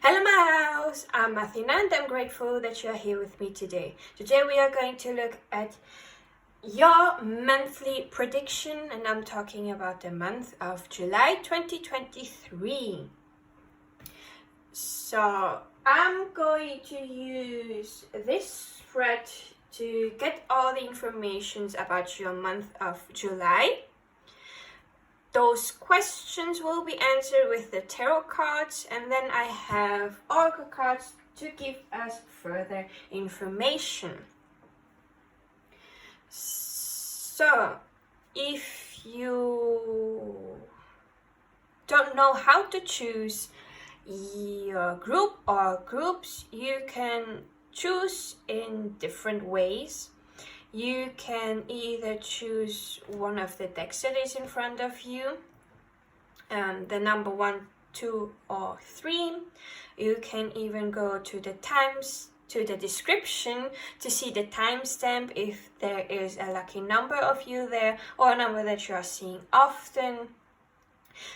Hello my house, I'm Athina and I'm grateful that you're here with me today. Today we are going to look at your monthly prediction, and I'm talking about the month of July 2023. So I'm going to use this thread to get all the information about your month of July. Those questions will be answered with the tarot cards, and then I have oracle cards to give us further information. So, if you don't know how to choose your group or groups, you can choose in different ways. You can either choose one of the decks that is in front of you, the number 1, 2, or 3. You can even go to the description to see the timestamp if there is a lucky number of you there or a number that you are seeing often.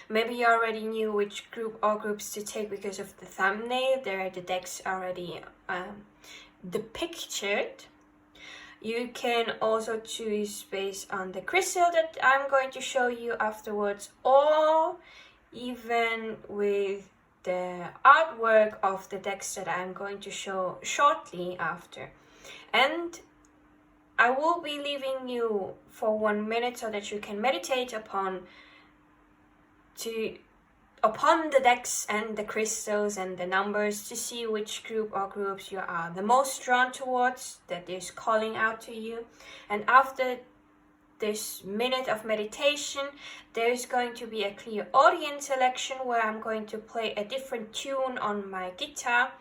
Maybe you already knew which group or groups to take because of the thumbnail. There are the decks already depicted. You can also choose based on the crystal that I'm going to show you afterwards, or even with the artwork of the decks that I'm going to show shortly after. And I will be leaving you for 1 minute so that you can meditate upon the decks and the crystals and the numbers to see which group or groups you are the most drawn towards, that is calling out to you. And after this minute of meditation, there is going to be a Clairaudiant selection where I'm going to play a different tune on my guitar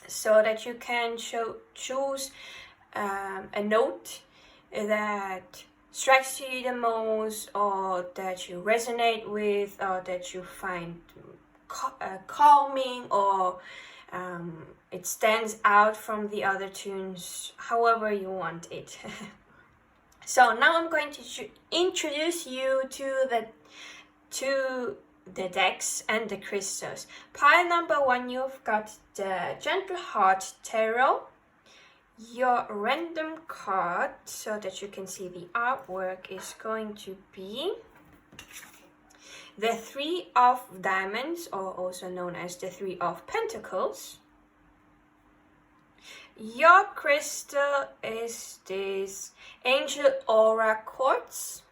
so that you can choose a note that strikes you the most, or that you resonate with, or that you find calming, or it stands out from the other tunes, however you want it. So now I'm going to introduce you to the decks and the crystals. Pile number 1, you've got the Gentle Heart Tarot. Your random card, so that you can see the artwork, is going to be the 3 of Diamonds, or also known as the 3 of Pentacles. Your crystal is this Angel Aura Quartz.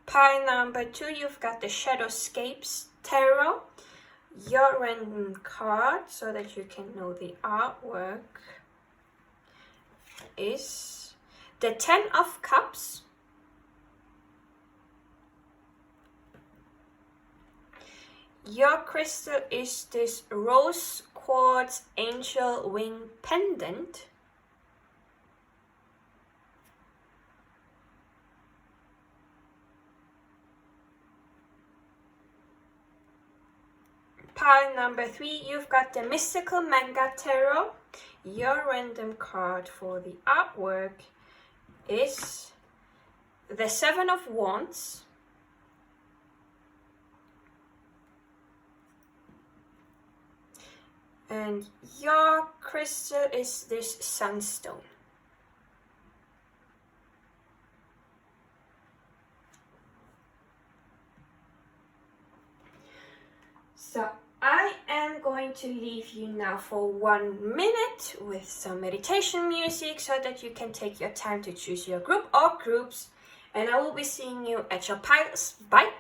Pile number 2, you've got the Shadowscapes Tarot. Your random card, so that you can know the artwork, is the 10 of Cups. Your crystal is this Rose Quartz Angel Wing Pendant. Pile number 3, you've got the Mystical Manga Tarot. Your random card for the artwork is the 7 of Wands. And your crystal is this Sunstone. So I am going to leave you now for 1 minute with some meditation music so that you can take your time to choose your group or groups, and I will be seeing you at your piles. Bye!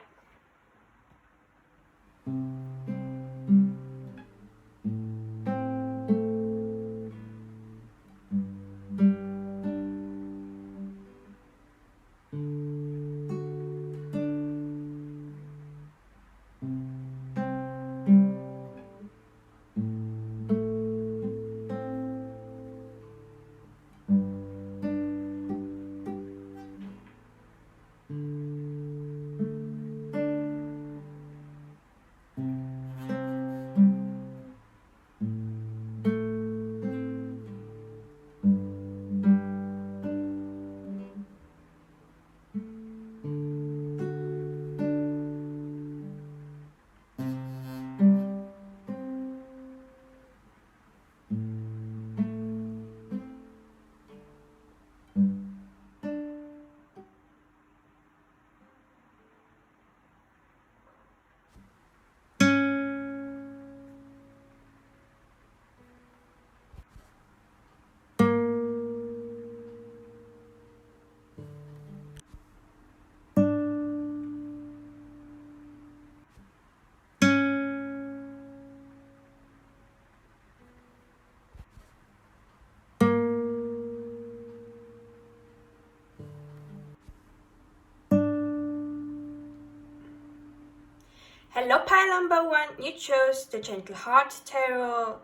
Hello, pile number 1. You chose the Gentle Heart Tarot,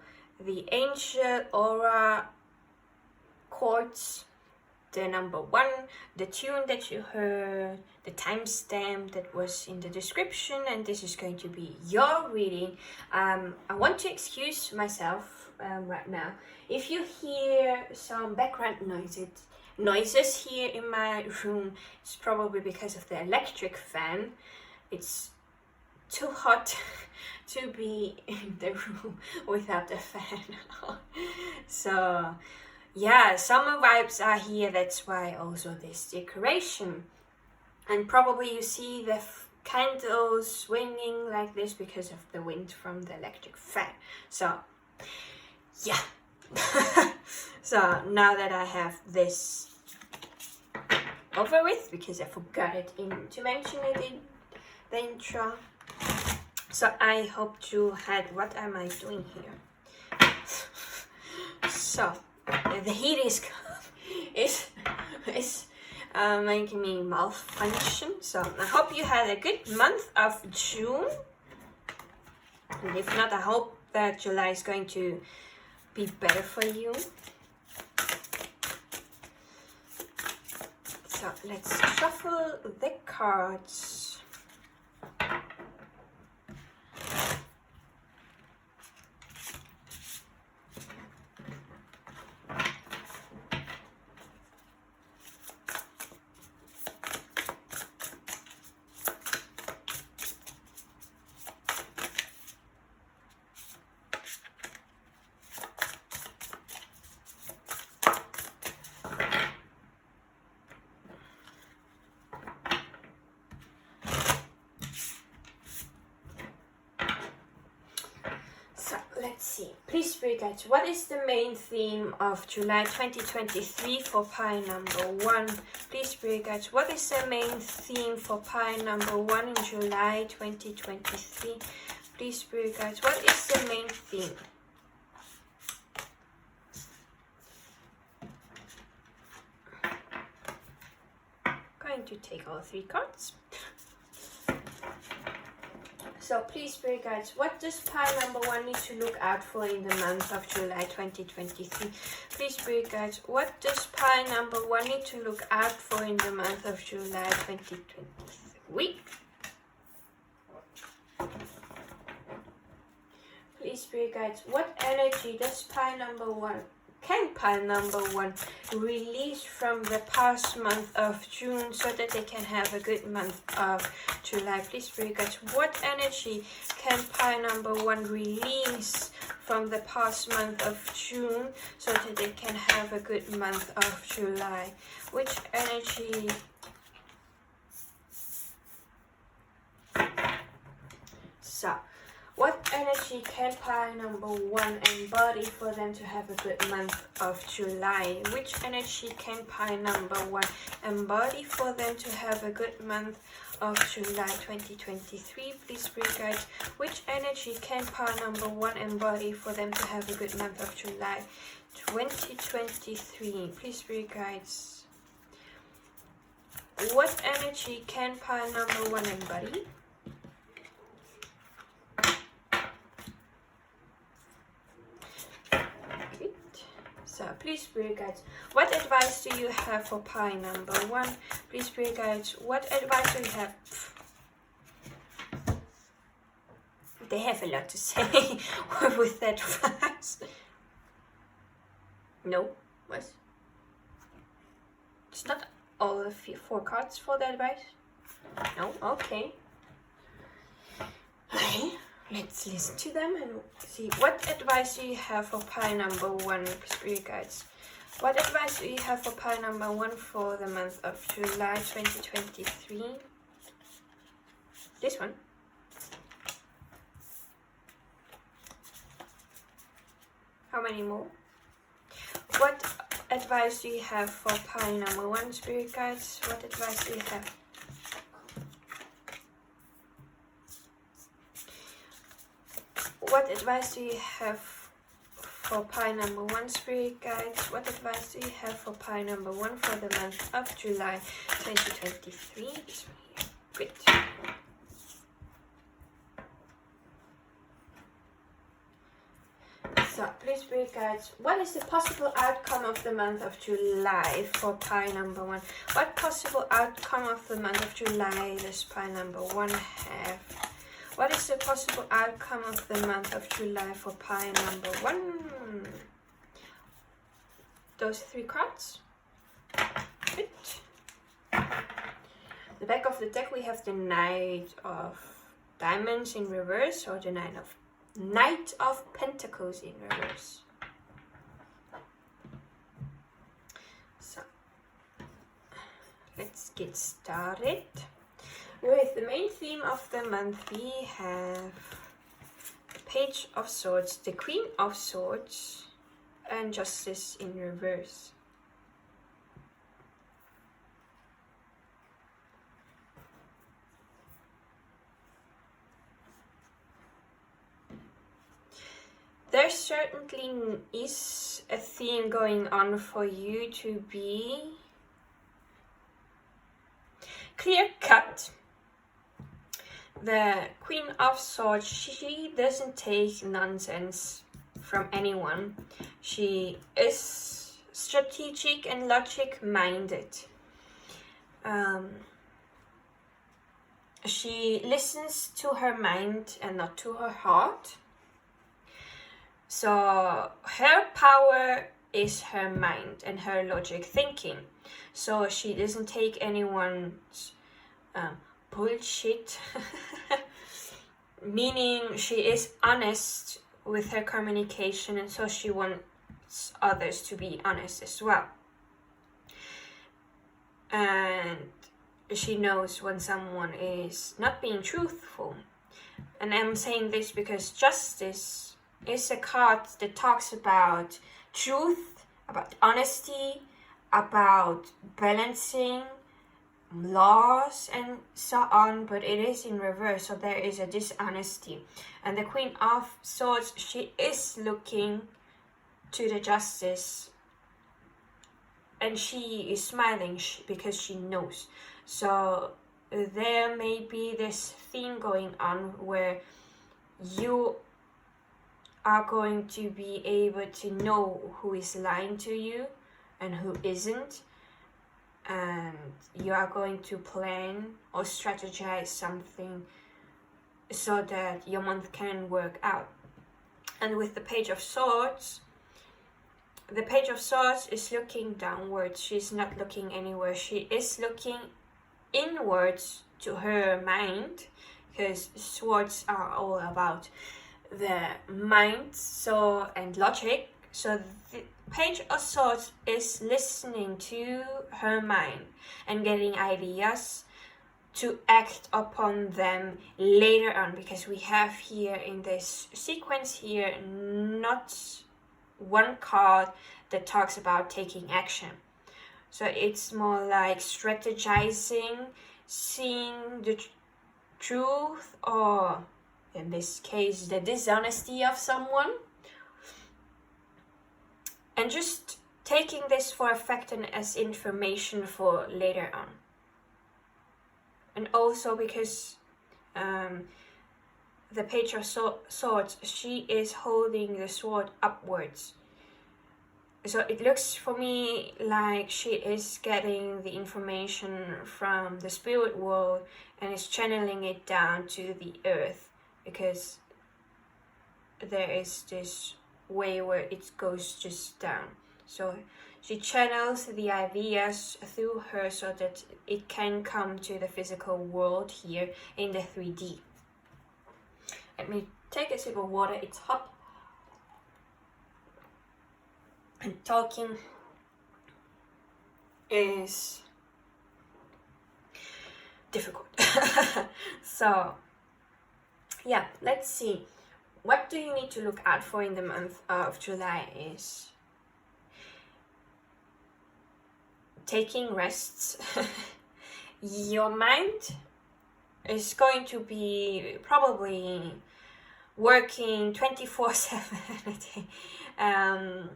the Angel Aura Quartz, the number 1, the tune that you heard, the timestamp that was in the description, and this is going to be your reading. I want to excuse myself right now. If you hear some background noises here in my room, it's probably because of the electric fan. It's too hot to be in the room without the fan. So yeah, summer vibes are here. That's why also this decoration. And probably you see the candles swinging like this because of the wind from the electric fan. So yeah. So now that I have this over with, because I forgot it to mention it in the intro. So I hope you had, what am I doing here? So the heat is making me malfunction. So I hope you had a good month of June. And if not, I hope that July is going to be better for you. So let's shuffle the cards. Let's see. Please, Spirit Guides, what is the main theme of July 2023 for pile number 1? Please, Spirit Guides, what is the main theme for pile number 1 in July 2023? Please, Spirit Guides, what is the main theme? Going to take all 3 cards. So please, Spirit Guides, what does pile number 1 need to look out for in the month of July 2023? Please, Spirit Guides, what does pile number 1 need to look out for in the month of July 2023? Please, Spirit Guides, what energy does pile number 1, can pile number 1 release from the past month of June so that they can have a good month of July? Please, Spirit Guides, what energy can pile number 1 release from the past month of June so that they can have a good month of July? Which energy? So what energy can pile number 1 embody for them to have a good month of July? Which energy can pile number 1 embody for them to have a good month of July 2023? Please, Spirit Guides, which energy can pile number 1 embody for them to have a good month of July 2023? Please, Spirit Guides, what energy can pile number 1 embody? So please, Spirit Guides, what advice do you have for pile number 1? Please, Spirit Guides, what advice do you have? They have a lot to say with that advice. No, what? It's not all the 4 cards for the advice? No, okay. Okay. Let's listen to them and see what advice do you have for pile number 1, Spirit Guides. What advice do you have for pile number 1 for the month of July 2023? This one. How many more? What advice do you have for pile number 1, Spirit Guides? What advice do you have? What advice do you have for pile number 1, Spirit Guides? What advice do you have for pile number 1 for the month of July 2023? This one here. Good. So, please spirit guides, what is the possible outcome of the month of July for pile number 1? What possible outcome of the month of July does pile number 1 have? What is the possible outcome of the month of July for pile number 1? Those 3 cards. Good. The back of the deck we have the Knight of Diamonds in reverse, or the Knight of Pentacles in reverse. So let's get started. With the main theme of the month, we have the Page of Swords, the Queen of Swords, and Justice in reverse. There certainly is a theme going on for you to be clear-cut. The Queen of Swords, she doesn't take nonsense from anyone. She is strategic and logic-minded. She listens to her mind and not to her heart. So her power is her mind and her logic thinking. So she doesn't take anyone's bullshit. Meaning she is honest with her communication, and so she wants others to be honest as well. And she knows when someone is not being truthful. And I'm saying this because Justice is a card that talks about truth, about honesty, about balancing laws and so on, but it is in reverse, so there is a dishonesty. And the Queen of Swords, she is looking to the Justice, and she is smiling because she knows. So there may be this theme going on where you are going to be able to know who is lying to you and who isn't, and you are going to plan or strategize something so that your month can work out. And with the Page of Swords, the Page of Swords is looking downwards. She's not looking anywhere. She is looking inwards to her mind, because swords are all about the mind, and logic. So the Page of Swords is listening to her mind and getting ideas to act upon them later on, because we have here in this sequence here not one card that talks about taking action. So it's more like strategizing, seeing the truth, or in this case the dishonesty of someone, and just taking this for effect and as information for later on. And also because the Page of Swords, she is holding the sword upwards. So it looks for me like she is getting the information from the spirit world and is channeling it down to the earth, because there is this way where it goes just down. So she channels the ideas through her so that it can come to the physical world here in the 3D. Let me take a sip of water, it's hot. And talking is difficult. So yeah, let's see. What do you need to look out for in the month of July is taking rests. Your mind is going to be probably working 24/7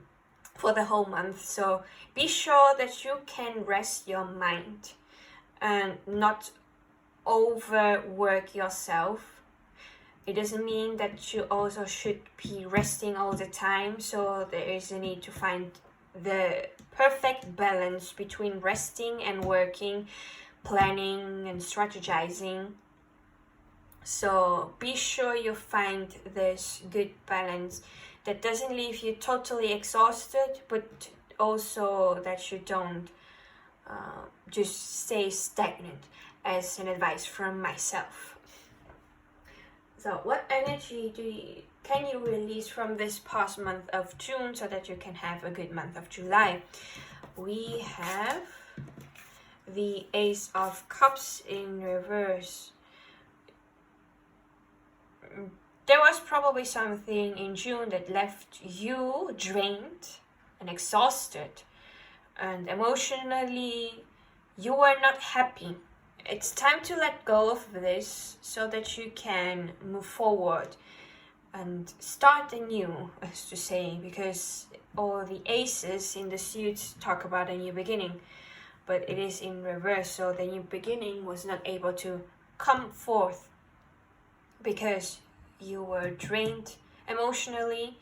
for the whole month. So be sure that you can rest your mind and not overwork yourself. It doesn't mean that you also should be resting all the time. So there is a need to find the perfect balance between resting and working, planning and strategizing. So be sure you find this good balance that doesn't leave you totally exhausted, but also that you don't just stay stagnant, as an advice from myself. So what energy can you release from this past month of June so that you can have a good month of July? We have the Ace of Cups in reverse. There was probably something in June that left you drained and exhausted, and emotionally you were not happy. It's time to let go of this so that you can move forward and start anew, as to say, because all the aces in the suits talk about a new beginning, but it is in reverse, so the new beginning was not able to come forth because you were drained emotionally,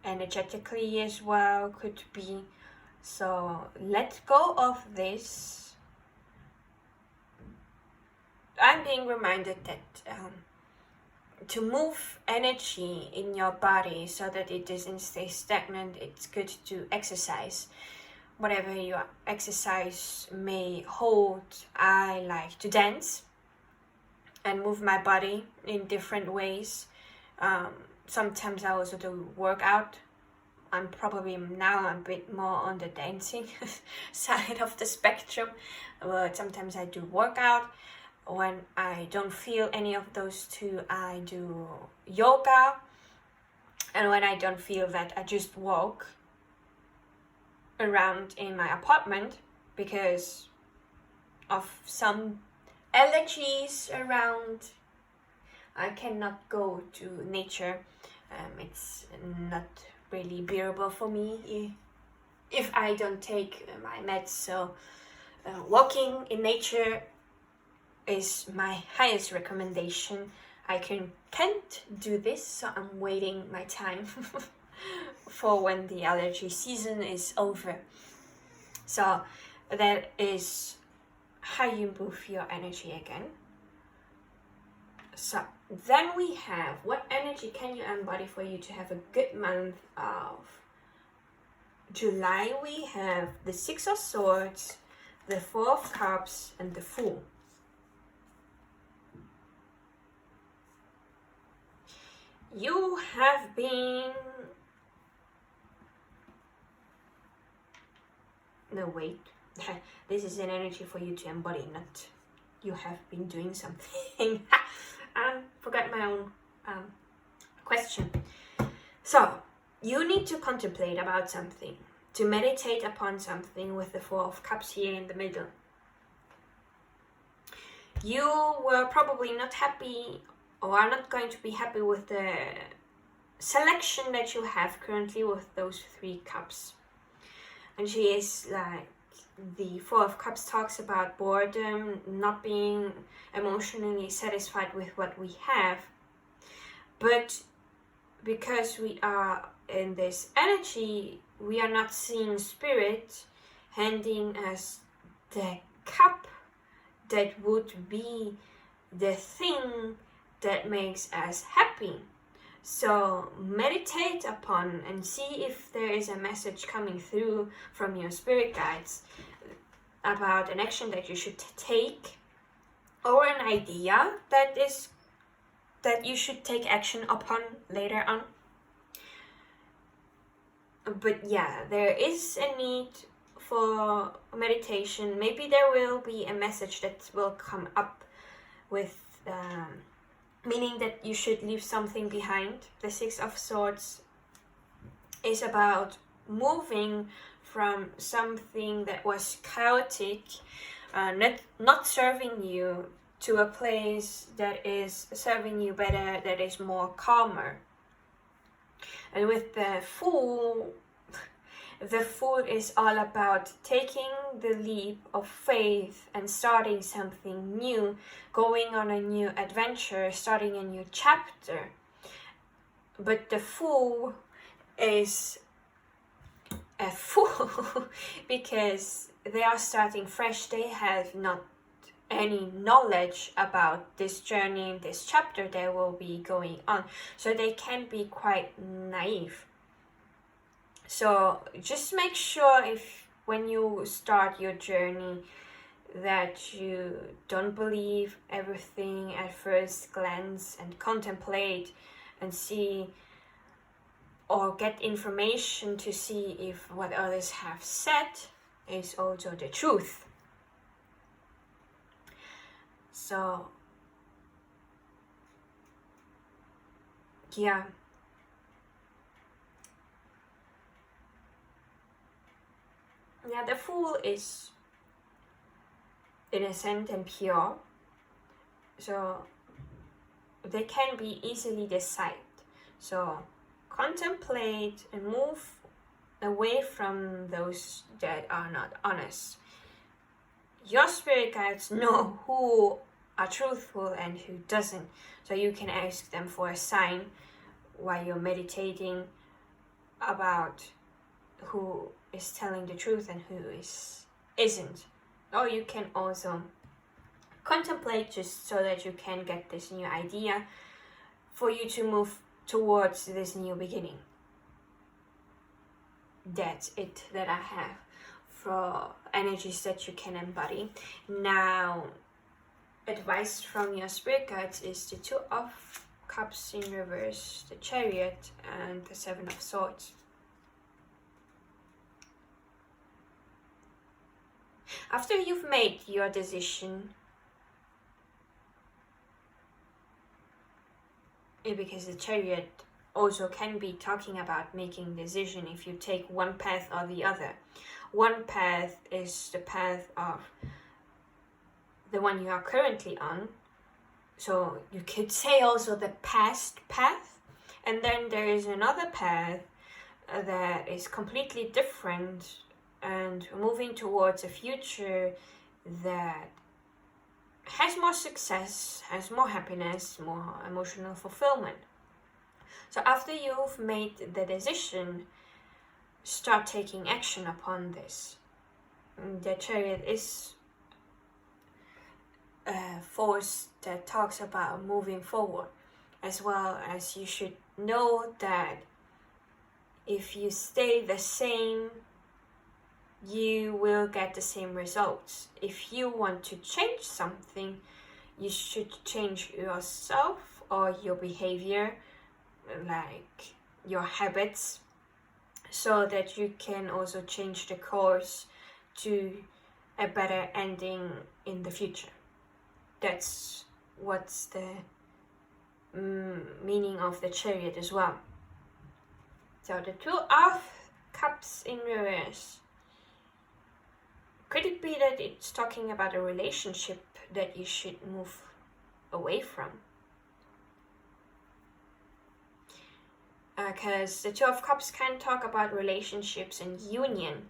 energetically as well, could be. So let go of this. I'm being reminded that to move energy in your body so that it doesn't stay stagnant, it's good to exercise. Whatever your exercise may hold, I like to dance and move my body in different ways. Sometimes I also do workout. I'm probably now a bit more on the dancing side of the spectrum, but sometimes I do workout. When I don't feel any of those two, I do yoga, and when I don't feel that, I just walk around in my apartment because of some allergies around. I cannot go to nature. It's not really bearable for me if I don't take my meds. So walking in nature is my highest recommendation. I can't do this, so I'm waiting my time for when the allergy season is over. So that is how you move your energy again. So then we have, what energy can you embody for you to have a good month of July? We have the Six of Swords, the Four of Cups, and the Fool. You have been... No, wait. This is an energy for you to embody, not you have been doing something. Forgot my own question. So, you need to contemplate about something, to meditate upon something with the Four of Cups here in the middle. You were probably not happy or are not going to be happy with the selection that you have currently with those three cups. And she is like, the Four of Cups talks about boredom, not being emotionally satisfied with what we have. But because we are in this energy, we are not seeing Spirit handing us the cup that would be the thing that makes us happy. So meditate upon and see if there is a message coming through from your spirit guides about an action that you should take, or an idea that you should take action upon later on. But yeah, there is a need for meditation. Maybe there will be a message that will come up with meaning that you should leave something behind. The Six of Swords is about moving from something that was chaotic, not serving you, to a place that is serving you better, that is more calmer. And with the Fool, The Fool is all about taking the leap of faith and starting something new, going on a new adventure, starting a new chapter. But the Fool is a fool because they are starting fresh. They have not any knowledge about this journey, this chapter they will be going on. So they can be quite naive. So just make sure if when you start your journey that you don't believe everything at first glance and contemplate and see or get information to see if what others have said is also the truth. So yeah. Yeah, the Fool is innocent and pure, so they can be easily deceived. So contemplate and move away from those that are not honest. Your spirit guides know who are truthful and who doesn't, so you can ask them for a sign while you're meditating about who is telling the truth and who isn't. Or you can also contemplate just so that you can get this new idea for you to move towards this new beginning. That's it that I have for energies that you can embody. Now, advice from your spirit guides is the Two of Cups in reverse, the Chariot, and the Seven of Swords. After you've made your decision, because the Chariot also can be talking about making decision if you take one path or the other. One path is the path of the one you are currently on, so you could say also the past path, and then there is another path that is completely different and moving towards a future that has more success, has more happiness, more emotional fulfillment. So after you've made the decision, start taking action upon this. The Chariot is a force that talks about moving forward, as well as you should know that if you stay the same, you will get the same results. If you want to change something, you should change yourself or your behavior, like your habits, so that you can also change the course to a better ending in the future. That's what's the meaning of the Chariot as well. So the Two of Cups in reverse. Could it be that it's talking about a relationship that you should move away from? Because the Two of Cups can talk about relationships and union,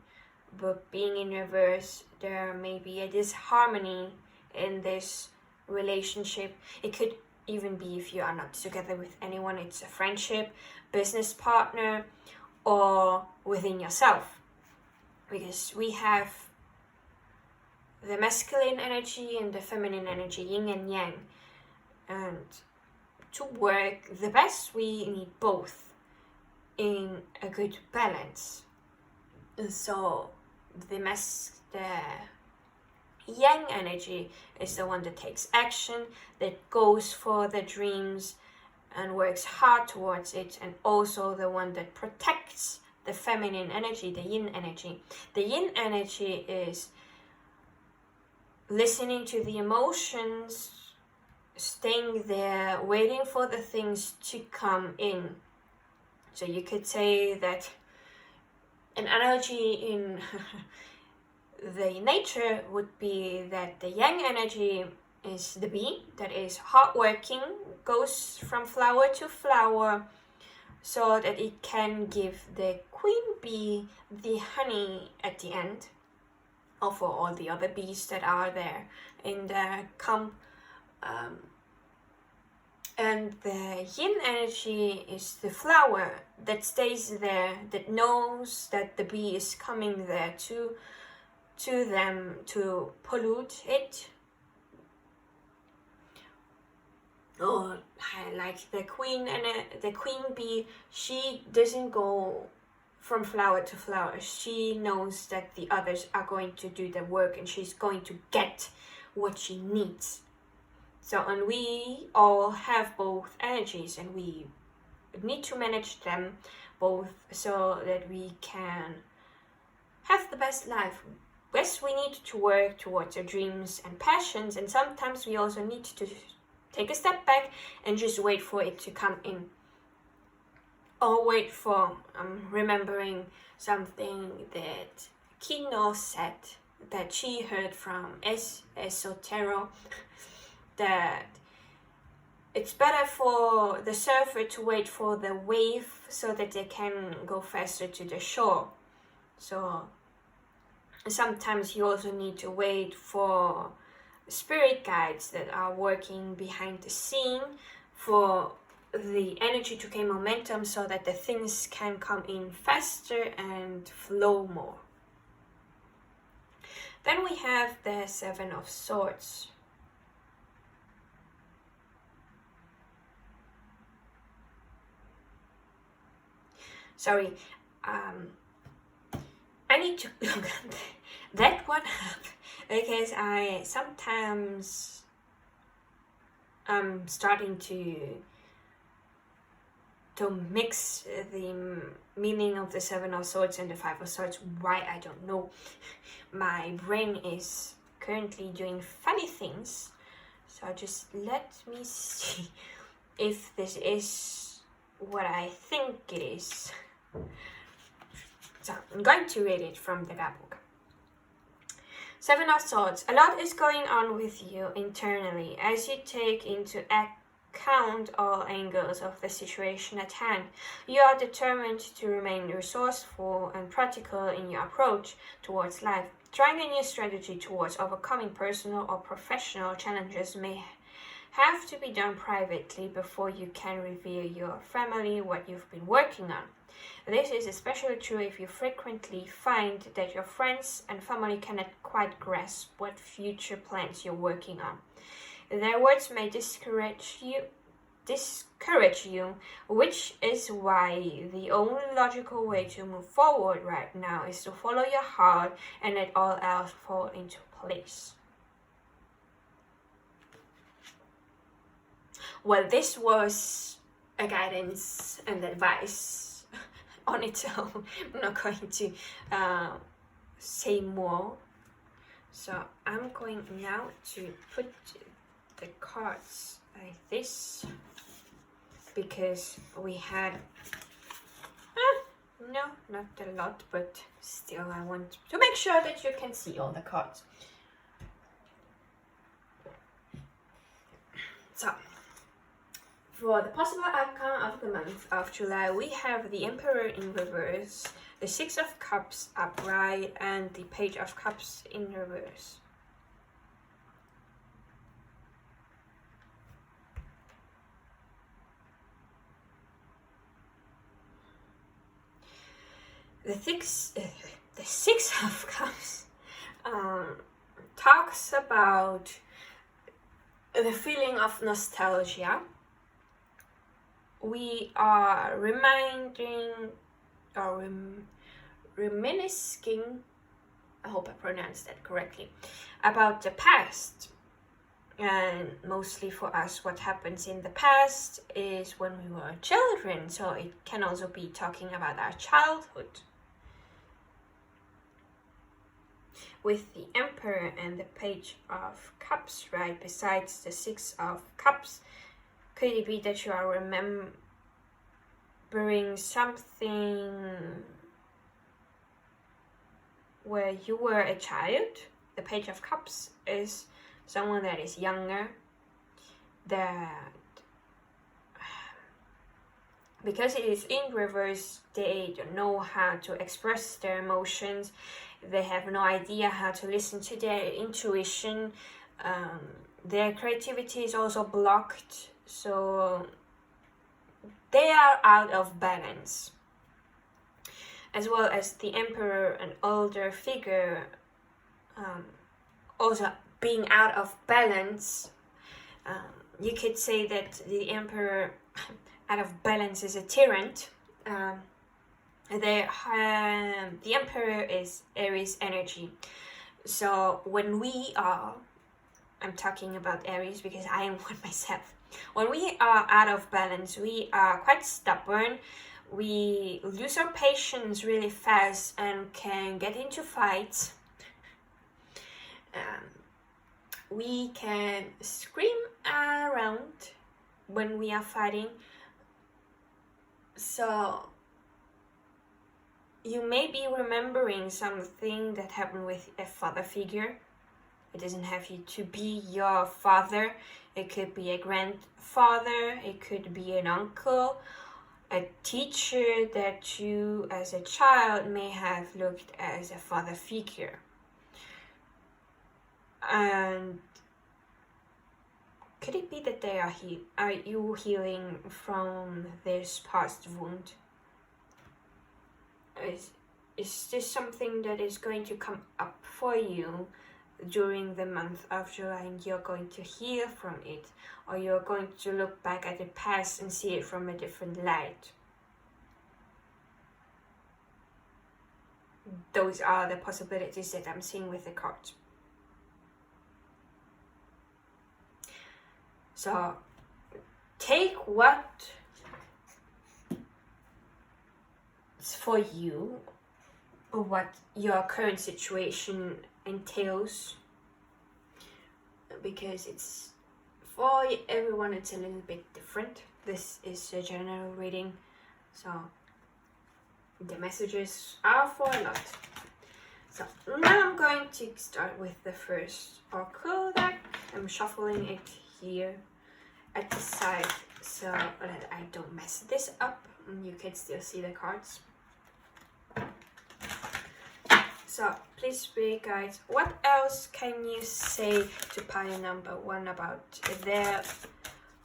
but being in reverse, there may be a disharmony in this relationship. It could even be if you are not together with anyone, it's a friendship, business partner, or within yourself. Because we have the masculine energy and the feminine energy, yin and yang. And to work the best, we need both in a good balance. So the yang energy is the one that takes action, that goes for the dreams and works hard towards it, and also the one that protects the feminine energy, the yin energy. The yin energy is listening to the emotions, staying there, waiting for the things to come in. So you could say that an analogy in the nature would be that the yang energy is the bee that is hardworking, goes from flower to flower, so that it can give the queen bee the honey at the end, or for all the other bees that are there in the camp. And the yin energy is the flower that stays there, that knows that the bee is coming there to them to pollute it. Or like the queen bee, she doesn't go from flower to flower. She knows that the others are going to do the work, and she's going to get what she needs. So, and we all have both energies, and we need to manage them both so that we can have the best life. Yes, we need to work towards our dreams and passions, and sometimes we also need to take a step back and just wait for it to come in. Or wait for remembering something that Kino said, that she heard from Esotero, that it's better for the surfer to wait for the wave so that they can go faster to the shore. So sometimes you also need to wait for spirit guides that are working behind the scene for the energy to gain momentum so that the things can come in faster and flow more. Then we have the Seven of Swords. Sorry, I need to look at that one up because I sometimes I'm starting to mix the meaning of the Seven of Swords and the Five of Swords. Why, I don't know. My brain is currently doing funny things, so just let me see if this is what I think it is. So I'm going to read it from the guidebook. Seven of Swords. A lot is going on with you internally as you take into account all angles of the situation at hand. You are determined to remain resourceful and practical in your approach towards life. Trying a new strategy towards overcoming personal or professional challenges may have to be done privately before you can reveal your family what you've been working on. This is especially true if you frequently find that your friends and family cannot quite grasp what future plans you're working on. Their words may discourage you, which is why the only logical way to move forward right now is to follow your heart and let all else fall into place. Well, this was a guidance and advice on its own. I'm not going to say more. So I'm going now to put the cards like this because we had no, not a lot, but still I want to make sure that you can see all the cards. So for the possible outcome of the month of July, we have the Emperor in reverse, the Six of Cups upright, and the Page of Cups in reverse. The Six of Cups talks about the feeling of nostalgia. We are reminding or reminiscing, I hope I pronounced that correctly, about the past. And mostly for us, what happens in the past is when we were children, so it can also be talking about our childhood. With the Emperor and the Page of Cups right besides the Six of Cups, could it be that you are remembering something where you were a child? The Page of Cups is someone that is younger, that because it is in reverse, they don't know how to express their emotions. They have no idea how to listen to their intuition. Their creativity is also blocked, so they are out of balance. As well as the Emperor, an older figure, also being out of balance. You could say that the Emperor out of balance is a tyrant. The Emperor is Aries energy. So when we are, I'm talking about Aries because I am one myself. When we are out of balance, we are quite stubborn. We lose our patience really fast and can get into fights. We can scream around when we are fighting. So you may be remembering something that happened with a father figure. It doesn't have to be your father. It could be a grandfather. It could be an uncle, a teacher that you as a child may have looked as a father figure. And could it be that they are you healing from this past wound? Is this something that is going to come up for you during the month of July, and you're going to heal from it, or you're going to look back at the past and see it from a different light? Those are the possibilities that I'm seeing with the cards. So take what is for you, or what your current situation entails, because it's for everyone, it's a little bit different. This is a general reading, so the messages are for a lot. So now I'm going to start with the first oracle deck. I'm shuffling it here at the side so that I don't mess this up. You can still see the cards. So please, spirit guides, what else can you say to pile number 1 about their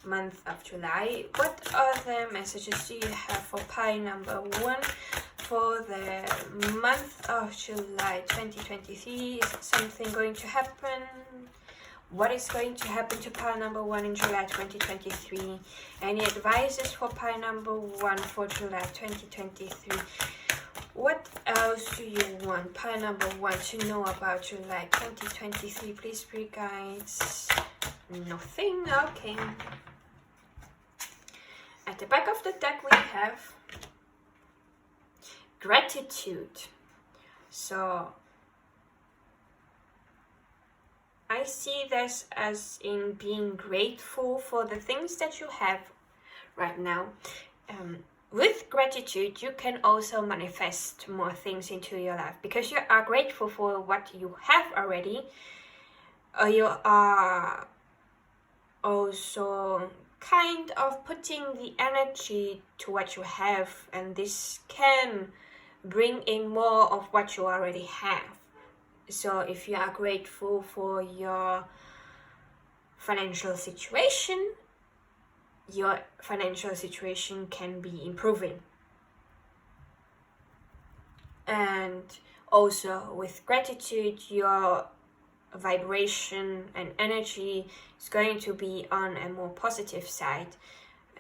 month of July? What other messages do you have for pile number 1 for the month of July 2023? Is something going to happen? What is going to happen to pile number 1 in July 2023? Any advices for pile number 1 for July 2023? What else do you want pile number 1 to know about July 2023? Please, spirit guides. Nothing. Okay. At the back of the deck we have gratitude. So I see this as in being grateful for the things that you have right now. With gratitude, you can also manifest more things into your life because you are grateful for what you have already. You are also kind of putting the energy to what you have, and this can bring in more of what you already have. So if you are grateful for your financial situation, your financial situation can be improving. And also with gratitude, your vibration and energy is going to be on a more positive side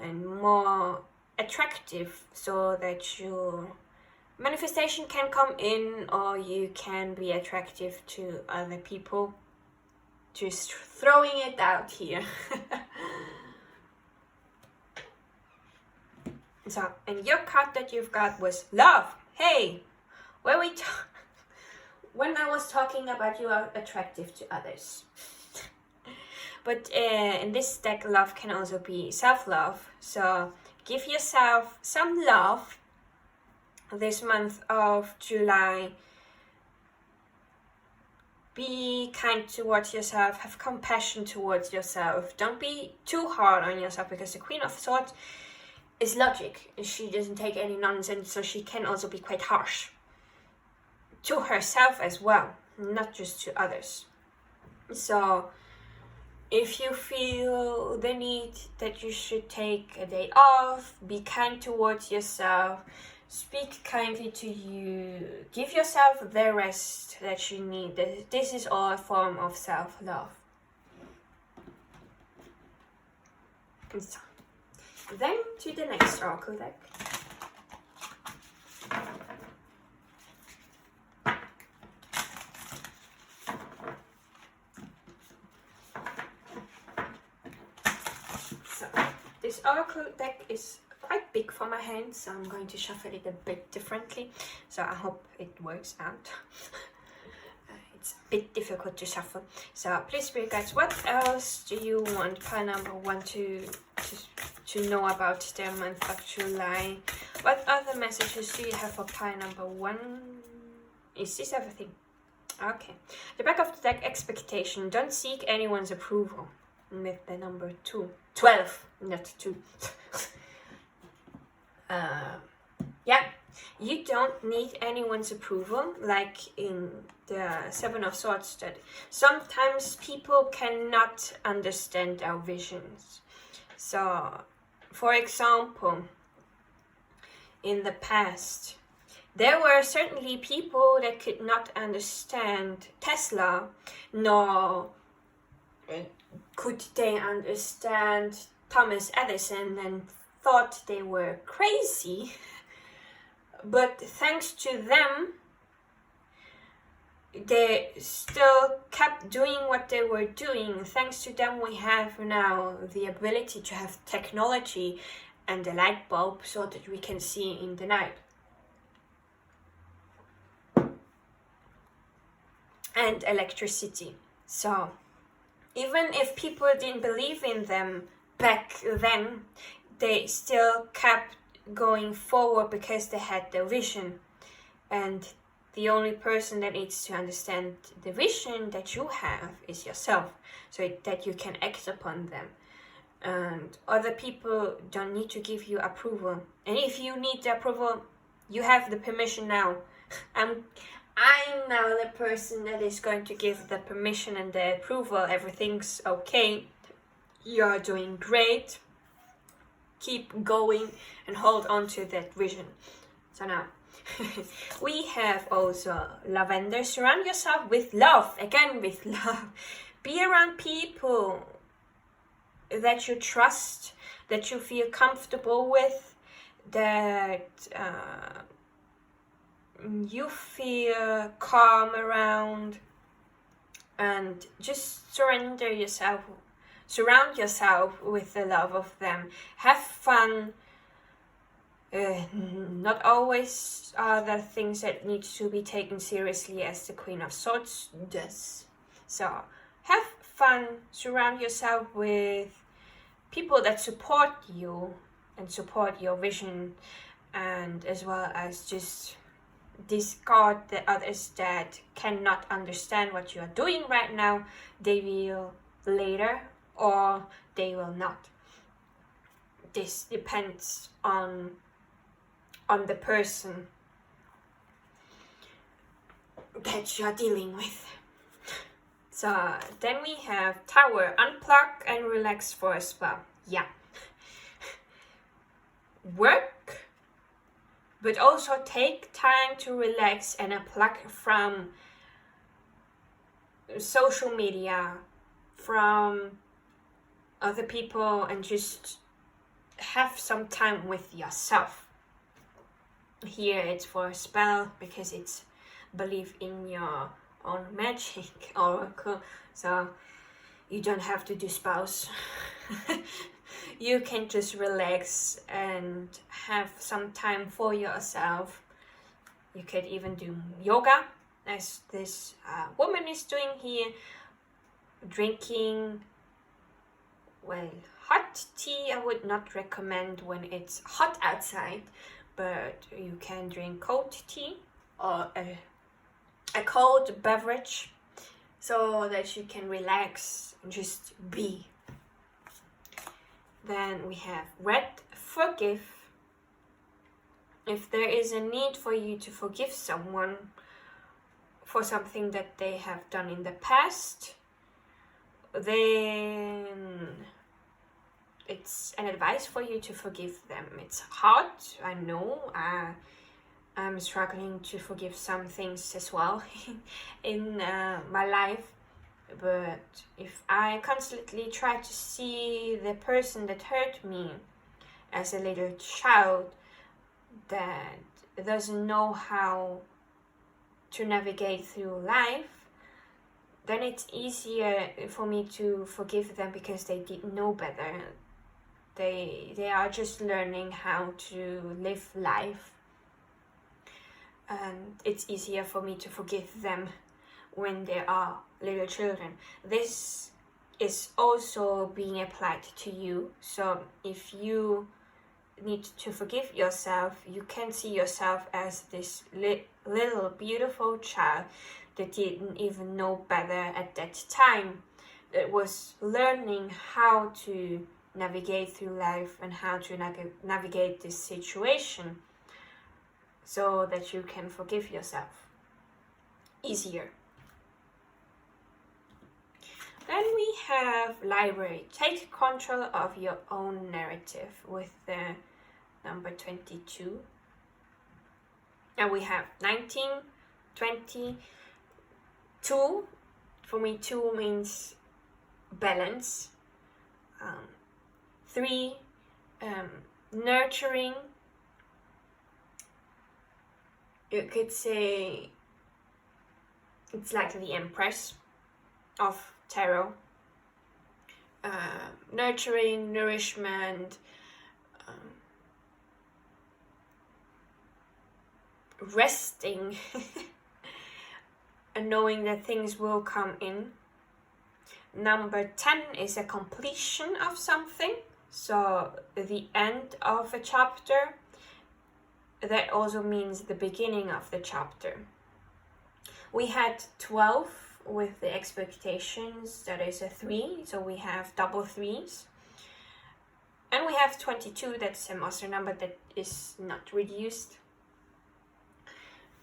and more attractive, so that your manifestation can come in, or you can be attractive to other people. Just throwing it out here. So, and your card that you've got was love. Hey, when I was talking about you are attractive to others. But in this deck, love can also be self-love. So give yourself some love this month of July. Be kind towards yourself. Have compassion towards yourself. Don't be too hard on yourself, because the Queen of Swords is logic. She doesn't take any nonsense, so she can also be quite harsh to herself as well, not just to others. So if you feel the need that you should take a day off, be kind towards yourself, speak kindly to you, give yourself the rest that you need. This is all a form of self-love. So, then to the next oracle deck. So, this oracle deck is quite big for my hands, so I'm going to shuffle it a bit differently. So I hope it works out. It's a bit difficult to shuffle. So please, spirit guides, what else do you want pile number 1 to know about the month of July? What other messages do you have for pile number 1? Is this everything? Okay. The back of the deck, expectation. Don't seek anyone's approval. With the number 12, not 2. Yeah, you don't need anyone's approval, like in the 7 of Swords, that sometimes people cannot understand our visions. So, for example, in the past, there were certainly people that could not understand Tesla, nor could they understand Thomas Edison, and thought they were crazy. But thanks to them, they still kept doing what they were doing. Thanks to them, we have now the ability to have technology and a light bulb so that we can see in the night. And electricity. So even if people didn't believe in them back then, they still kept going forward because they had the vision. And the only person that needs to understand the vision that you have is yourself, so that you can act upon them. And other people don't need to give you approval. And if you need the approval, you have the permission now. I'm now the person that is going to give the permission and the approval. Everything's okay. You're doing great. Keep going and hold on to that vision. So now, we have also lavender. Surround yourself with love. Again, with love. Be around people that you trust, that you feel comfortable with, that you feel calm around, and just surround yourself with the love of them. Have fun. Not always are there things that need to be taken seriously, as the Queen of Swords does. So have fun, surround yourself with people that support you and support your vision, and as well as just discard the others that cannot understand what you are doing right now. They will later, or they will not. This depends on the person that you are dealing with. So then we have Tower. Unplug and relax for a spell. Yeah. Work, but also take time to relax and unplug from social media, from other people, and just have some time with yourself. Here it's for a spell because it's believe in your own magic oracle, so you don't have to do spells. You can just relax and have some time for yourself. You could even do yoga, as this woman is doing here, drinking, well, hot tea I would not recommend when it's hot outside, but you can drink cold tea or a cold beverage so that you can relax and just be. Then we have red forgive, if there is a need for you to forgive someone for something that they have done in the past, then it's an advice for you to forgive them. It's hard, I know. I'm struggling to forgive some things as well in my life. But if I constantly try to see the person that hurt me as a little child that doesn't know how to navigate through life, then it's easier for me to forgive them because they didn't know better. They are just learning how to live life. And it's easier for me to forgive them when they are little children. This is also being applied to you. So if you need to forgive yourself, you can see yourself as this little beautiful child that didn't even know better at that time, that was learning how to navigate through life and how to navigate this situation, so that you can forgive yourself easier. Then we have library. Take control of your own narrative with the number 22. And we have 19, 20, 2. For me, 2 means balance. 3, nurturing. You could say it's like the Empress of tarot. Nurturing, nourishment, resting and knowing that things will come in. Number 10 is a completion of something, so the end of a chapter. That also means the beginning of the chapter. We had 12 with the expectations, that is a 3, so we have double 3s. And we have 22, that's a master number that is not reduced.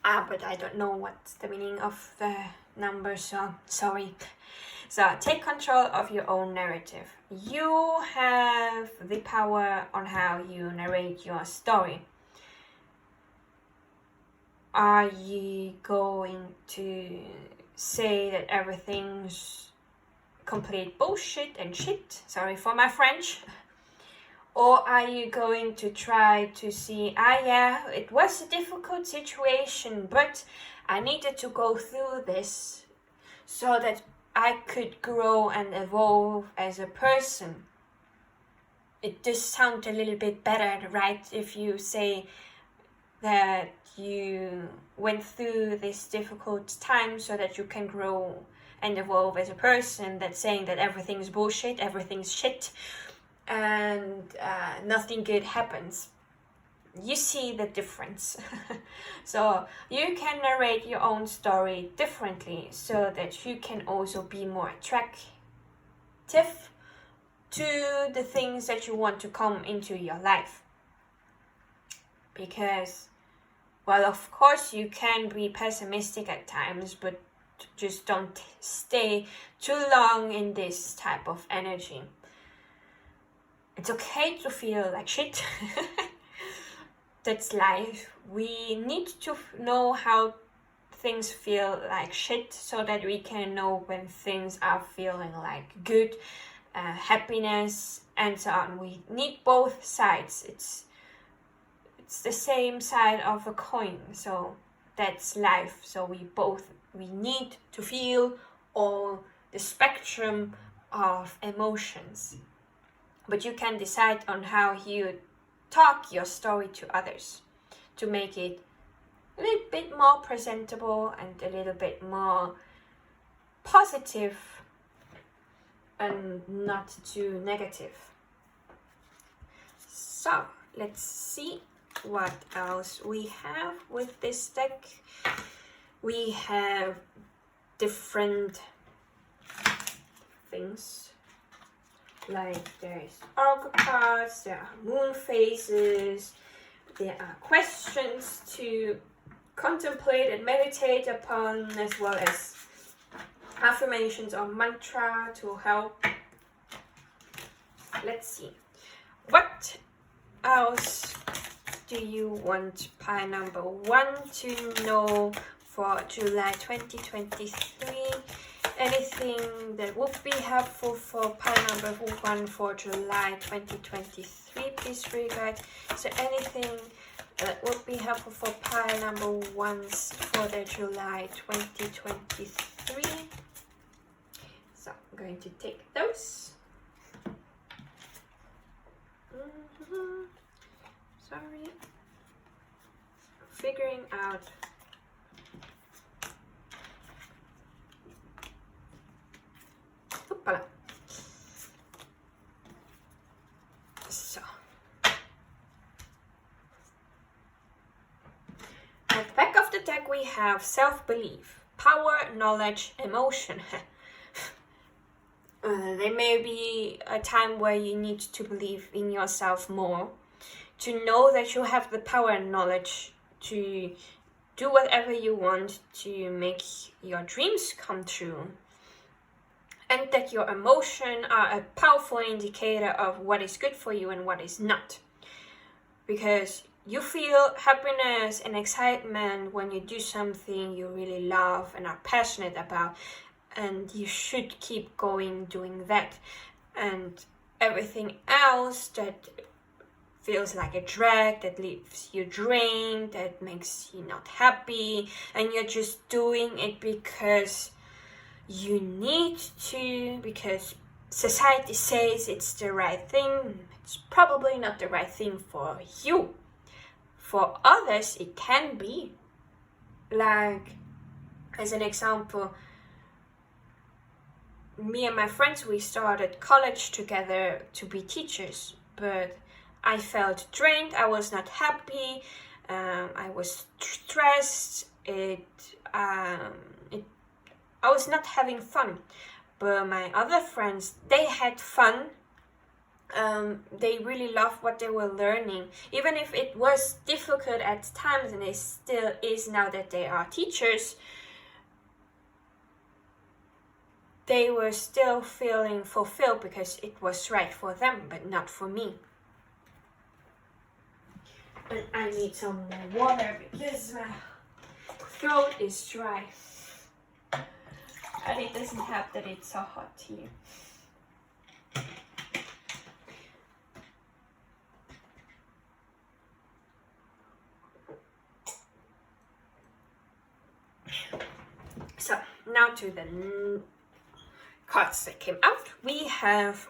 But I don't know what's the meaning of the number, so sorry. So take control of your own narrative. You have the power on how you narrate your story. Are you going to say that everything's complete bullshit and shit? Sorry for my French. Or are you going to try to see, yeah, it was a difficult situation, but I needed to go through this so that I could grow and evolve as a person. It does sound a little bit better, right? If you say that you went through this difficult time so that you can grow and evolve as a person, than saying that everything's bullshit, everything's shit, and nothing good happens. You see the difference. So you can narrate your own story differently so that you can also be more attractive to the things that you want to come into your life. Because, well, of course you can be pessimistic at times, but just don't stay too long in this type of energy. It's okay to feel like shit. That's life. We need to know how things feel like shit so that we can know when things are feeling like good, happiness, and so on. We need both sides. It's the same side of a coin. So that's life. So we need to feel all the spectrum of emotions. But you can decide on how you talk your story to others to make it a little bit more presentable and a little bit more positive and not too negative. So let's see what else we have with this deck. We have different things. Like there's oracle cards, there are moon phases, there are questions to contemplate and meditate upon, as well as affirmations or mantra to help. Let's see. What else do you want pile number 1 to know for July 2023? Anything that would be helpful for pile number 1 for July 2023, please regard. Is there anything that would be helpful for pile number 1 for the July 2023? So I'm going to take those. Sorry. Figuring out. Hoopala. So. At the back of the deck we have self-belief, power, knowledge, emotion. There may be a time where you need to believe in yourself more, to know that you have the power and knowledge to do whatever you want to make your dreams come true, and that your emotions are a powerful indicator of what is good for you and what is not. Because you feel happiness and excitement when you do something you really love and are passionate about, and you should keep going doing that. And everything else that feels like a drag, that leaves you drained, that makes you not happy, and you're just doing it because you need to, because society says it's the right thing, it's probably not the right thing for you. For others, it can be. Like, as an example, me and my friends, we started college together to be teachers, but I felt drained, I was not happy, I was stressed, I was not having fun. But my other friends, they had fun, they really loved what they were learning, even if it was difficult at times, and it still is now that they are teachers. They were still feeling fulfilled because it was right for them, but not for me. And I need some more water because my throat is dry. And it doesn't help that it's so hot here. So, now to the cards that came out. We have,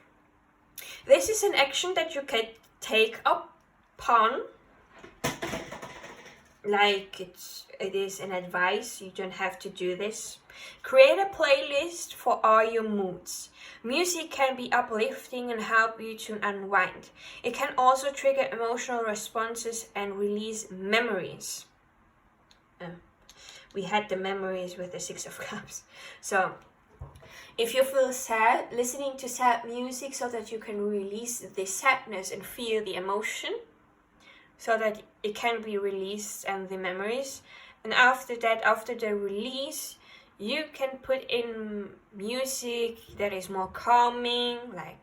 this is an action that you can take upon, like it is an advice, you don't have to do this. Create a playlist for all your moods. Music can be uplifting and help you to unwind. It can also trigger emotional responses and release memories. We had the memories with the 6 of Cups. So if you feel sad, listening to sad music so that you can release the sadness and feel the emotion, so that it can be released and the memories. And after that, after the release, you can put in music that is more calming, like,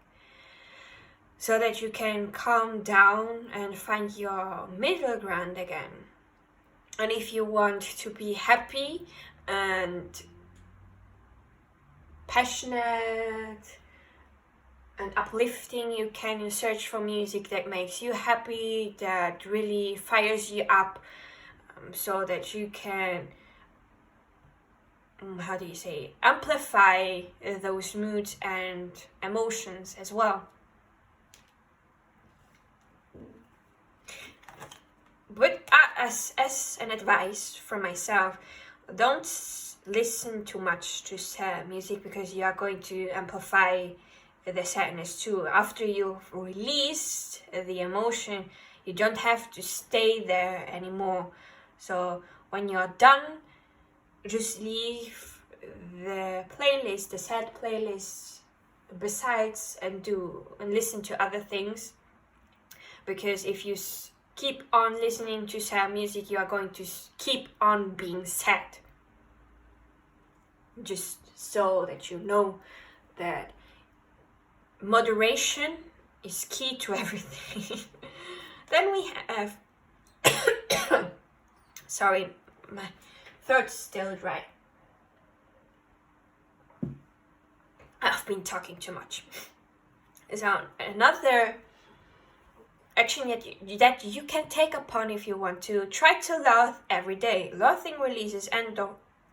so that you can calm down and find your middle ground again. And if you want to be happy and passionate and uplifting, you can search for music that makes you happy, that really fires you up, so that you can, amplify those moods and emotions as well. But as an advice from myself, don't listen too much to sad music, because you are going to amplify the sadness too. After you've released the emotion, you don't have to stay there anymore. So when you're done, just leave the playlist, the sad playlist, besides and listen to other things, because if you keep on listening to sad music, you are going to keep on being sad. Just so that you know that moderation is key to everything. Then we have sorry, my throat's still dry. I've been talking too much. So another action that you can take upon if you want to, try to laugh every day. Laughing releases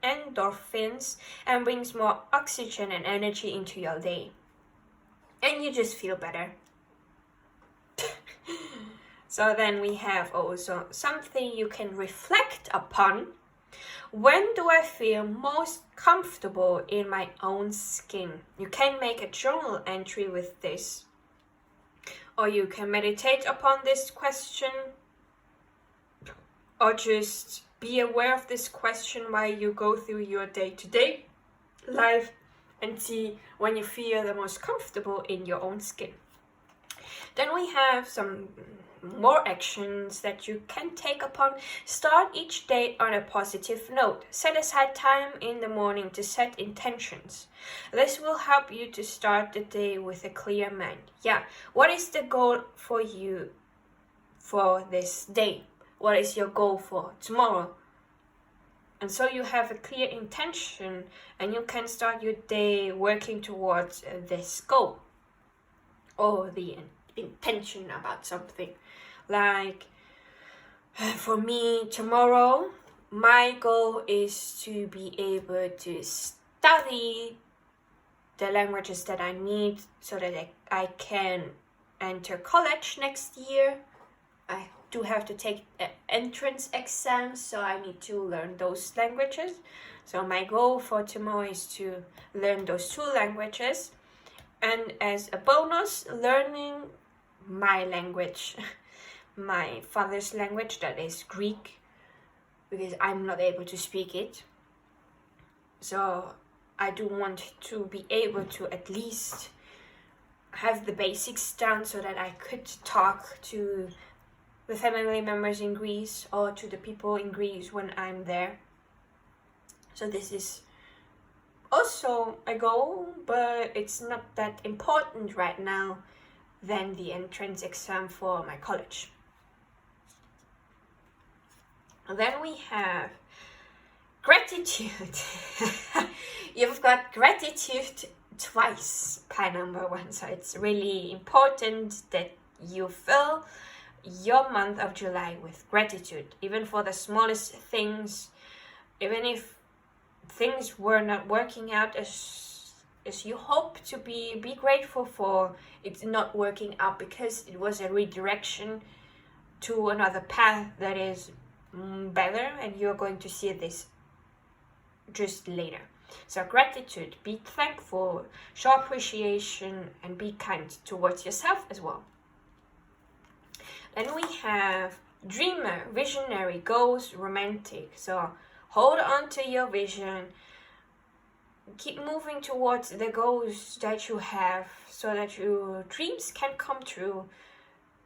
endorphins and brings more oxygen and energy into your day. And you just feel better. So then we have also something you can reflect upon. When do I feel most comfortable in my own skin? You can make a journal entry with this, or you can meditate upon this question, or just be aware of this question while you go through your day-to-day life and see when you feel the most comfortable in your own skin. Then we have some more actions that you can take upon. Start each day on a positive note. Set aside time in the morning to set intentions. This will help you to start the day with a clear mind. Yeah, what is the goal for you for this day? What is your goal for tomorrow? And so you have a clear intention and you can start your day working towards this goal or the intention about something. Like for me tomorrow, my goal is to be able to study the languages that I need so that I can enter college next year. I do have to take entrance exams, so I need to learn those languages. So my goal for tomorrow is to learn those 2 languages. And as a bonus, learning my language, my father's language, that is Greek, because I'm not able to speak it. So I do want to be able to at least have the basics down so that I could talk to the family members in Greece or to the people in Greece when I'm there. So this is also a goal, but it's not that important right now than the entrance exam for my college. And then we have gratitude. You've got gratitude twice, pie number 1. So it's really important that you fill your month of July with gratitude, even for the smallest things, even if things were not working out as you hope to be grateful for it's not working out because it was a redirection to another path that is better, and you're going to see this just later. So gratitude, be thankful, show appreciation, and be kind towards yourself as well. Then we have dreamer, visionary, goals, romantic. So hold on to your vision. Keep moving towards the goals that you have so that your dreams can come true.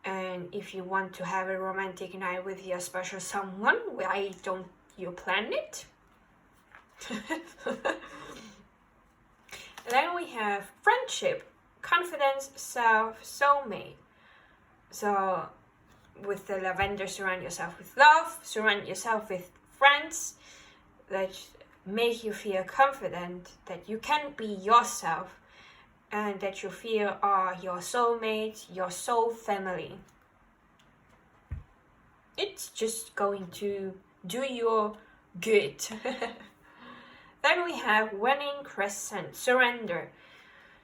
And if you want to have a romantic night with your special someone, why don't you plan it? Then we have friendship, confidence, self, soulmate. So with the lavender, surround yourself with love, surround yourself with friends that make you feel confident that you can be yourself and that you feel are your soulmate, your soul family. It's just going to do you good. Then we have winning crescent, surrender.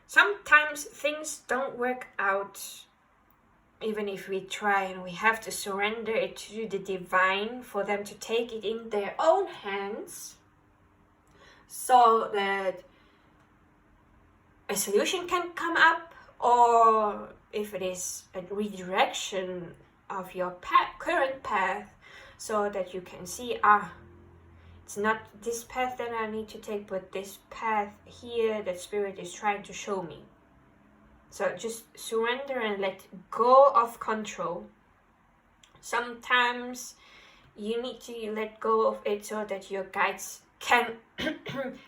Sometimes things don't work out even if we try, and we have to surrender it to the divine for them to take it in their own hands so that a solution can come up, or if it is a redirection of your current path so that you can see, it's not this path that I need to take, but this path here that Spirit is trying to show me. So just surrender and let go of control. Sometimes you need to let go of it so that your guides can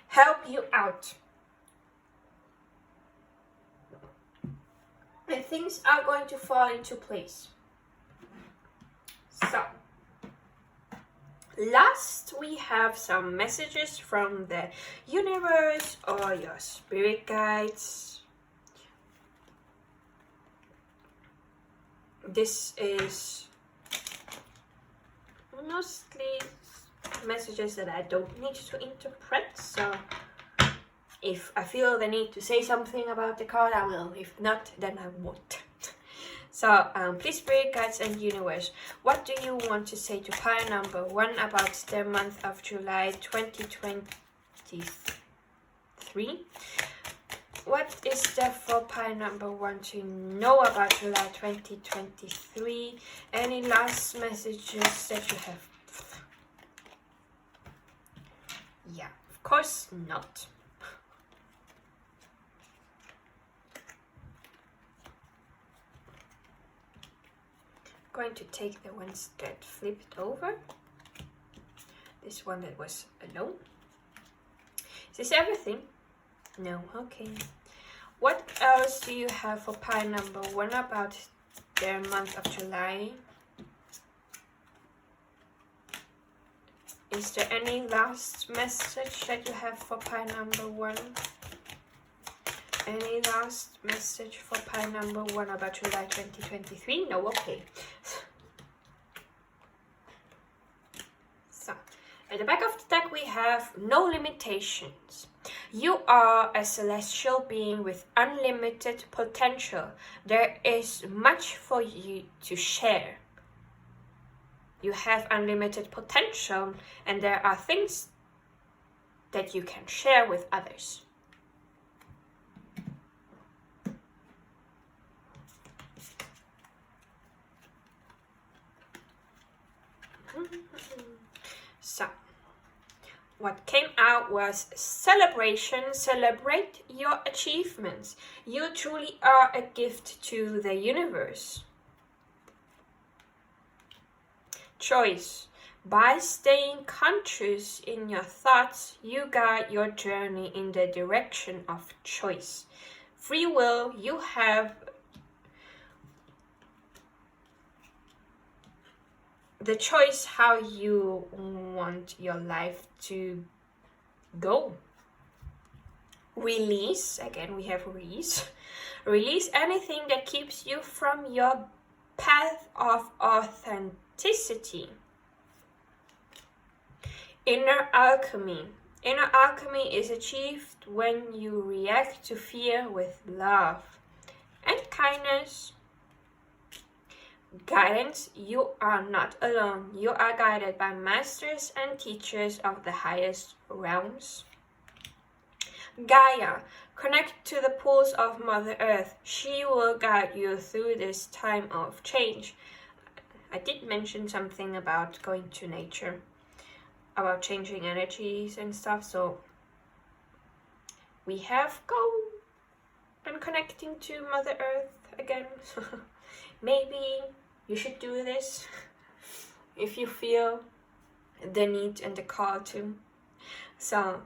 help you out. And things are going to fall into place. So, last we have some messages from the universe or your spirit guides. This is mostly messages that I don't need to interpret, so if I feel the need to say something about the card, I will. If not, then I won't. So, please, spirit guides and universe, what do you want to say to pile number 1 about the month of July 2023? What is there for pile number 1 to know about July 2023? Any last messages that you have? Yeah, of course not. Going to take the ones that flipped over. This one that was alone. Is this everything? No, okay. What else do you have for pile number 1 about their month of July? Is there any last message that you have for pile number 1? Any last message for pile number 1 about July 2023? No, okay. So, at the back of the deck we have no limitations. You are a celestial being with unlimited potential. There is much for you to share. You have unlimited potential and there are things that you can share with others. So, what came out was celebration. Celebrate your achievements. You truly are a gift to the universe. Choice. By staying conscious in your thoughts, you guide your journey in the direction of choice. Free will. You have the choice how you want your life to go. Release, again we have release. Release anything that keeps you from your path of authenticity. Inner alchemy. Inner alchemy is achieved when you react to fear with love and kindness. Guidance, you are not alone. You are guided by masters and teachers of the highest realms. Gaia, connect to the pulse of Mother Earth. She will guide you through this time of change. I did mention something about going to nature, about changing energies and stuff, so we have go and connecting to Mother Earth again. Maybe you should do this if you feel the need and the call to. So,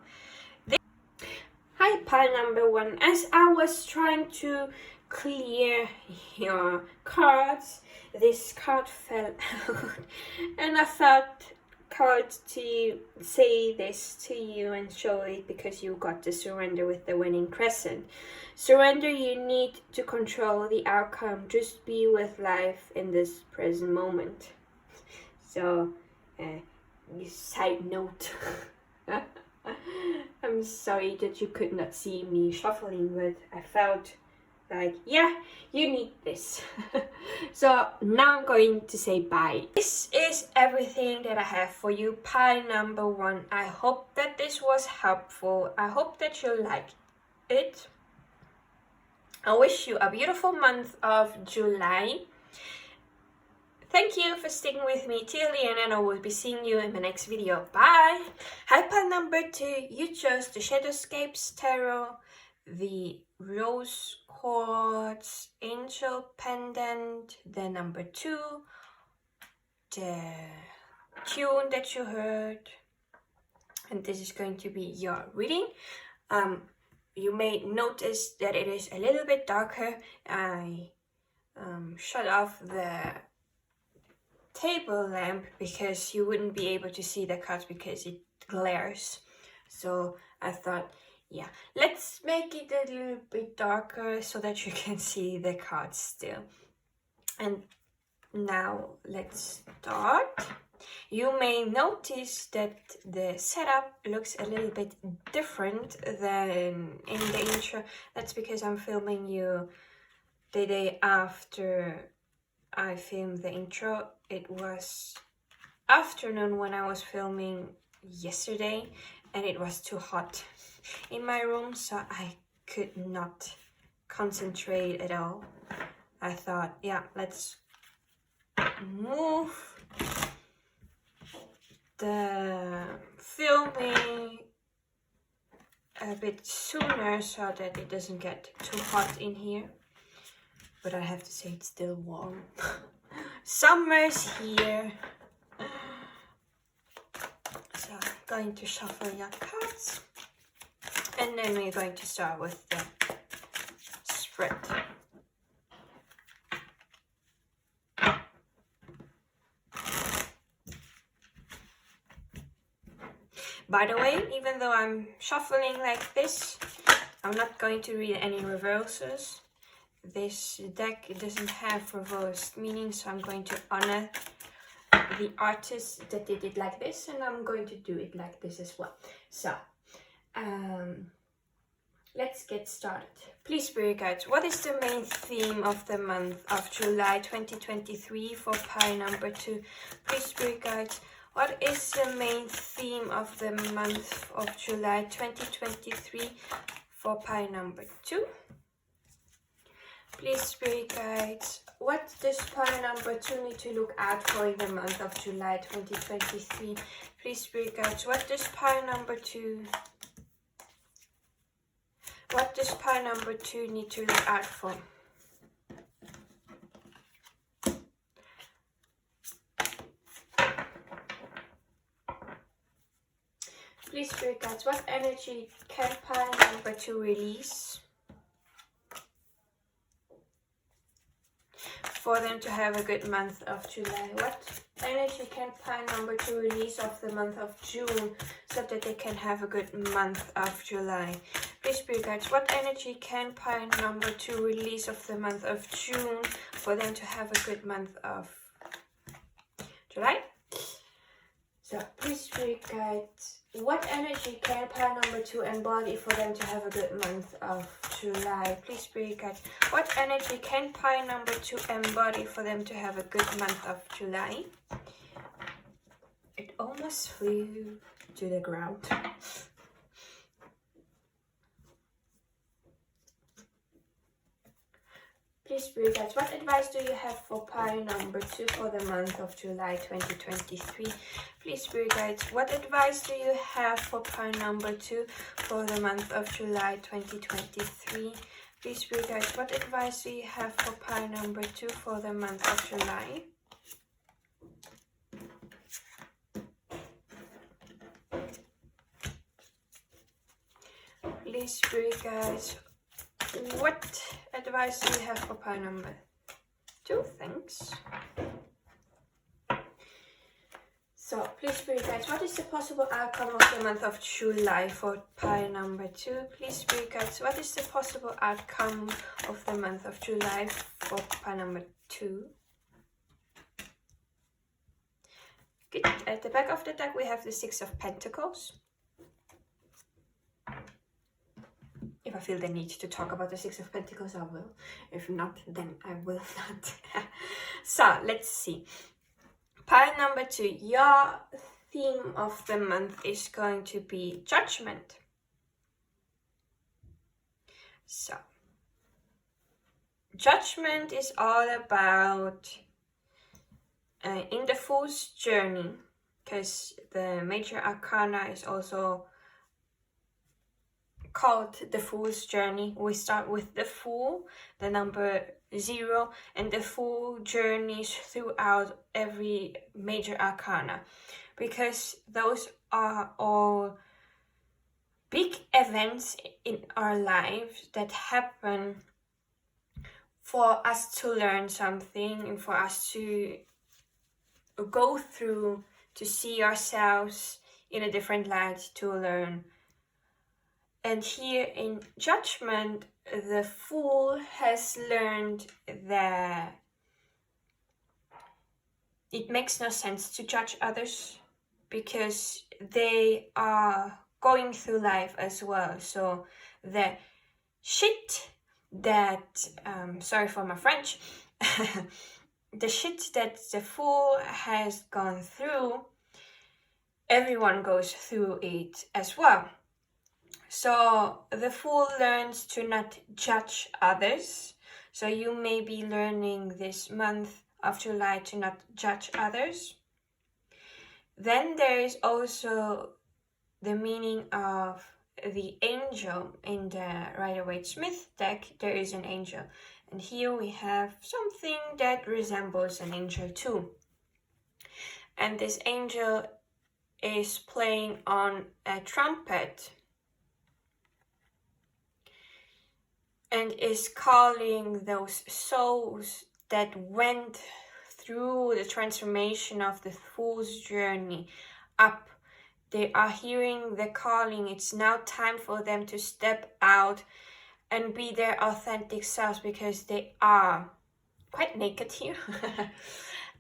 hi pile number 1. As I was trying to clear your cards, this card fell out, and I felt called to say this to you and show it because you got the surrender with the winning crescent. Surrender, you need to control the outcome. Just be with life in this present moment. So, side note. I'm sorry that you could not see me shuffling, but I felt like, yeah, you need this. So now I'm going to say bye. This is everything that I have for you, pile number 1. I hope that this was helpful. I hope that you like it. I wish you a beautiful month of July. Thank you for sticking with me till the end, and I will be seeing you in my next video. Bye! Hi pile number 2. You chose the Shadowscapes Tarot. the rose quartz angel pendant, the number 2, the tune that you heard, and this is going to be your reading. You may notice that it is a little bit darker. I shut off the table lamp because you wouldn't be able to see the cards because it glares. So I thought, yeah, let's make it a little bit darker so that you can see the cards still. And now let's start. You may notice that the setup looks a little bit different than in the intro. That's because I'm filming you the day after I filmed the intro. It was afternoon when I was filming yesterday, and it was too hot in my room, so I could not concentrate at all. I thought, yeah, let's move the filming a bit sooner so that it doesn't get too hot in here. But I have to say it's still warm. Summer's here. So I'm going to shuffle your cards. And then we're going to start with the spread. By the way, even though I'm shuffling like this, I'm not going to read any reverses. This deck doesn't have reversed meaning, so I'm going to honor the artist that did it like this, and I'm going to do it like this as well. So, let's get started. Please, Spirit Guides, what is the main theme of the month of July 2023 for pile number 2? Please, Spirit Guides, what is the main theme of the month of July 2023 for pile number 2? Please, Spirit Guides, what does pile number 2 need to look out for in the month of July 2023? Please, Spirit Guides, what does pile number 2... What does pile number 2 need to look out for? Please, Spirit Guides, what energy can pile number 2 release for them to have a good month of July? What energy can pile number 2 release of the month of June so that they can have a good month of July? Please, Spirit Guides, what energy can pile number 2 release of the month of June for them to have a good month of July? So, please, Spirit Guides, what energy can pile number 2 embody for them to have a good month of July? Please, Spirit Guides, what energy can pile number 2 embody for them to have a good month of July? It almost flew to the ground. Please, Spirit Guides, what advice do you have for pile number 2 for the month of July 2023? Please, Spirit Guides, what advice do you have for pile number 2 for the month of July 2023? Please, Spirit Guides, what advice do you have for pile number 2 for the month of July? Please, Spirit Guides, what advice do you have for pile number 2? Thanks. So, please, Spirit Guides, what is the possible outcome of the month of July for pile number 2? Please, Spirit Guides, what is the possible outcome of the month of July for pile number 2? Good. At the back of the deck, we have the 6 of Pentacles. If I feel the need to talk about the 6 of Pentacles, I will. If not, then I will not. So, let's see. Pile number 2, your theme of the month is going to be judgment. So, judgment is all about in the Fool's journey, because the major arcana is also called the Fool's Journey. We start with the Fool, the number 0, and the Fool journeys throughout every major arcana, because those are all big events in our lives that happen for us to learn something and for us to go through, to see ourselves in a different light, to learn. And here in Judgment, the Fool has learned that it makes no sense to judge others, because they are going through life as well. So the shit that, sorry for my French, the shit that the Fool has gone through, everyone goes through it as well. So the Fool learns to not judge others. So you may be learning this month of July to not judge others. Then there is also the meaning of the angel. In the Rider-Waite-Smith deck, there is an angel. And here we have something that resembles an angel too. And this angel is playing on a trumpet and is calling those souls that went through the transformation of the Fool's journey up. They are hearing the calling. It's now time for them to step out and be their authentic selves, because they are quite naked here.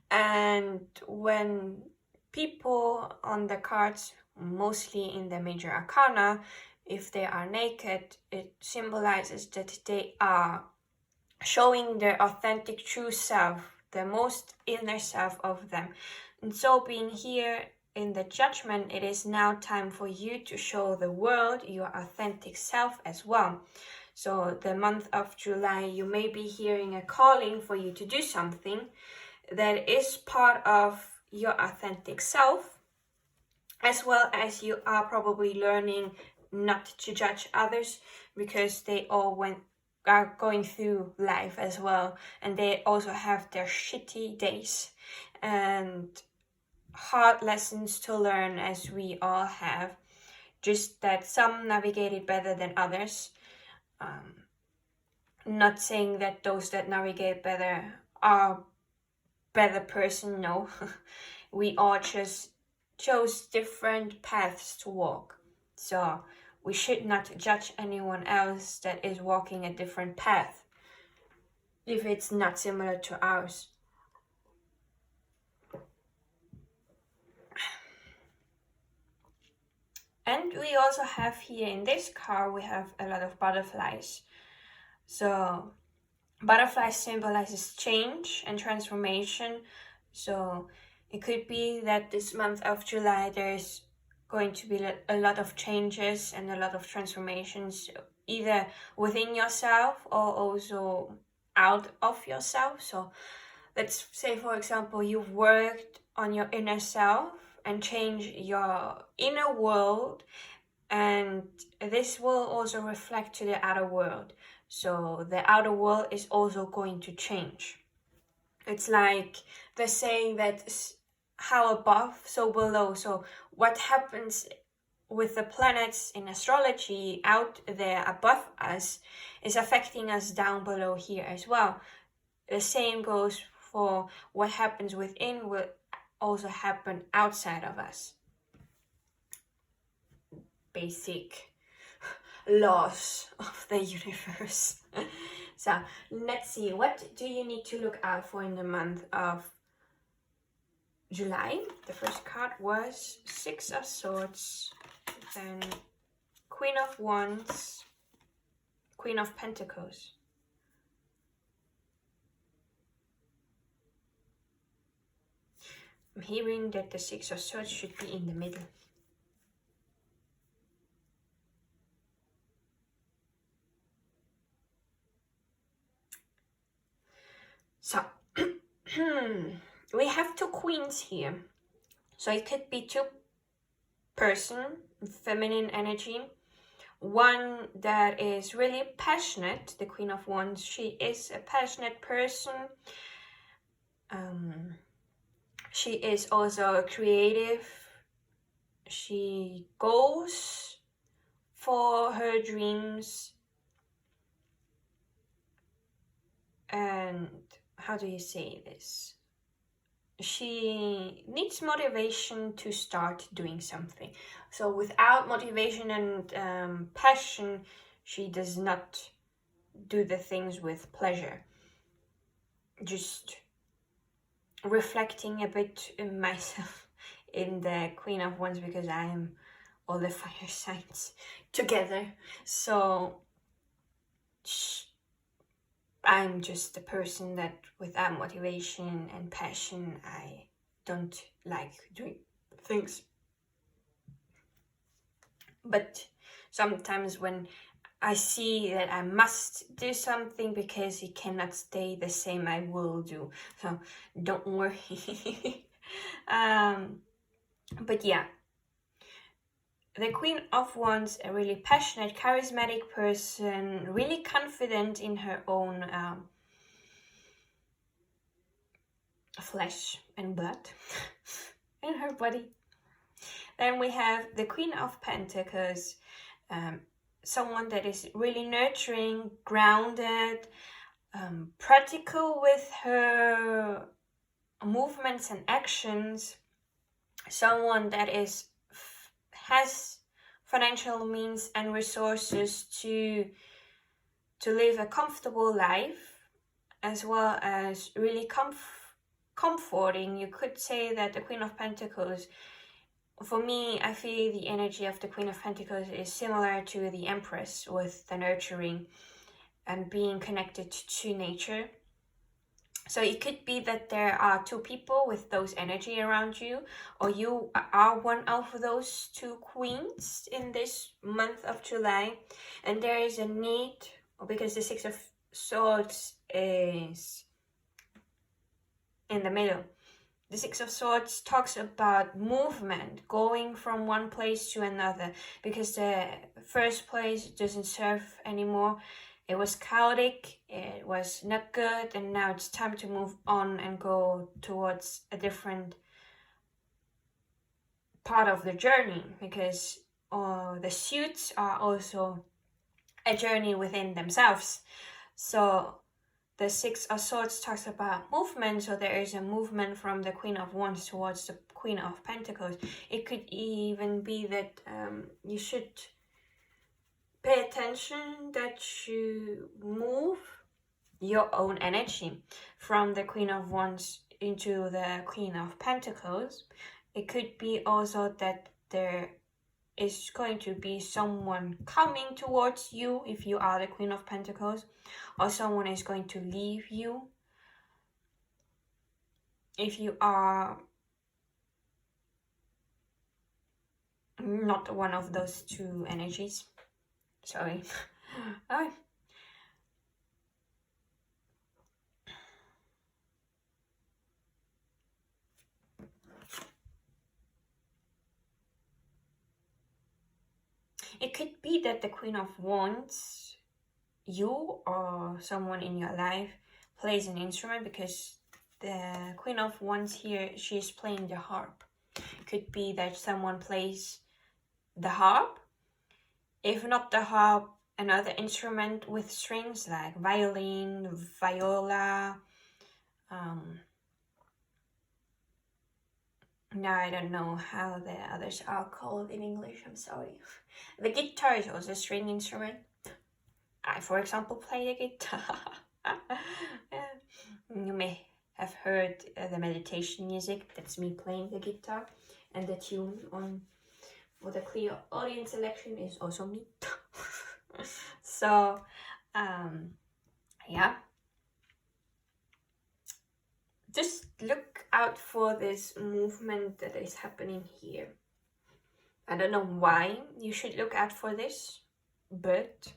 And when people on the cards, mostly in the major arcana, if they are naked, it symbolizes that they are showing their authentic true self, the most inner self of them. And so being here in the Judgment, it is now time for you to show the world your authentic self as well. So the month of July, you may be hearing a calling for you to do something that is part of your authentic self, as well as you are probably learning not to judge others, because they all are going through life as well, and they also have their shitty days and hard lessons to learn, as we all have, just that some navigate it better than others. Not saying that those that navigate better are better person, no. We all just chose different paths to walk, so we should not judge anyone else that is walking a different path if it's not similar to ours. And we also have here in this card, we have a lot of butterflies. So butterflies symbolizes change and transformation. So it could be that this month of July, there's going to be a lot of changes and a lot of transformations, either within yourself or also out of yourself. So let's say, for example, you've worked on your inner self and change your inner world, and this will also reflect to the outer world. So the outer world is also going to change. It's like the saying that how above, so below. So what happens with the planets in astrology out there above us is affecting us down below here as well. The same goes for what happens within will also happen outside of us. Basic laws of the universe. So let's see, what do you need to look out for in the month of July? The first card was Six of Swords, then Queen of Wands, Queen of Pentacles. I'm hearing that the Six of Swords should be in the middle. So we have two queens here. So it could be two person, feminine energy, one that is really passionate, the Queen of Wands. She is a passionate person. She is also creative. She goes for her dreams. And how do you say this? She needs motivation to start doing something. So without motivation and passion, she does not do the things with pleasure. Just reflecting a bit in myself in the Queen of Wands, because I am all the fire signs together. So I'm just a person that without motivation and passion, I don't like doing things. But sometimes when I see that I must do something because it cannot stay the same, I will do. So don't worry. But yeah, the Queen of Wands, a really passionate, charismatic person, really confident in her own flesh and blood in her body. Then we have the Queen of Pentacles, someone that is really nurturing, grounded, practical with her movements and actions, someone that has financial means and resources to live a comfortable life, as well as really comforting. You could say that the Queen of Pentacles, for me, I feel the energy of the Queen of Pentacles is similar to the Empress, with the nurturing and being connected to nature. So it could be that there are two people with those energy around you, or you are one of those two queens in this month of July, and there is a need, because the Six of Swords is in the middle. The Six of Swords talks about movement, going from one place to another, because the first place doesn't serve anymore. It was chaotic, it was not good, and now it's time to move on and go towards a different part of the journey, because the suits are also a journey within themselves. So the Six of Swords talks about movement, so there is a movement from the Queen of Wands towards the Queen of Pentacles. It could even be that you should pay attention that you move your own energy from the Queen of Wands into the Queen of Pentacles. It could be also that there is going to be someone coming towards you if you are the Queen of Pentacles, or someone is going to leave you if you are not one of those two energies. Sorry. It could be that the Queen of Wands, you or someone in your life, plays an instrument, because the Queen of Wands here, she's playing the harp. It could be that someone plays the harp. If not the harp, another instrument with strings like violin, viola. Now I don't know how the others are called in English, I'm sorry. The guitar is also a string instrument. I, for example, play the guitar. You may have heard the meditation music. That's me playing the guitar. And the tune for the Clairaudiant selection is also me. So, yeah. Just look out for this movement that is happening here. I don't know why you should look out for this, but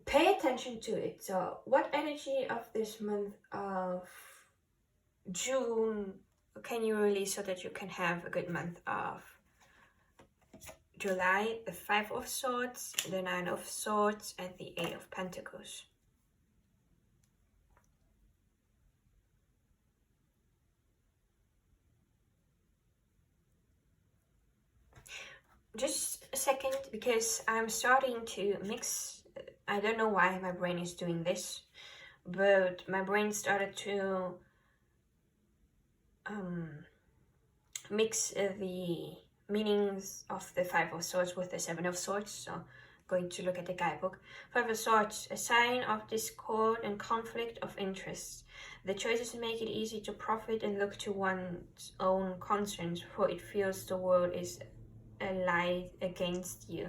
pay attention to it. So what energy of this month of June can you release so that you can have a good month of July, the 5 of Swords, the 9 of Swords, and the 8 of Pentacles. Just a second, because I'm starting to mix. I don't know why my brain is doing this, but my brain started to mix the meanings of the 5 of Swords with the 7 of Swords. So I'm going to look at the guidebook. 5 of Swords, a sign of discord and conflict of interests. The choices make it easy to profit and look to one's own concerns, for it feels the world is allied against you.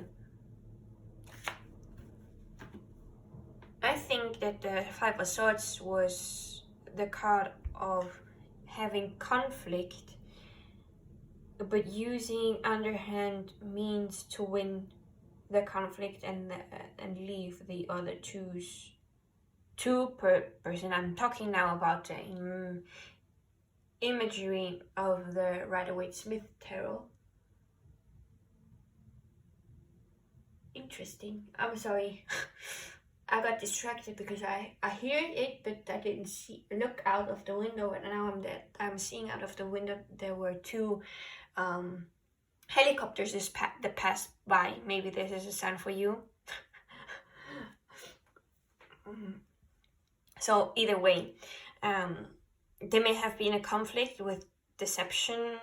I think that the 5 of Swords was the card of having conflict, but using underhand means to win the conflict and leave the other two person. I'm talking now about the imagery of the Rider-Waite-Smith tarot. Interesting. I'm sorry. I got distracted because I heard it, but I didn't look out of the window, and now I'm seeing out of the window there were 2 helicopters that passed by. Maybe this is a sign for you. So either way, there may have been a conflict with deception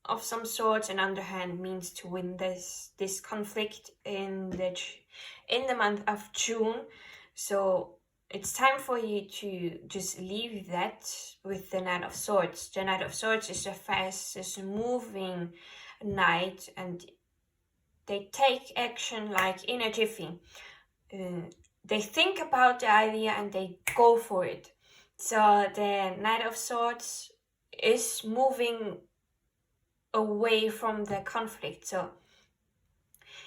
of some sorts, and underhand means to win this conflict in the month of June. So it's time for you to just leave that with the Knight of Swords. The Knight of Swords is the fastest moving knight, and they take action like in a jiffy. They think about the idea and they go for it. So the Knight of Swords is moving away from the conflict. So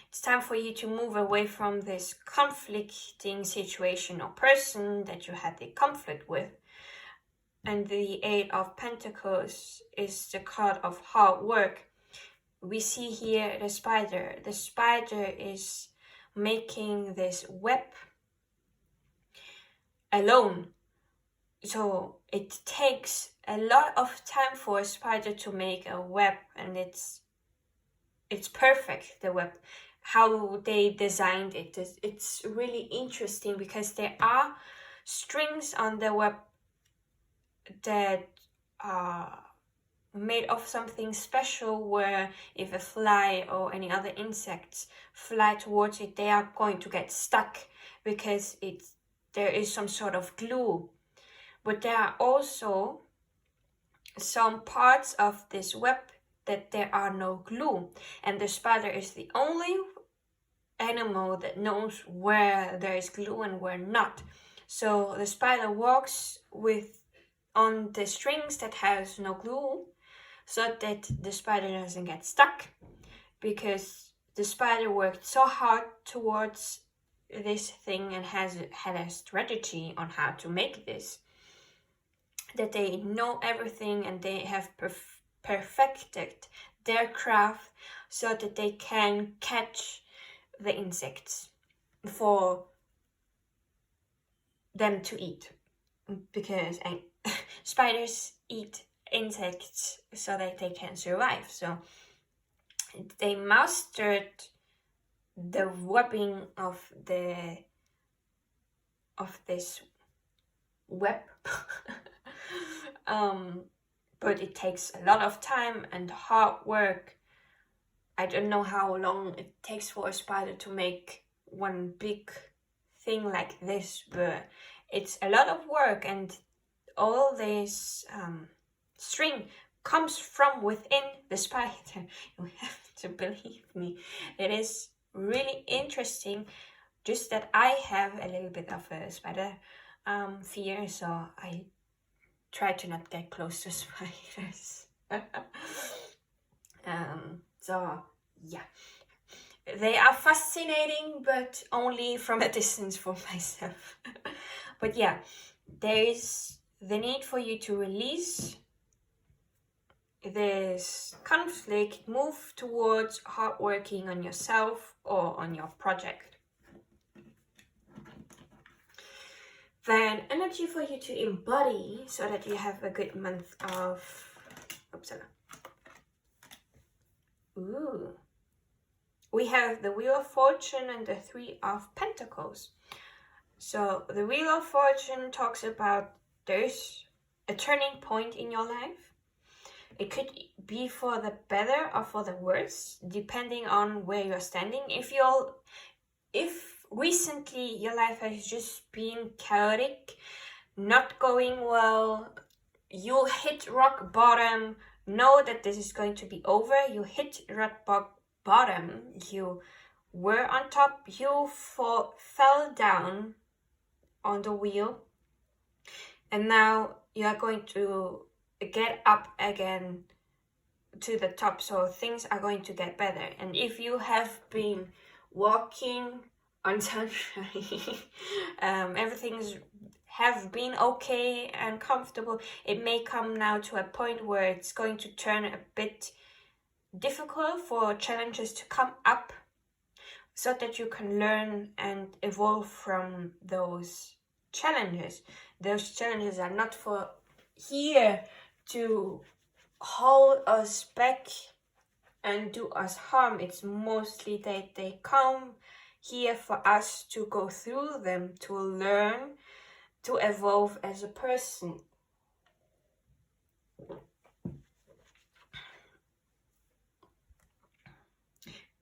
it's time for you to move away from this conflicting situation or person that you had the conflict with. And the 8 of Pentacles is the card of hard work. We see here the spider. The spider is making this web alone. So it takes a lot of time for a spider to make a web, and it's perfect, the web. How they designed it, it's really interesting, because there are strings on the web that are made of something special, where if a fly or any other insects fly towards it, they are going to get stuck because there is some sort of glue. But there are also some parts of this web that there are no glue, and the spider is the only animal that knows where there is glue and where not. So the spider walks on the strings that has no glue, so that the spider doesn't get stuck, because the spider worked so hard towards this thing and had a strategy on how to make this, that they know everything and they have perfected their craft so that they can catch the insects for them to eat, because spiders eat insects so that they can survive. So they mastered the webbing of this web. But it takes a lot of time and hard work. I don't know how long it takes for a spider to make one big thing like this, but it's a lot of work, and all this string comes from within the spider. You have to believe me. It is really interesting, just that I have a little bit of a spider fear, so I try to not get close to spiders. So yeah, they are fascinating, but only from a distance for myself. But yeah, there is the need for you to release this conflict, move towards hard working on yourself or on your project. Then energy for you to embody so that you have a good month of we have the Wheel of Fortune and the Three of Pentacles. So the Wheel of Fortune talks about there's a turning point in your life. It could be for the better or for the worse, depending on where you're standing. If recently your life has just been chaotic, not going well, you hit rock bottom, know that this is going to be over. You hit rock bottom, you were on top, you fell down on the wheel, and now you are going to get up again to the top, so things are going to get better. And if you have been walking on sunshine, everything's have been okay and comfortable, it may come now to a point where it's going to turn a bit difficult for challenges to come up, so that you can learn and evolve from those challenges. Those challenges are not for here to hold us back and do us harm. It's mostly that they come here for us to go through them, to learn, to evolve as a person.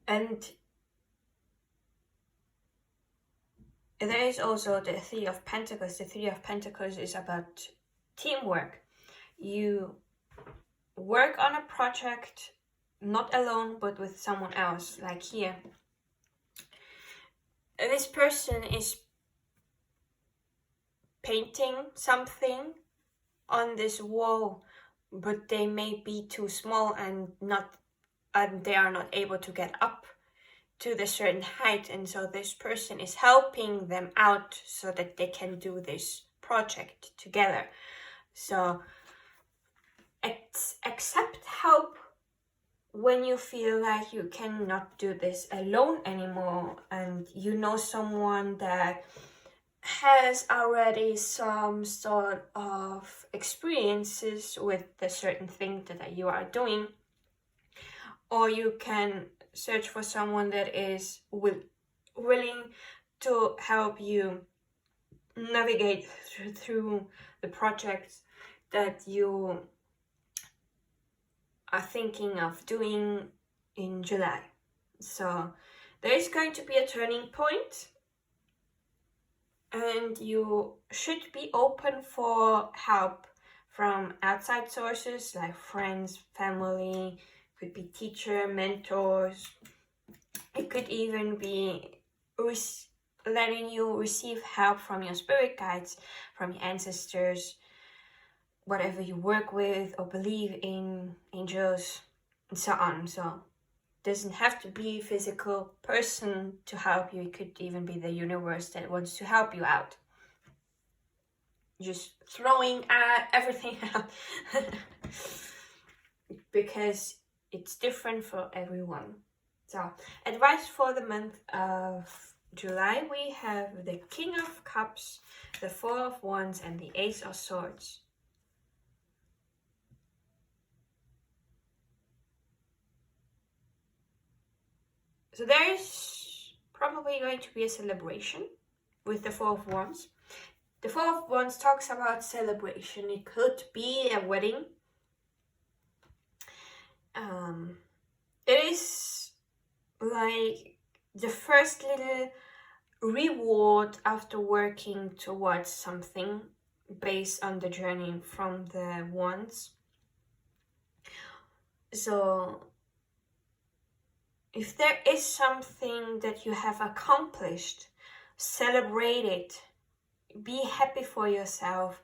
And there is also the Three of Pentacles. The Three of Pentacles is about teamwork. You work on a project not alone but with someone else, like here. This person is painting something on this wall, but they may be too small and they are not able to get up to the certain height, and so this person is helping them out so that they can do this project together. So accept help when you feel like you cannot do this alone anymore, and you know someone that has already some sort of experiences with the certain thing that you are doing, or you can search for someone that is willing to help you navigate through the projects that you are thinking of doing in July. So there is going to be a turning point, and you should be open for help from outside sources like friends, family, could be teacher, mentors. It could even be letting you receive help from your spirit guides, from your ancestors, whatever you work with or believe in, angels, and so on. So it doesn't have to be a physical person to help you. It could even be the universe that wants to help you out. Just throwing everything out because it's different for everyone. So advice for the month of July, we have the King of Cups, the Four of Wands, and the Ace of Swords. So there is probably going to be a celebration with the Four of Wands. The Four of Wands talks about celebration. It could be a wedding. It is like the first little reward after working towards something based on the journey from the Wands. So if there is something that you have accomplished, celebrate it. Be happy for yourself.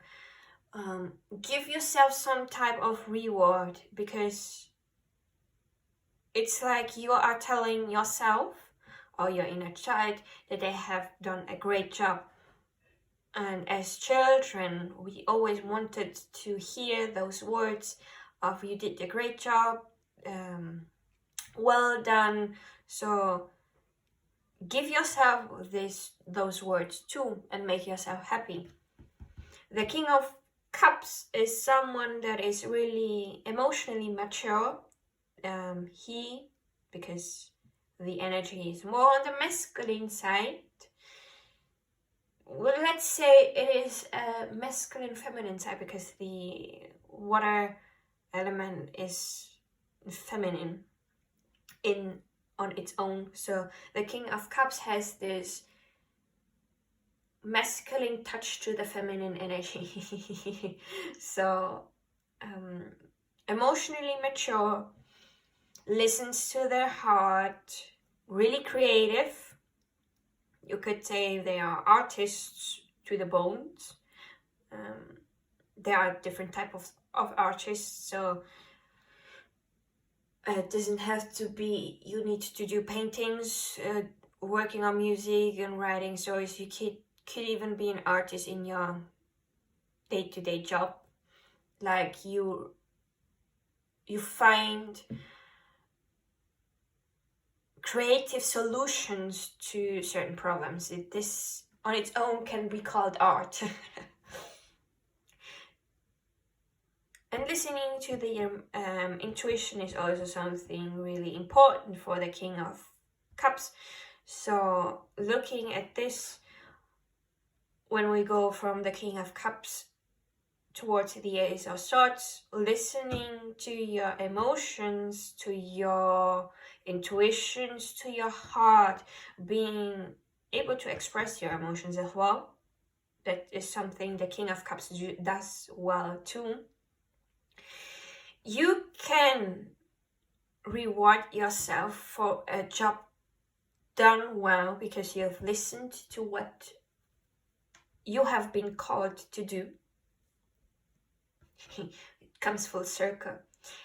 Give yourself some type of reward, because it's like you are telling yourself or your inner child that they have done a great job. And as children, we always wanted to hear those words of you did a great job, well done. So give yourself those words too and make yourself happy. The King of Cups is someone that is really emotionally mature. Because the energy is more on the masculine side. Well, let's say it is a masculine feminine side because the water element is feminine on its own. So the King of Cups has this masculine touch to the feminine energy. So emotionally mature, listens to their heart, really creative. You could say they are artists to the bones. There are different types of artists, so it doesn't have to be you need to do paintings, working on music and writing stories. You could even be an artist in your day-to-day job. Like you find creative solutions to certain problems. This on its own can be called art. And listening to the intuition is also something really important for the King of Cups. So looking at this, when we go from the King of Cups towards the Ace of Swords, listening to your emotions, to your intuitions, to your heart, being able to express your emotions as well. That is something the King of Cups does well too. You can reward yourself for a job done well because you have listened to what you have been called to do. It comes full circle.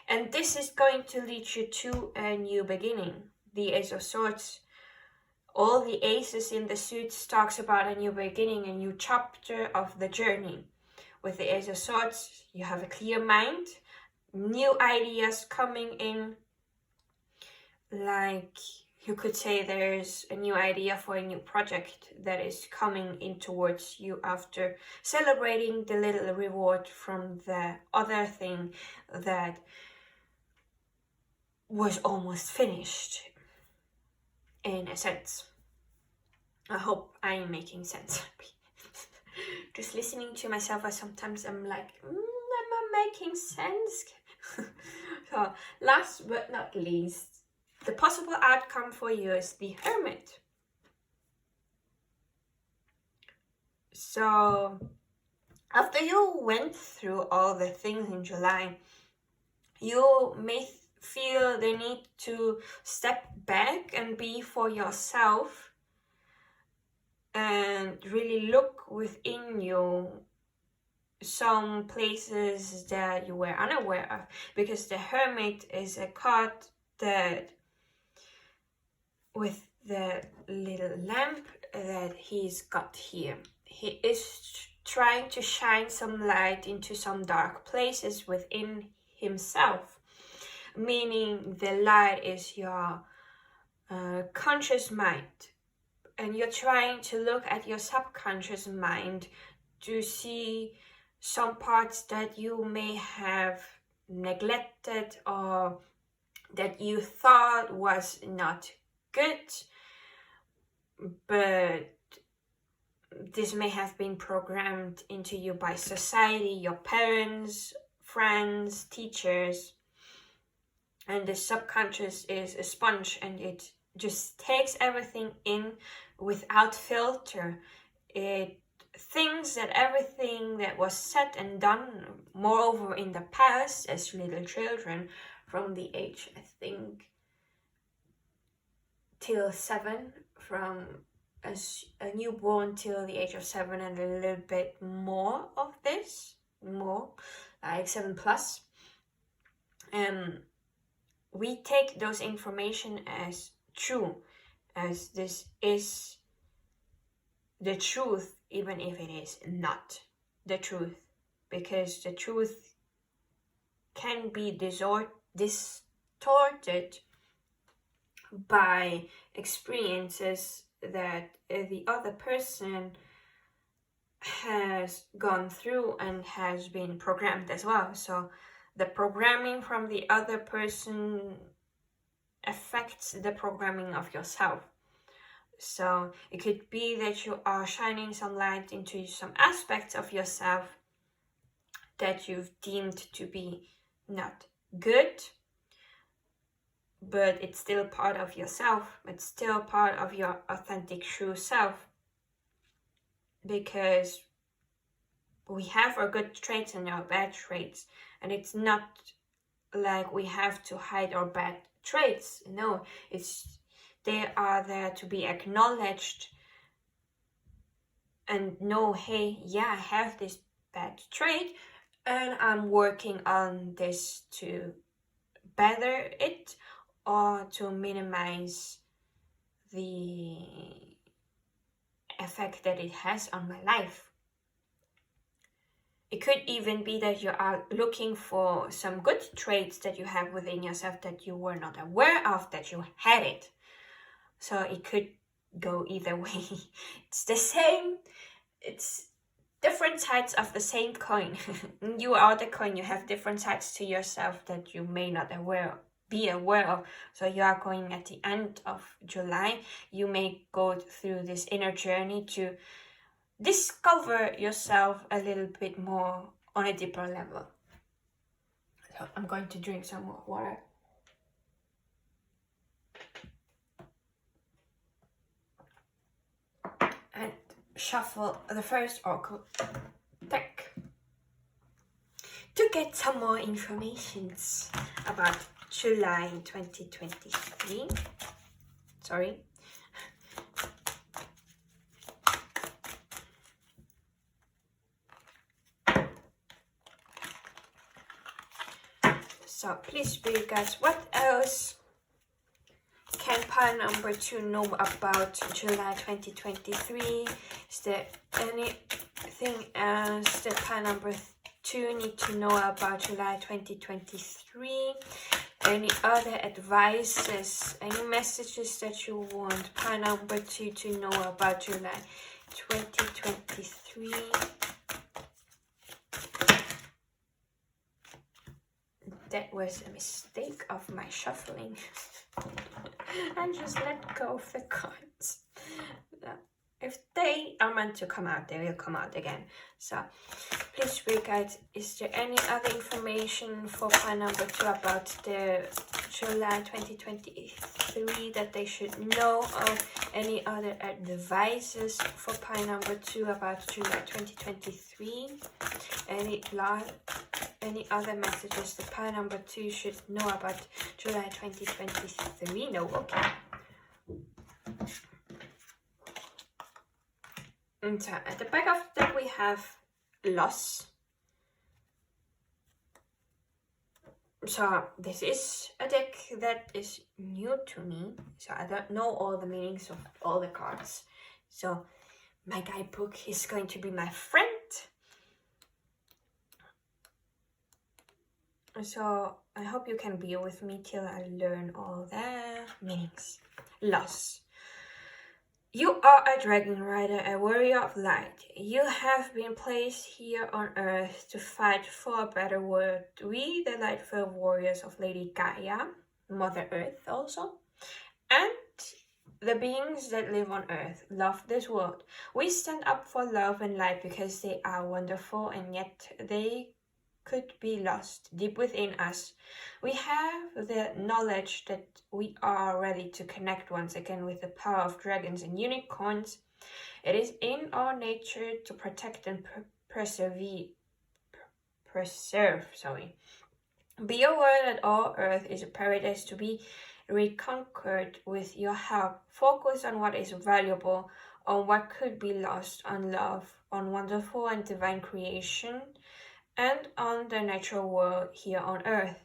And this is going to lead you to a new beginning. The Ace of Swords, all the aces in the suits talks about a new beginning, a new chapter of the journey. With the Ace of Swords, you have a clear mind, new ideas coming in. Like you could say there's a new idea for a new project that is coming in towards you after celebrating the little reward from the other thing that was almost finished, in a sense. I hope I am making sense. Just listening to myself, sometimes I'm like, am I making sense? So last but not least, the possible outcome for you is the Hermit. So after you went through all the things in July, you may feel the need to step back and be for yourself and really look within you some places that you were unaware of, because the Hermit is a card that, with the little lamp that he's got here, he is trying to shine some light into some dark places within himself, meaning the light is your conscious mind, and you're trying to look at your subconscious mind to see some parts that you may have neglected or that you thought was not good, but this may have been programmed into you by society, your parents, friends, teachers, and the subconscious is a sponge and it just takes everything in without filter. It thinks that everything that was said and done, moreover in the past as little children, from the age, I think, till 7, from as a newborn till the age of 7 and a little bit more of this, more like 7 plus. We take those information as true, as this is the truth, even if it is not the truth, because the truth can be distorted by experiences that the other person has gone through and has been programmed as well. So the programming from the other person affects the programming of yourself. So it could be that you are shining some light into some aspects of yourself that you've deemed to be not good, but it's still part of yourself. It's still part of your authentic true self, because we have our good traits and our bad traits, and it's not like we have to hide our bad traits. No, they are there to be acknowledged and know, hey, yeah, I have this bad trait and I'm working on this to better it or to minimize the effect that it has on my life. It could even be that you are looking for some good traits that you have within yourself that you were not aware of that you had it. So it could go either way. It's the same, it's different sides of the same coin. You are the coin, you have different sides to yourself that you may not be aware of. So you are going at the end of July, you may go through this inner journey to discover yourself a little bit more on a deeper level. So I'm going to drink some more water. And shuffle the first oracle deck to get some more informations about July 2023. Sorry. So please read, guys, what else can pile number 2 know about July 2023? Is there anything else that pile number 2 need to know about July 2023? Any other advices, any messages that you want pile number 2 to know about July 2023? That was a mistake of my shuffling. I just let go of the cards. If they are meant to come out, they will come out again. So please read, guys, is there any other information for pile number 2 about the July 2023 that they should know of? Any other advices for pile number 2 about July 2023? Any other messages that pile number 2 should know about July 2023? No, okay. And so at the back of that we have loss. So this is a deck that is new to me. So I don't know all the meanings of all the cards. So my guidebook is going to be my friend. So I hope you can be with me till I learn all the meanings. Loss. You are a dragon rider, a warrior of light. You have been placed here on earth to fight for a better world. We, the light-filled warriors of Lady Gaia, Mother Earth also, and the beings that live on earth, love this world. We stand up for love and light because they are wonderful, and yet they could be lost deep within us. We have the knowledge that we are ready to connect once again with the power of dragons and unicorns. It is in our nature to protect and preserve. Be aware that all earth is a paradise to be reconquered with your help. Focus on what is valuable, on what could be lost, on love, on wonderful and divine creation, and on the natural world here on earth.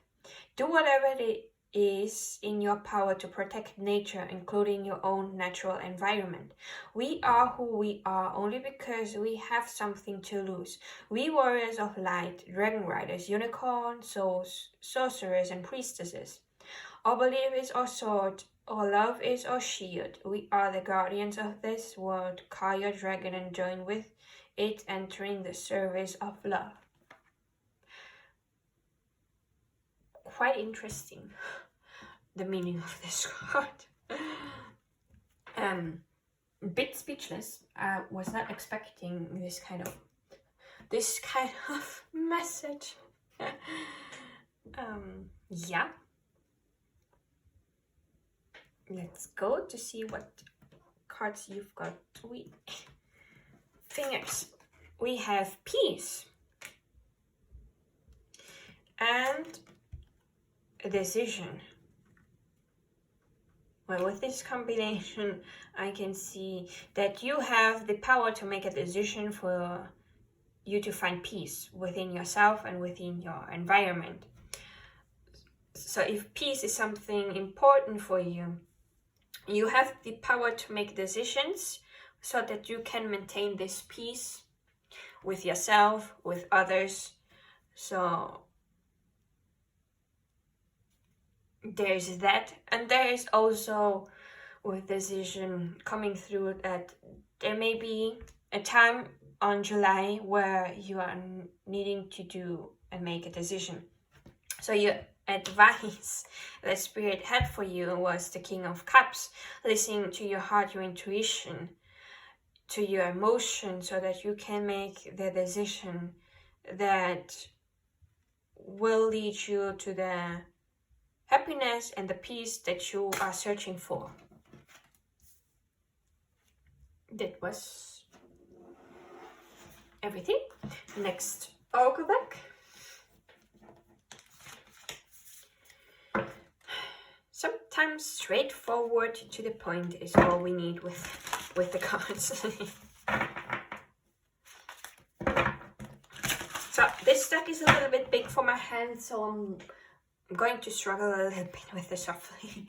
Do whatever it is in your power to protect nature, including your own natural environment. We are who we are only because we have something to lose. We warriors of light, dragon riders, unicorns, souls, sorcerers, and priestesses. Our belief is our sword, our love is our shield. We are the guardians of this world. Call your dragon and join with it, entering the service of love. Quite interesting, the meaning of this card. A bit speechless. I was not expecting this kind of message. Yeah. Let's go to see what cards you've got. Fingers. We have peace and a decision. Well, with this combination, I can see that you have the power to make a decision for you to find peace within yourself and within your environment. So if peace is something important for you, you have the power to make decisions so that you can maintain this peace with yourself, with others. So there's that, and there is also with decision coming through that there may be a time on July where you are needing to do and make a decision. So your advice that Spirit had for you was the King of Cups. Listen to your heart, your intuition, to your emotion, so that you can make the decision that will lead you to the happiness and the peace that you are searching for. That was everything. Next oracle deck. Sometimes straightforward to the point is all we need with the cards. So this deck is a little bit big for my hand, so I'm going to struggle a little bit with the shuffling.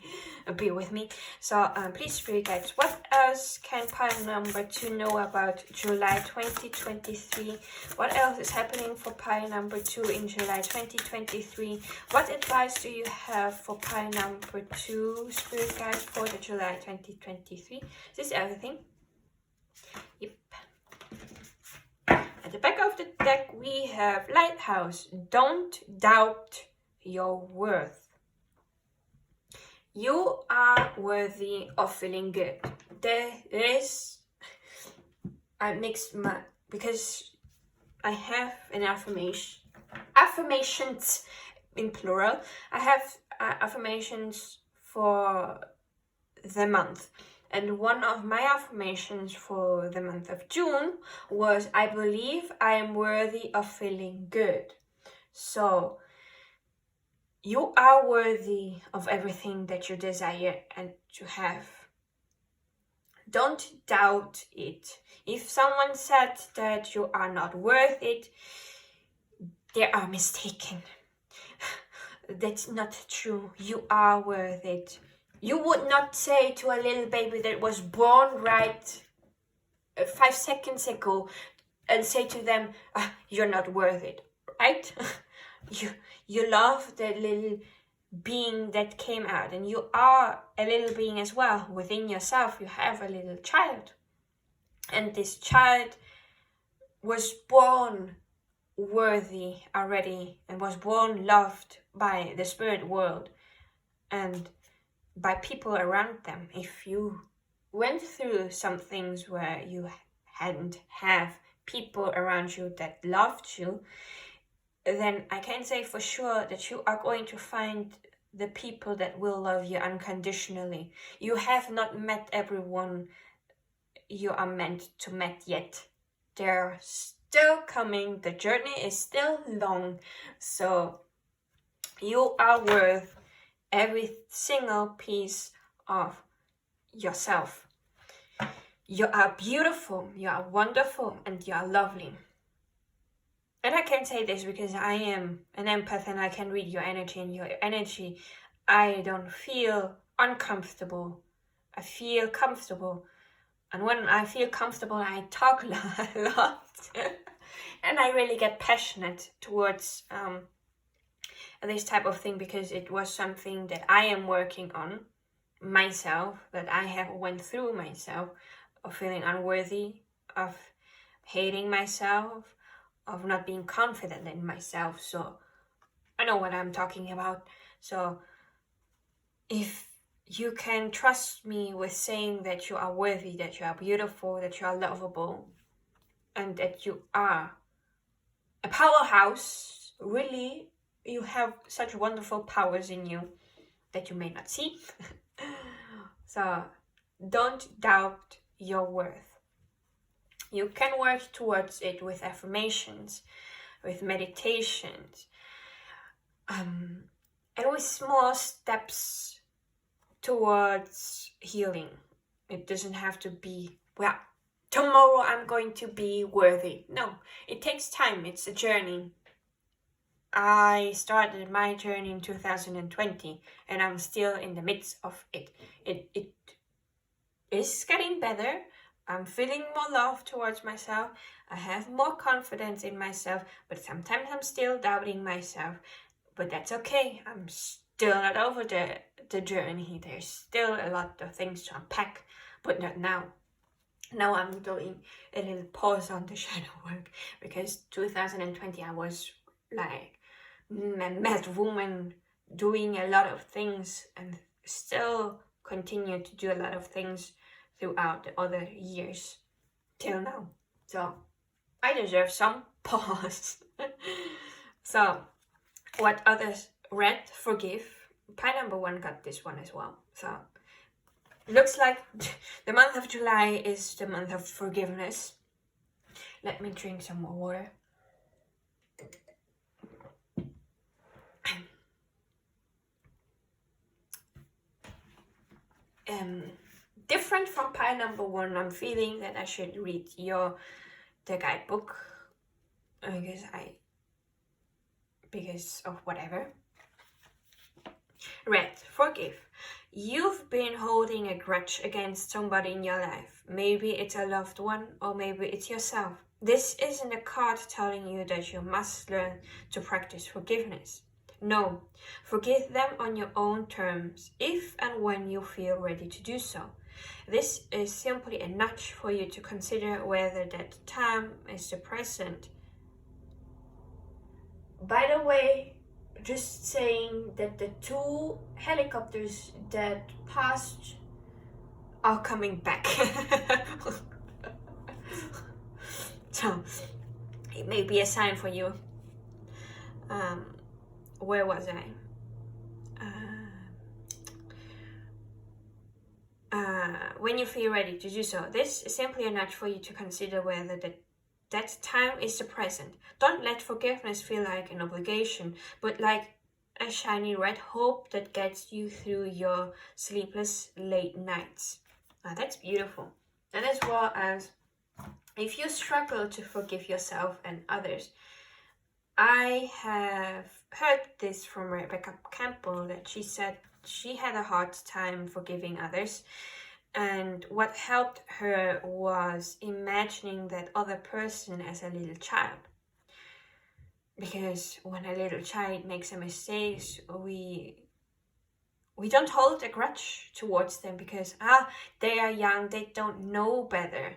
Be with me. So please, Spirit guides, what else can pile number 2 know about July 2023? What else is happening for pile number 2 in July 2023? What advice do you have for pile number 2, Spirit guides, for the July 2023? Is this everything? Yep. At the back of the deck we have Lighthouse. Don't doubt your worth. You are worthy of feeling good. I mixed my, because I have an affirmations in plural. I have affirmations for the month. And one of my affirmations for the month of June was, I believe I am worthy of feeling good. So you are worthy of everything that you desire and to have. Don't doubt it. If someone said that you are not worth it, they are mistaken. That's not true. You are worth it. You would not say to a little baby that was born right 5 seconds ago and say to them, you're not worth it, right? You love the little being that came out, and you are a little being as well. Within yourself, you have a little child. And this child was born worthy already and was born loved by the spirit world and by people around them. If you went through some things where you hadn't have people around you that loved you, then I can say for sure that you are going to find the people that will love you unconditionally. You have not met everyone you are meant to meet yet. They're still coming. The journey is still long. So you are worth every single piece of yourself. You are beautiful, you are wonderful, and you are lovely. And I can say this because I am an empath and I can read your energy, and your energy I don't feel uncomfortable. I feel comfortable. And when I feel comfortable, I talk a lot. And I really get passionate towards this type of thing, because it was something that I am working on myself, that I have went through myself, of feeling unworthy, of hating myself, of not being confident in myself. So I know what I'm talking about. So if you can trust me with saying that you are worthy, that you are beautiful, that you are lovable, and that you are a powerhouse, really, you have such wonderful powers in you that you may not see. So don't doubt your worth. You can work towards it with affirmations, with meditations, and with small steps towards healing. It doesn't have to be, well, tomorrow I'm going to be worthy. No, it takes time. It's a journey. I started my journey in 2020 and I'm still in the midst of it. It is getting better. I'm feeling more love towards myself. I have more confidence in myself, but sometimes I'm still doubting myself. But that's okay. I'm still not over the journey. There's still a lot of things to unpack, but not now. Now I'm doing a little pause on the shadow work, because 2020 I was like a mad woman doing a lot of things, and still continue to do a lot of things throughout the other years till now. So I deserve some pause. So what others read, forgive. Pie number 1 got this one as well. So looks like the month of July is the month of forgiveness. Let me drink some more water. Different from pile number 1, I'm feeling that I should read the guidebook because of whatever. Red, forgive. You've been holding a grudge against somebody in your life. Maybe it's a loved one, or maybe it's yourself. This isn't a card telling you that you must learn to practice forgiveness. No, forgive them on your own terms, if and when you feel ready to do so. This is simply a nudge for you to consider whether that time is the present. By the way, just saying that the 2 helicopters that passed are coming back. So it may be a sign for you. Where was I? When you feel ready to do so, this is simply a nudge for you to consider whether that time is the present. Don't let forgiveness feel like an obligation, but like a shiny red hope that gets you through your sleepless late nights. Now that's beautiful. And as well as, if you struggle to forgive yourself and others, I have heard this from Rebecca Campbell, that she said she had a hard time forgiving others, and what helped her was imagining that other person as a little child. Because when a little child makes a mistake, we don't hold a grudge towards them, because they are young, they don't know better.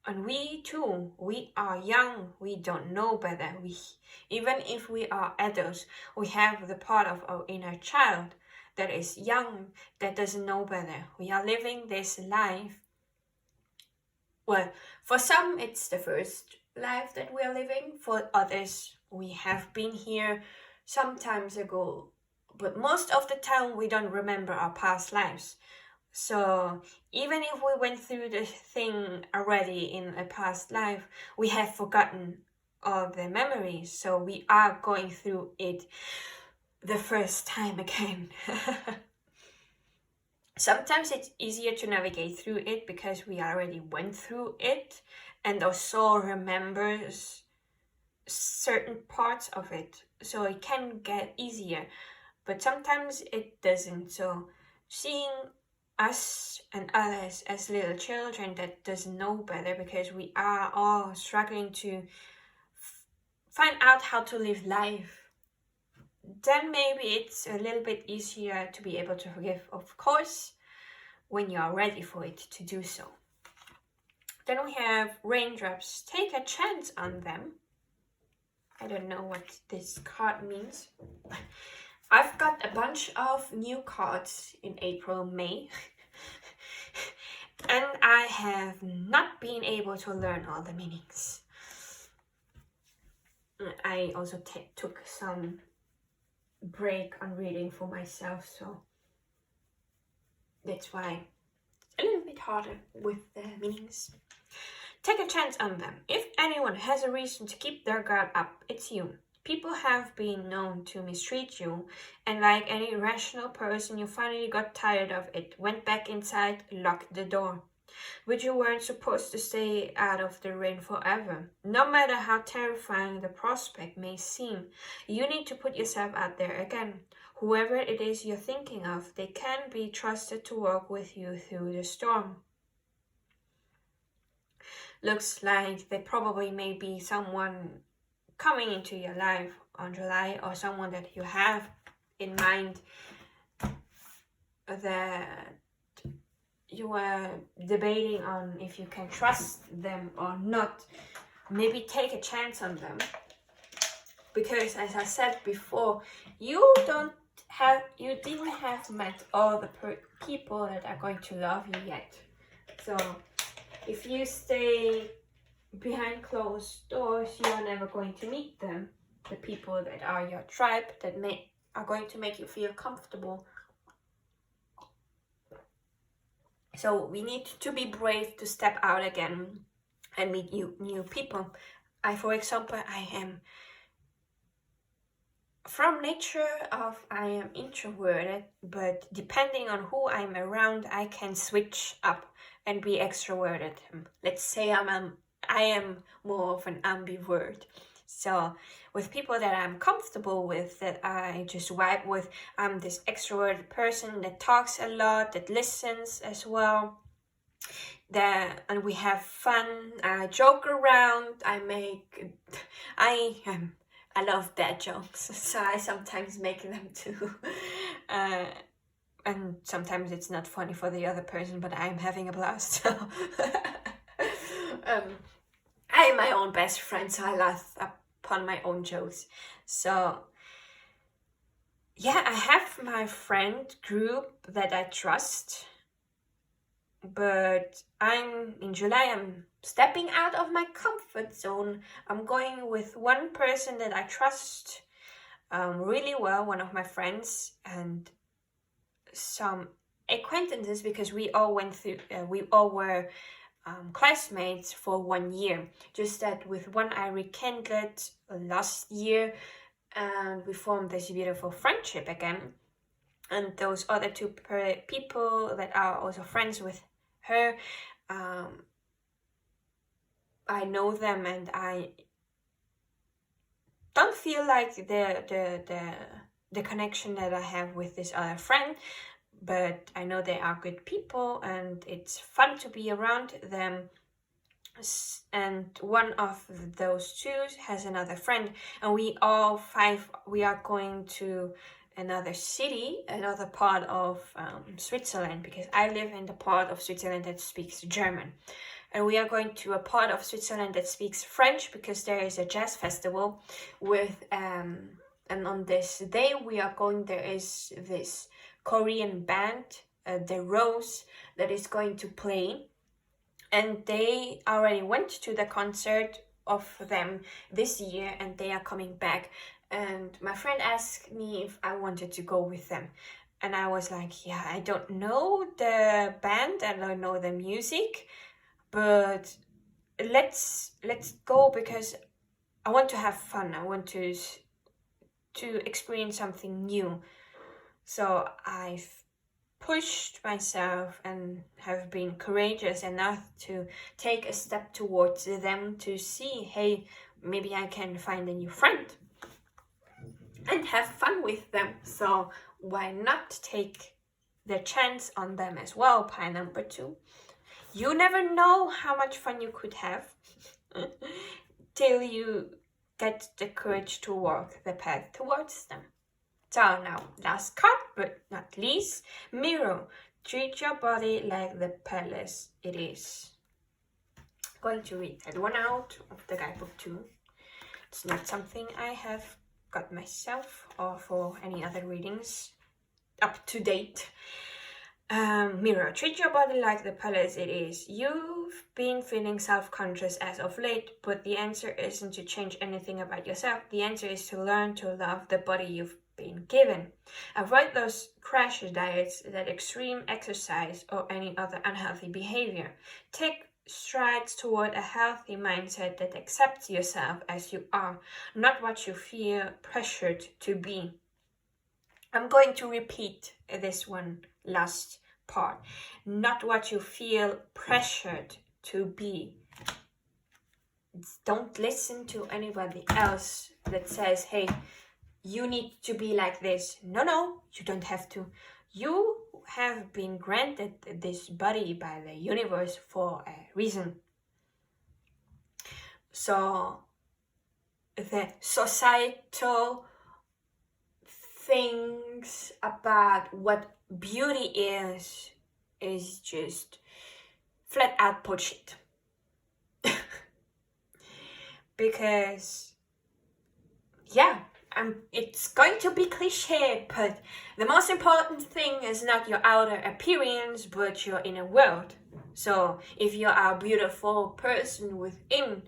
And we too, we are young, we don't know better. Even if we are adults, we have the part of our inner child that is young, that doesn't know better. We are living this life. Well, for some it's the first life that we are living. For others, we have been here some times ago. But most of the time we don't remember our past lives. So even if we went through the thing already in a past life, we have forgotten all the memories. So we are going through it the first time again. Sometimes it's easier to navigate through it because we already went through it and also remembers certain parts of it. So it can get easier. but sometimes it doesn't. So seeing us and others as little children that doesn't know better, because we are all struggling to find out how to live life, then maybe it's a little bit easier to be able to forgive, of course, when you are ready for it to do so. Then we have raindrops. Take a chance on them. I don't know what this card means. I've got a bunch of new cards in April, May. And I have not been able to learn all the meanings. I also took some break on reading for myself, so that's why it's a little bit harder with the meanings. Take a chance on them. If anyone has a reason to keep their guard up, it's you. People have been known to mistreat you, and like any rational person, you finally got tired of it, went back inside, locked the door. But you weren't supposed to stay out of the rain forever. No matter how terrifying the prospect may seem, you need to put yourself out there again. Whoever it is you're thinking of, they can be trusted to walk with you through the storm. Looks like there probably may be someone coming into your life on July, or someone that you have in mind that you are debating on if you can trust them or not. Maybe take a chance on them, because as I said before, you didn't have met all the people that are going to love you yet. So if you stay behind closed doors, you are never going to meet them, the people that are your tribe, that are going to make you feel comfortable. So we need to be brave to step out again and meet new people. For example, I am from nature I am introverted, but depending on who I'm around, I can switch up and be extroverted. Let's say I am more of an ambivert. So with people that I'm comfortable with, that I just vibe with, I'm this extroverted person that talks a lot, that listens as well. And we have fun, I joke around, I love bad jokes, so I sometimes make them too. And sometimes it's not funny for the other person, but I'm having a blast. So I'm my own best friend, so I laugh upon my own jokes. So yeah, I have my friend group that I trust, but in July, I'm stepping out of my comfort zone. I'm going with one person that I trust really well, one of my friends, and some acquaintances, because we all were classmates for 1 year. Just that with one I rekindled last year, and we formed this beautiful friendship again. And those other two people that are also friends with her, I know them, and I don't feel like the connection that I have with this other friend, but I know they are good people and it's fun to be around them. And one of those two has another friend, and we all 5, we are going to another city, another part of Switzerland, because I live in the part of Switzerland that speaks German. And we are going to a part of Switzerland that speaks French, because there is a jazz festival with, and on this day there is this Korean band, the Rose, that is going to play. And they already went to the concert of them this year, and they are coming back. And my friend asked me if I wanted to go with them. And I was like, yeah, I don't know the band, I don't know the music, but let's go, because I want to have fun. I want to experience something new. So I've pushed myself and have been courageous enough to take a step towards them to see, hey, maybe I can find a new friend. And have fun with them. So why not take the chance on them as well? Pie number 2. You never know how much fun you could have till you get the courage to walk the path towards them. So now, last card but not least, Mirror. Treat your body like the palace it is. I'm going to read that one out of the guidebook too. It's not something I have got myself or for any other readings up to date. Mirror, treat your body like the palace it is. You've been feeling self-conscious as of late, but the answer isn't to change anything about yourself. The answer is to learn to love the body you've been given. Avoid those crash diets, that extreme exercise, or any other unhealthy behavior. Take strides toward a healthy mindset that accepts yourself as you are, not what you feel pressured to be. I'm going to repeat this one last part. Not what you feel pressured to be. Don't listen to anybody else that says, hey, you need to be like this. No, you don't have to. You have been granted this body by the universe for a reason. So the societal things about what beauty is just flat out bullshit. Because yeah, it's going to be cliche, but the most important thing is not your outer appearance but your inner world. So if you are a beautiful person within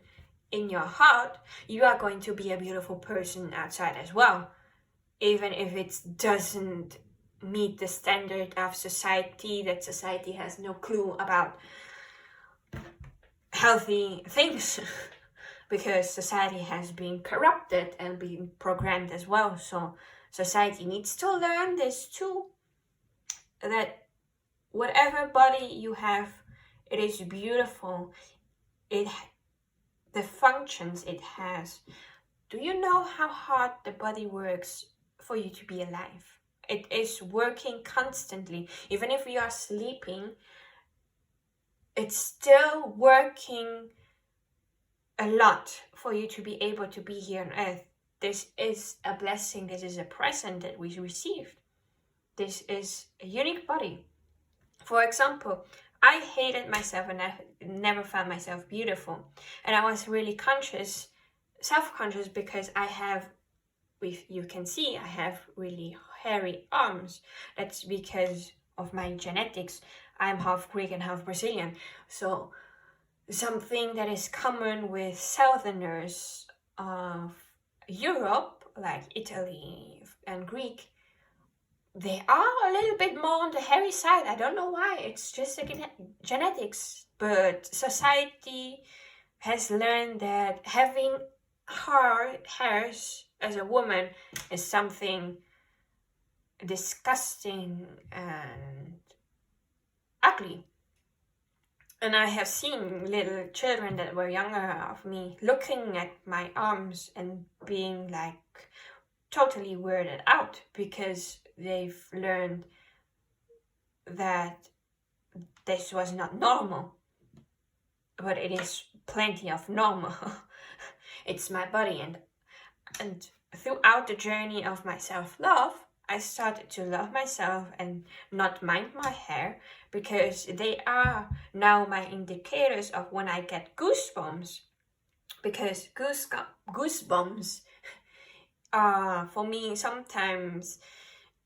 in your heart, you are going to be a beautiful person outside as well. Even if it doesn't meet the standard of society, that society has no clue about healthy things because society has been corrupted and been programmed as well. So society needs to learn this too, that whatever body you have, it is beautiful. The functions it has. Do you know how hard the body works for you to be alive? It is working constantly. Even if you are sleeping, it's still working a lot for you to be able to be here on earth. This is a blessing. This is a present that we received. This is a unique body. For example, I hated myself and I never found myself beautiful. And I was really self-conscious because I have, if you can see, I have really hairy arms. That's because of my genetics. I'm half Greek and half Brazilian. So something that is common with southerners of Europe, like Italy and Greek, they are a little bit more on the hairy side. I don't know why. It's just the genetics. But society has learned that having hard hairs as a woman is something disgusting and ugly. And I have seen little children that were younger of me looking at my arms and being like totally weirded out because they've learned that this was not normal. But it is plenty of normal. It's my body, and throughout the journey of my self-love, I started to love myself and not mind my hair, because they are now my indicators of when I get goosebumps. Because goosebumps are for me sometimes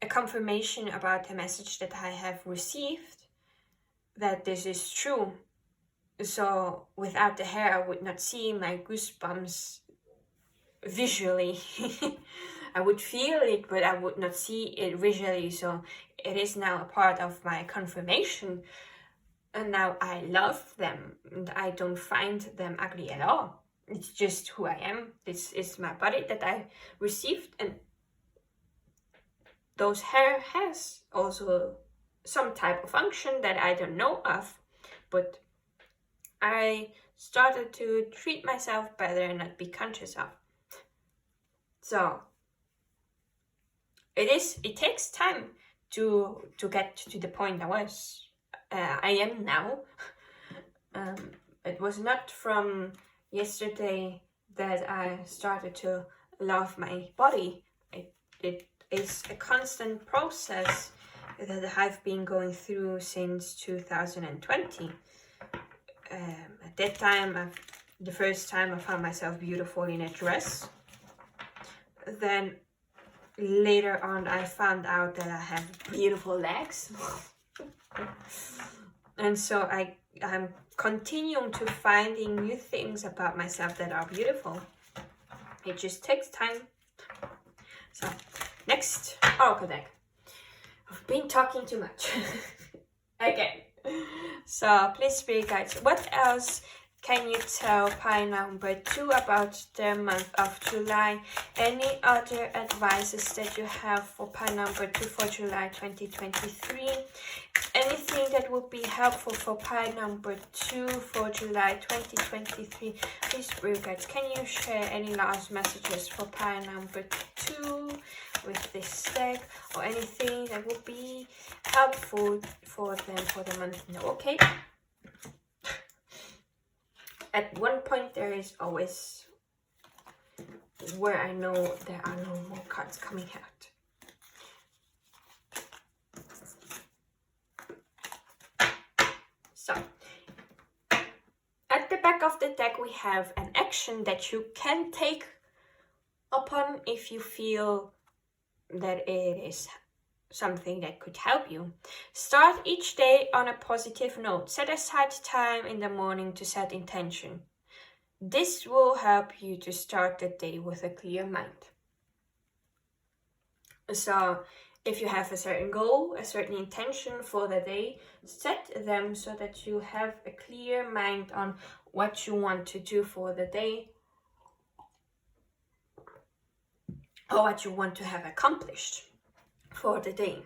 a confirmation about the message that I have received, that this is true. So without the hair, I would not see my goosebumps visually. I would feel it, but I would not see it visually. So it is now a part of my confirmation. And now I love them and I don't find them ugly at all. It's just who I am. This is my body that I received, and those hair has also some type of function that I don't know of, but I started to treat myself better and not be conscious of. So it takes time to get to the point I am now. It was not from yesterday that I started to love my body. It is a constant process that I've been going through since 2020. At that time, the first time I found myself beautiful in a dress. Then later on, I found out that I have beautiful legs. And so I'm continuing to finding new things about myself that are beautiful. It just takes time. So, next oracle deck. I've been talking too much. Again. So, please, spirit guides, what else can you tell pile number 2 about the month of July? Any other advices that you have for pile number 2 for July 2023? Anything that would be helpful for pile number 2 for July 2023? Please, spirit guides, can you share any last messages for pile number 2 with this deck, or anything that would be helpful for them for the month? No, okay. At one point there is always where I know there are no more cards coming out. So, at the back of the deck we have an action that you can take upon if you feel that it is something that could help you. Start each day on a positive note. Set aside time in the morning to set intention. This will help you to start the day with a clear mind. So if you have a certain goal, a certain intention for the day, set them so that you have a clear mind on what you want to do for the day, or what you want to have accomplished for the day.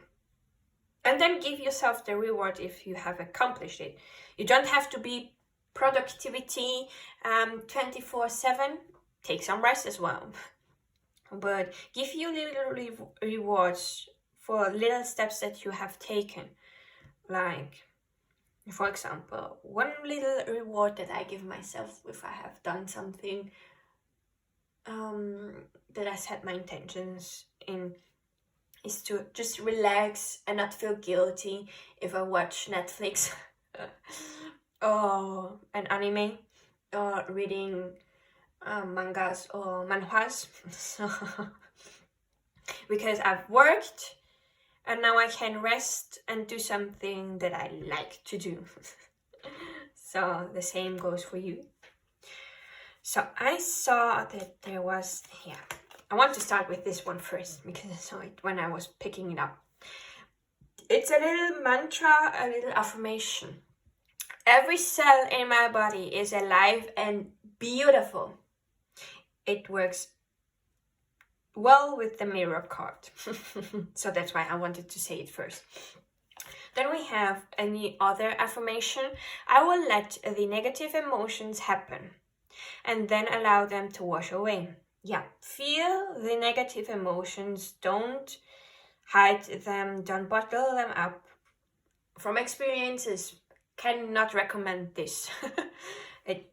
And then give yourself the reward if you have accomplished it. You don't have to be productivity 24/7. Take some rest as well. But give you little rewards for little steps that you have taken. Like, for example, one little reward that I give myself if I have done something that I set my intentions in is to just relax and not feel guilty if I watch Netflix or an anime or reading mangas or manhwas. Because I've worked and now I can rest and do something that I like to do. So the same goes for you. So I saw that there was, I want to start with this one first because I saw it when I was picking it up. It's a little mantra, a little affirmation. Every cell in my body is alive and beautiful. It works well with the mirror card. So that's why I wanted to say it first. Then we have any other affirmation. I will let the negative emotions happen and then allow them to wash away. Yeah, feel the negative emotions. Don't hide them. Don't bottle them up. From experiences, cannot recommend this. It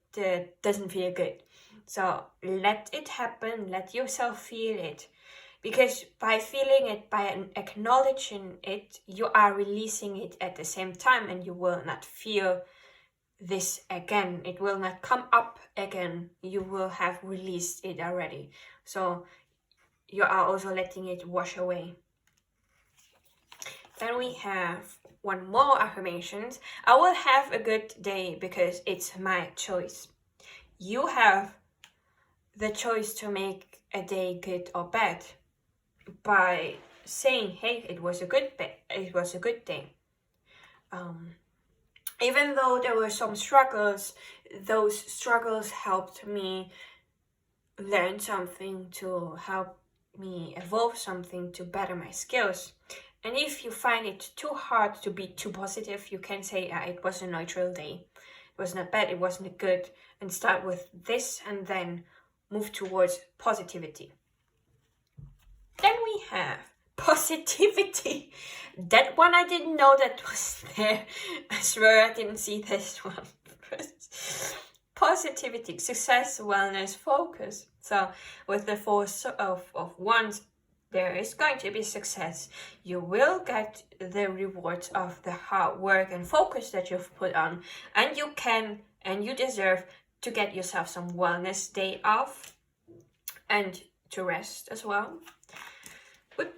doesn't feel good. So let it happen. Let yourself feel it. Because by feeling it, by acknowledging it, you are releasing it at the same time, and you will not feel this again. It will not come up again. You will have released it already. So you are also letting it wash away. Then we have one more affirmations. I will have a good day because it's my choice. You have the choice to make a day good or bad by saying, hey, it was a good day. Even though there were some struggles, those struggles helped me learn something, to help me evolve something, to better my skills. And if you find it too hard to be too positive, you can say, it was a neutral day. It was not bad, it wasn't good. And start with this and then move towards positivity. Then we have positivity. That one I didn't know that was there. I swear I didn't see this one. Positivity, success, wellness, focus. So with the Force of Wands, there is going to be success. You will get the rewards of the hard work and focus that you've put on, and you can and you deserve to get yourself some wellness day off and to rest as well. But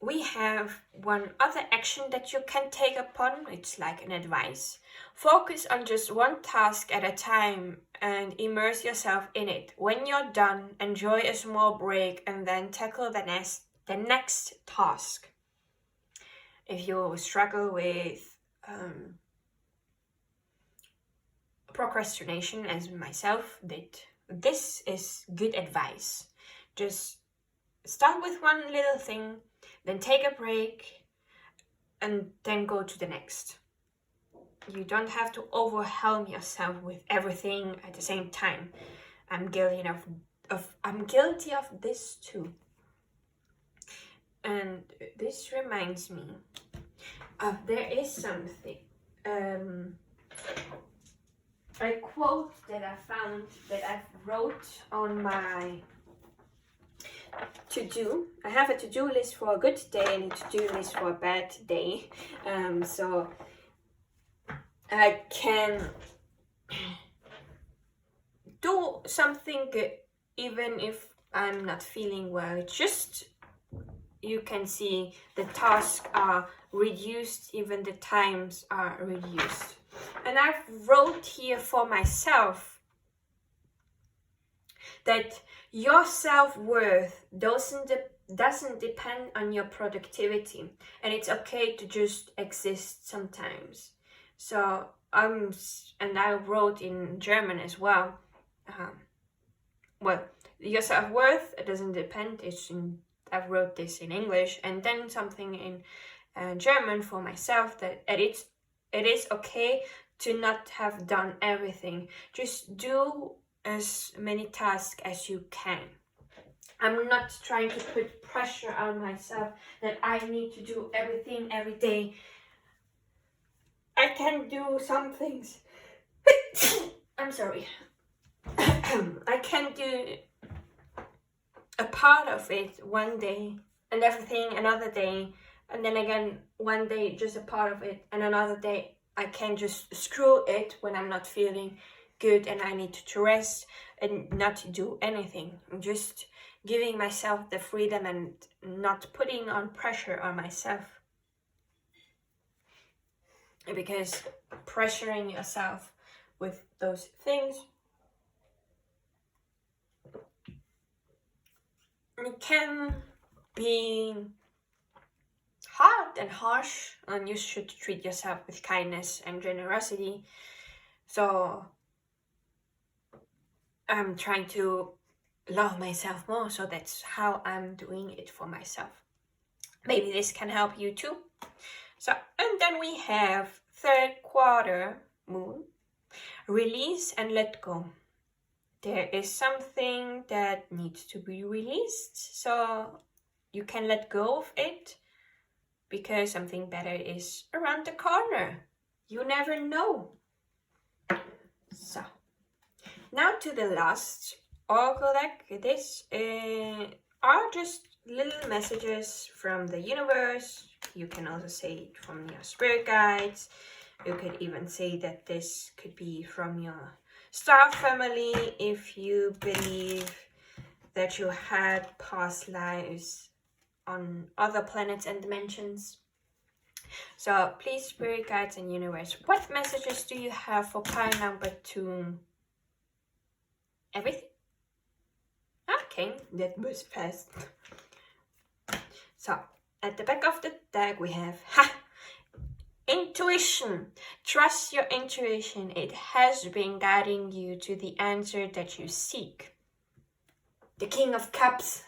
we have one other action that you can take upon. It's like an advice. Focus on just one task at a time and immerse yourself in it. When you're done, enjoy a small break and then tackle the next task. If you struggle with procrastination, as myself did, this is good advice. Just start with one little thing, then take a break, and then go to the next. You don't have to overwhelm yourself with everything at the same time. I'm guilty of this too. And this reminds me of there is something, a quote that I found that I wrote on my to-do. I have a to-do list for a good day and a to-do list for a bad day. So I can do something good even if I'm not feeling well. It's just, you can see the tasks are reduced, even the times are reduced. And I've wrote here for myself that your self-worth doesn't depend on your productivity, and it's okay to just exist sometimes. So and I wrote in German as well. Well, your self-worth, it doesn't depend. I wrote this in English, and then something in German for myself, that it is okay to not have done everything. Just do as many tasks as you can. I'm not trying to put pressure on myself that I need to do everything every day. I can do some things. I'm sorry. I can do a part of it one day, and everything another day, and then again one day just a part of it, and another day I can just screw it when I'm not feeling good and I need to rest and not do anything. I'm just giving myself the freedom and not putting on pressure on myself, because pressuring yourself with those things, it can be hard and harsh, and you should treat yourself with kindness and generosity. So I'm trying to love myself more, so that's how I'm doing it for myself. Maybe this can help you too. So, and then we have third quarter moon, release and let go. There is something that needs to be released, so you can let go of it, because something better is around the corner. You never know. So, now to the last oracle deck. This are just little messages from the universe. You can also say it from your spirit guides. You could even say that this could be from your star family, if you believe that you had past lives on other planets and dimensions. So please, spirit guides and universe, what messages do you have for pile number 2? Everything? Okay, that was fast. So at the back of the deck we have intuition. Trust your intuition. It has been guiding you to the answer that you seek. The King of Cups.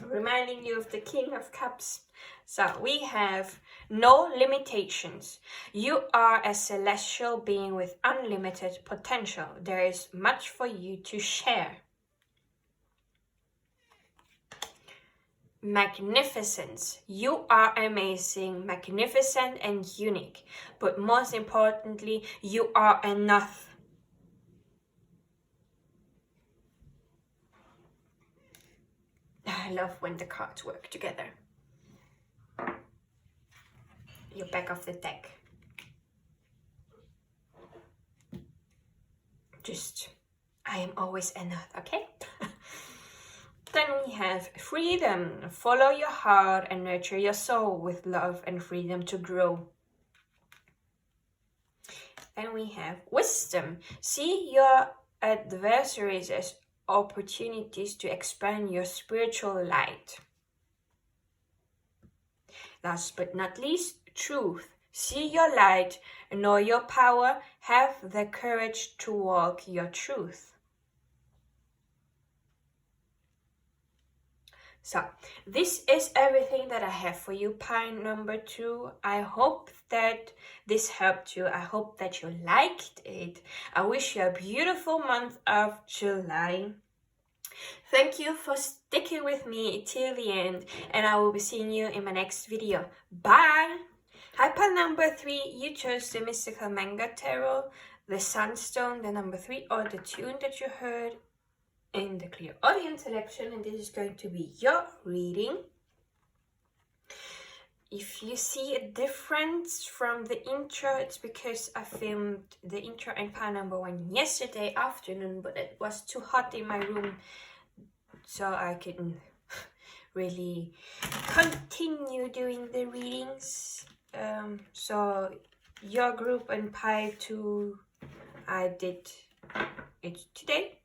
Reminding you of the King of Cups. So we have no limitations. You are a celestial being with unlimited potential. There is much for you to share. magnificence. You are amazing, magnificent, and unique. But most importantly, you are enough. I love when the cards work together. Your back of the deck. Just, I am always enough, okay? Then we have freedom. Follow your heart and nurture your soul with love and freedom to grow. Then we have wisdom. See your adversaries as opportunities to expand your spiritual light. Last but not least, truth. See your light, know your power, have the courage to walk your truth. So, this is everything that I have for you, pile number 2. I hope that this helped you. I hope that you liked it. I wish you a beautiful month of July. Thank you for sticking with me till the end, and I will be seeing you in my next video. Bye! Hi, pile number 3. You chose the Mystical Manga Tarot, the Sunstone, the number 3, or the tune that you heard in the Clairaudiant selection, and this is going to be your reading. If you see a difference from the intro, it's because I filmed the intro and pile number 1 yesterday afternoon, but it was too hot in my room, so I couldn't really continue doing the readings. So your group and pile 2, I did it today.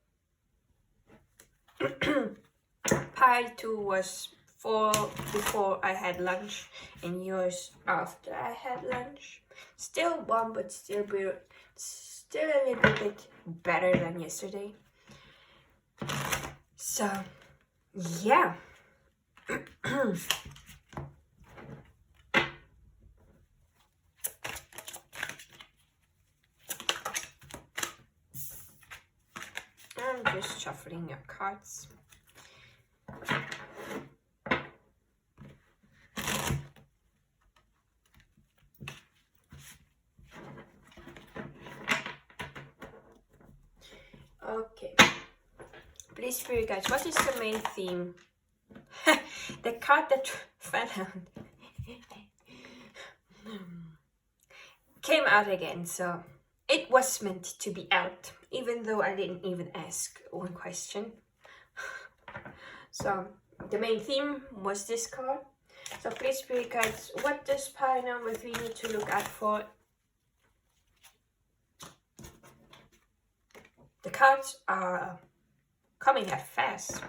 Pile 2 was before I had lunch, and yours after I had lunch. Still warm, but still a little bit better than yesterday. So yeah. I'm just shuffling your cards. Okay. Please, Spirit guides, what is the main theme? The card that fell out came out again, so it was meant to be out, even though I didn't even ask one question. So the main theme was this card. So please, Spirit guides, what does pile number 3 need to look out for? The cards are coming out fast.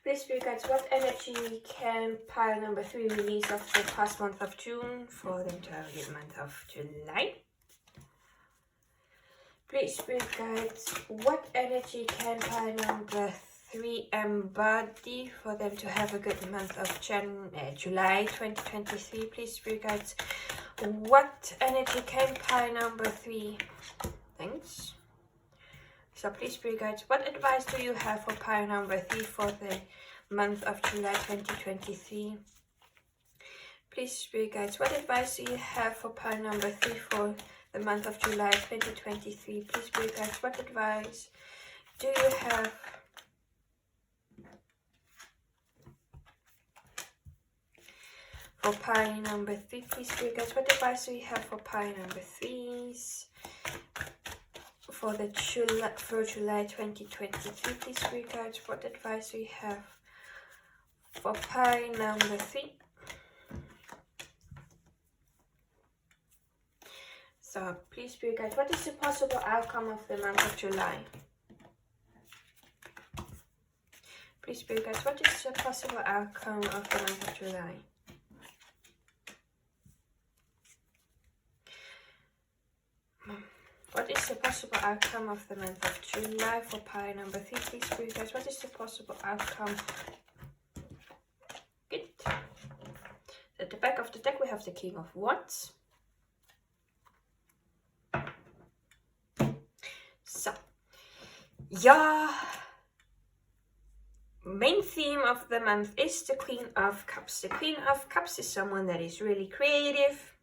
Please, Spirit guides, what energy can pile number 3 release of the past month of June for the entire month of July? Please, Spirit guides, what energy can pile number 3 embody for them to have a good month of July 2023? Please, Spirit guides, what energy can pile number 3? Thanks. So please, Spirit guides, what advice do you have for pile number 3 for the month of July 2023? Please, Spirit guides, what advice do you have for pile number 3 for the month of July 2023? Please, Spirit guides, what advice do you have for pile number 3? Please, Spirit guides, what advice do you have for pile number 3s? For July 2023, please, Spirit guides, what advice do you have for pile number 3? So, please, Spirit guides, what is the possible outcome of the month of July? Please, Spirit guides, what is the possible outcome of the month of July? What is the possible outcome of the month of July for pile number 3? Please, Spirit guides, what is the possible outcome? Good. At the back of the deck we have the King of Wands. So, your main theme of the month is the Queen of Cups. The Queen of Cups is someone that is really creative,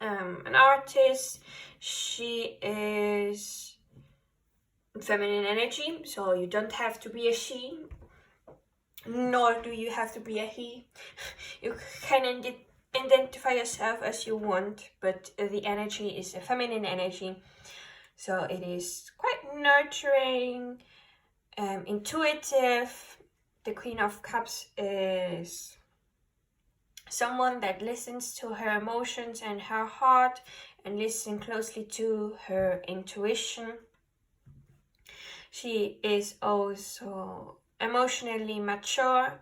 an artist. She is feminine energy, so you don't have to be a she, nor do you have to be a he. You can identify yourself as you want, but the energy is a feminine energy, so it is quite nurturing, intuitive. The Queen of Cups is someone that listens to her emotions and her heart and listens closely to her intuition. She is also emotionally mature.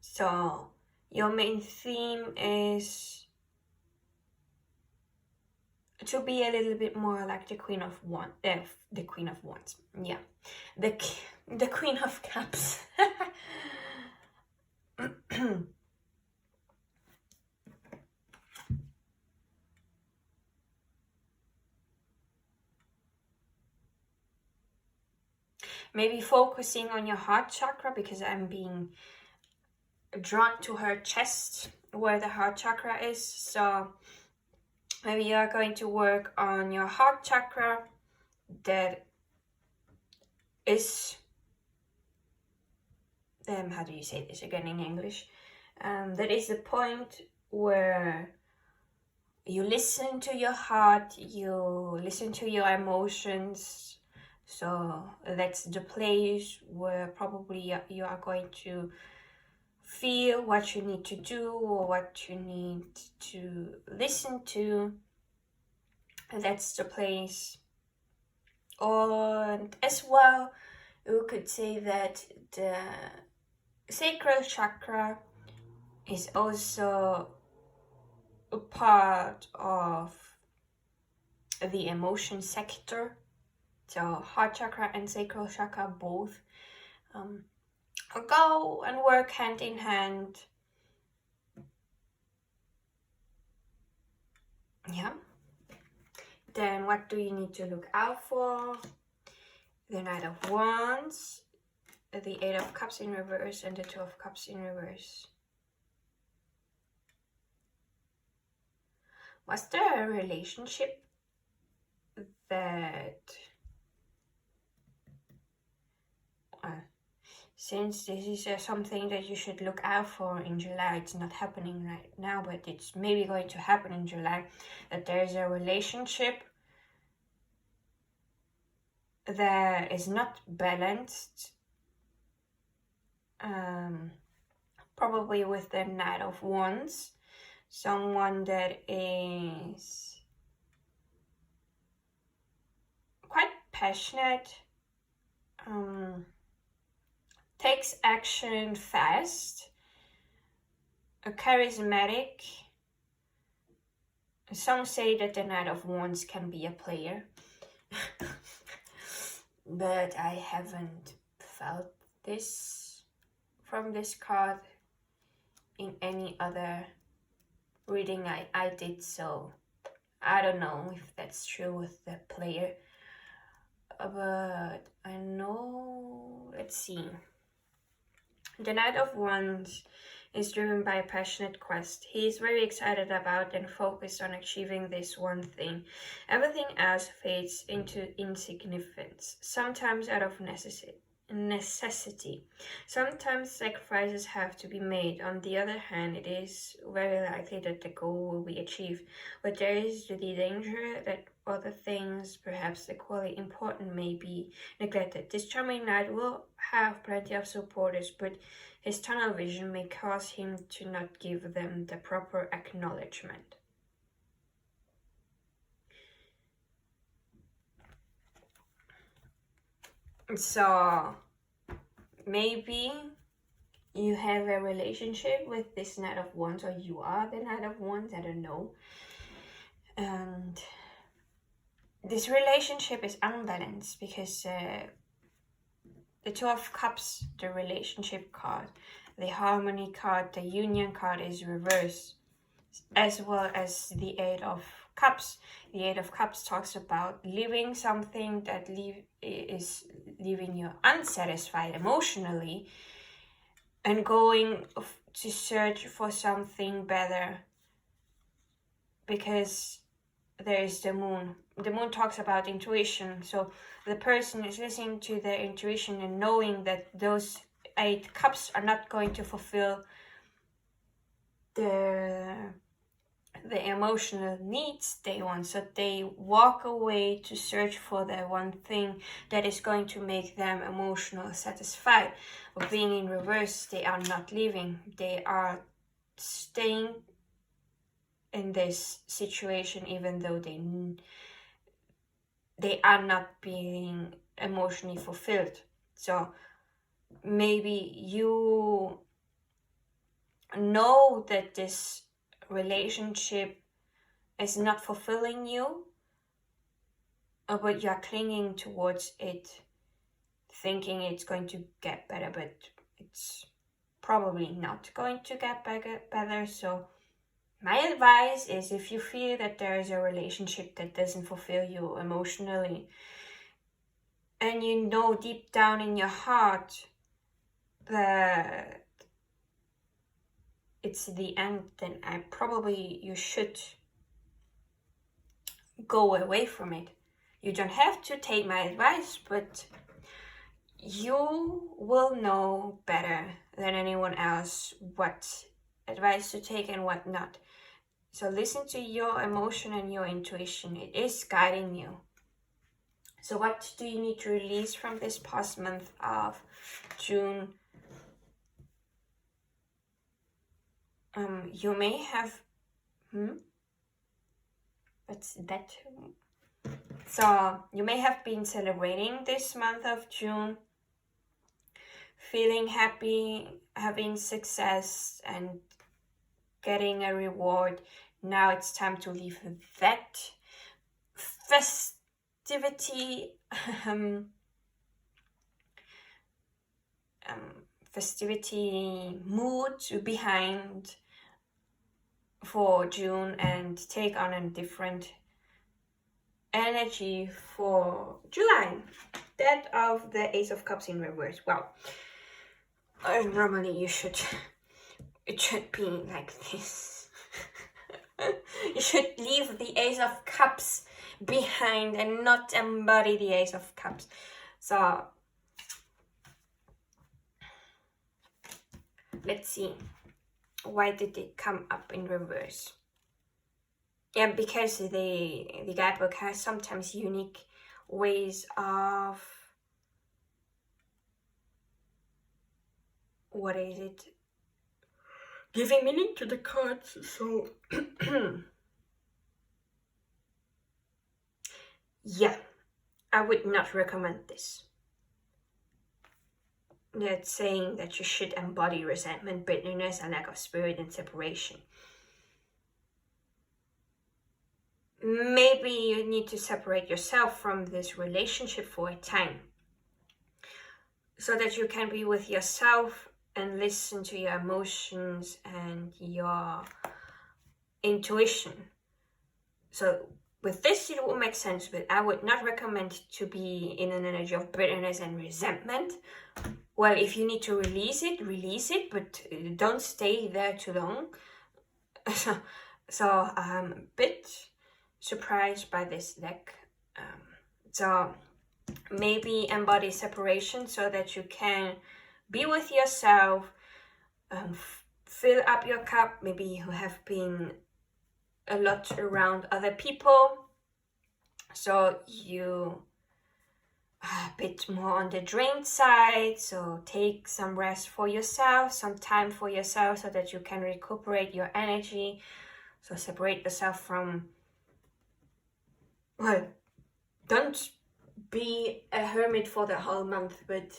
So your main theme is to be a little bit more like the Queen of Wands. The Queen of Wands. Yeah, the Queen of Cups. Maybe focusing on your heart chakra, because I'm being drawn to her chest where the heart chakra is. So maybe you are going to work on your heart chakra. That is, how do you say this again in English? That is the point where you listen to your heart, you listen to your emotions. So that's the place where probably you are going to feel what you need to do or what you need to listen to. And that's the place. And as well, you could say that the sacral chakra is also a part of the emotion sector. So heart chakra and sacral chakra both go and work hand in hand. Yeah. Then what do you need to look out for? The Knight of Wands, the Eight of Cups in reverse, and the Two of Cups in reverse. Was there a relationship that, since this is something that you should look out for in July, it's not happening right now, but it's maybe going to happen in July, that there's a relationship that is not balanced, probably with the Knight of Wands, someone that is quite passionate, takes action fast, charismatic. Some say that the Knight of Wands can be a player, but I haven't felt this from this card in any other reading I did, so I don't know if that's true with the player, but I know, let's see. The Knight of Wands is driven by a passionate quest. He is very excited about and focused on achieving this one thing. Everything else fades into insignificance, sometimes out of necessity. Sometimes sacrifices have to be made. On the other hand, it is very likely that the goal will be achieved, but there is the danger that other things, perhaps equally important, may be neglected. This charming knight will have plenty of supporters, but his tunnel vision may cause him to not give them the proper acknowledgement. So maybe you have a relationship with this Knight of Wands, or you are the Knight of Wands, I don't know. And this relationship is unbalanced because the Two of Cups, the relationship card, the harmony card, the union card is reversed. as well as the Eight of Cups. The Eight of Cups talks about leaving something that is leaving you unsatisfied emotionally and going to search for something better, because there is the moon. The moon talks about intuition, so the person is listening to their intuition and knowing that those 8 cups are not going to fulfill the emotional needs they want, so they walk away to search for the one thing that is going to make them emotionally satisfied. Or being in reverse, they are not leaving, they are staying in this situation even though they are not being emotionally fulfilled. So maybe you know that this relationship is not fulfilling you, but you're clinging towards it, thinking it's going to get better, but it's probably not going to get better. So my advice is, if you feel that there is a relationship that doesn't fulfill you emotionally, and you know deep down in your heart that it's the end, then you should go away from it. You don't have to take my advice, but you will know better than anyone else what advice to take and what not. So listen to your emotion and your intuition. It is guiding you. So what do you need to release from this past month of June? You may have what's that? So you may have been celebrating this month of June, feeling happy, having success and getting a reward. Now it's time to leave that festivity mood behind for June and take on a different energy for July, that of the Ace of Cups in reverse. Well, normally it should be like this. You should leave the Ace of Cups behind and not embody the Ace of Cups. So let's see, why did it come up in reverse? Yeah, because the guidebook has sometimes unique ways of, what is it, giving meaning to the cards. So yeah, I would not recommend this. That's saying that you should embody resentment, bitterness, and lack of spirit and separation. Maybe you need to separate yourself from this relationship for a time, so that you can be with yourself and listen to your emotions and your intuition. So with this it will make sense, but I would not recommend to be in an energy of bitterness and resentment. Well, if you need to release it, but don't stay there too long. So I'm a bit surprised by this deck. So maybe embody separation so that you can be with yourself, fill up your cup. Maybe you have been a lot around other people, so you a bit more on the drained side. So take some rest for yourself, some time for yourself, so that you can recuperate your energy. So separate yourself from, well, don't be a hermit for the whole month, but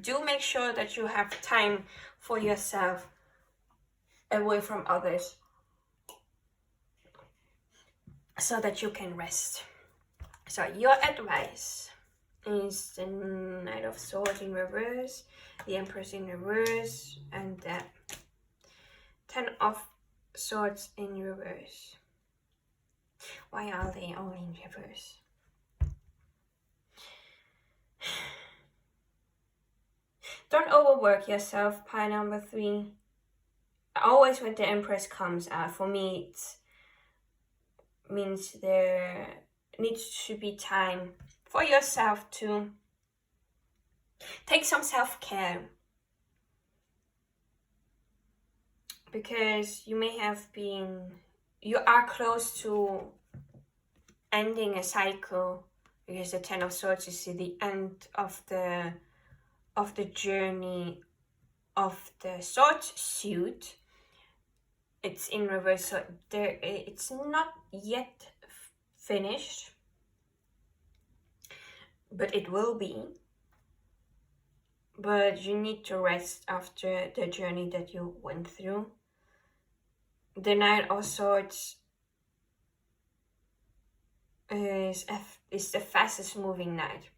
do make sure that you have time for yourself away from others, so that you can rest. So your advice is the Knight of Swords in reverse, the Empress in reverse, and the Ten of Swords in reverse. Why are they all in reverse? Don't overwork yourself, pile number 3. Always when the Empress comes out, for me it means there needs to be time for yourself to take some self-care. Because you are close to ending a cycle, because the Ten of Swords is the end of the journey of the sword suit. It's in reverse, so it's not yet finished, but it will be. But you need to rest after the journey that you went through. The Knight of Swords is the fastest moving knight.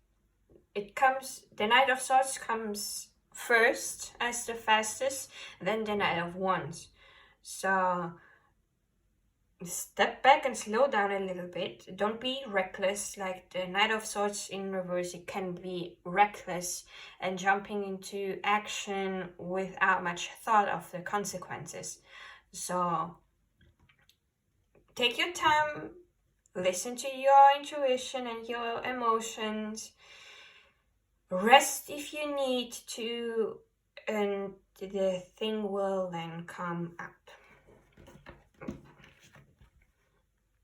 The Knight of Swords comes first as the fastest, then the Knight of Wands. So step back and slow down a little bit. Don't be reckless. Like the Knight of Swords in reverse, it can be reckless and jumping into action without much thought of the consequences. So take your time, listen to your intuition and your emotions, rest if you need to, and the thing will then come up.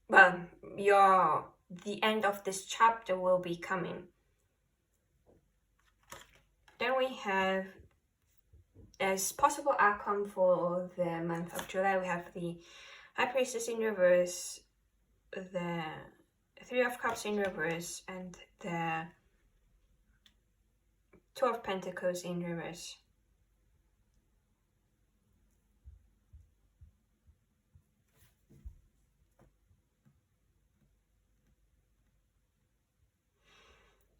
Well, the end of this chapter will be coming. Then we have, as possible outcome for the month of July, we have the High Priestess in reverse, the Three of Cups in reverse, and the Two of Pentacles in reverse.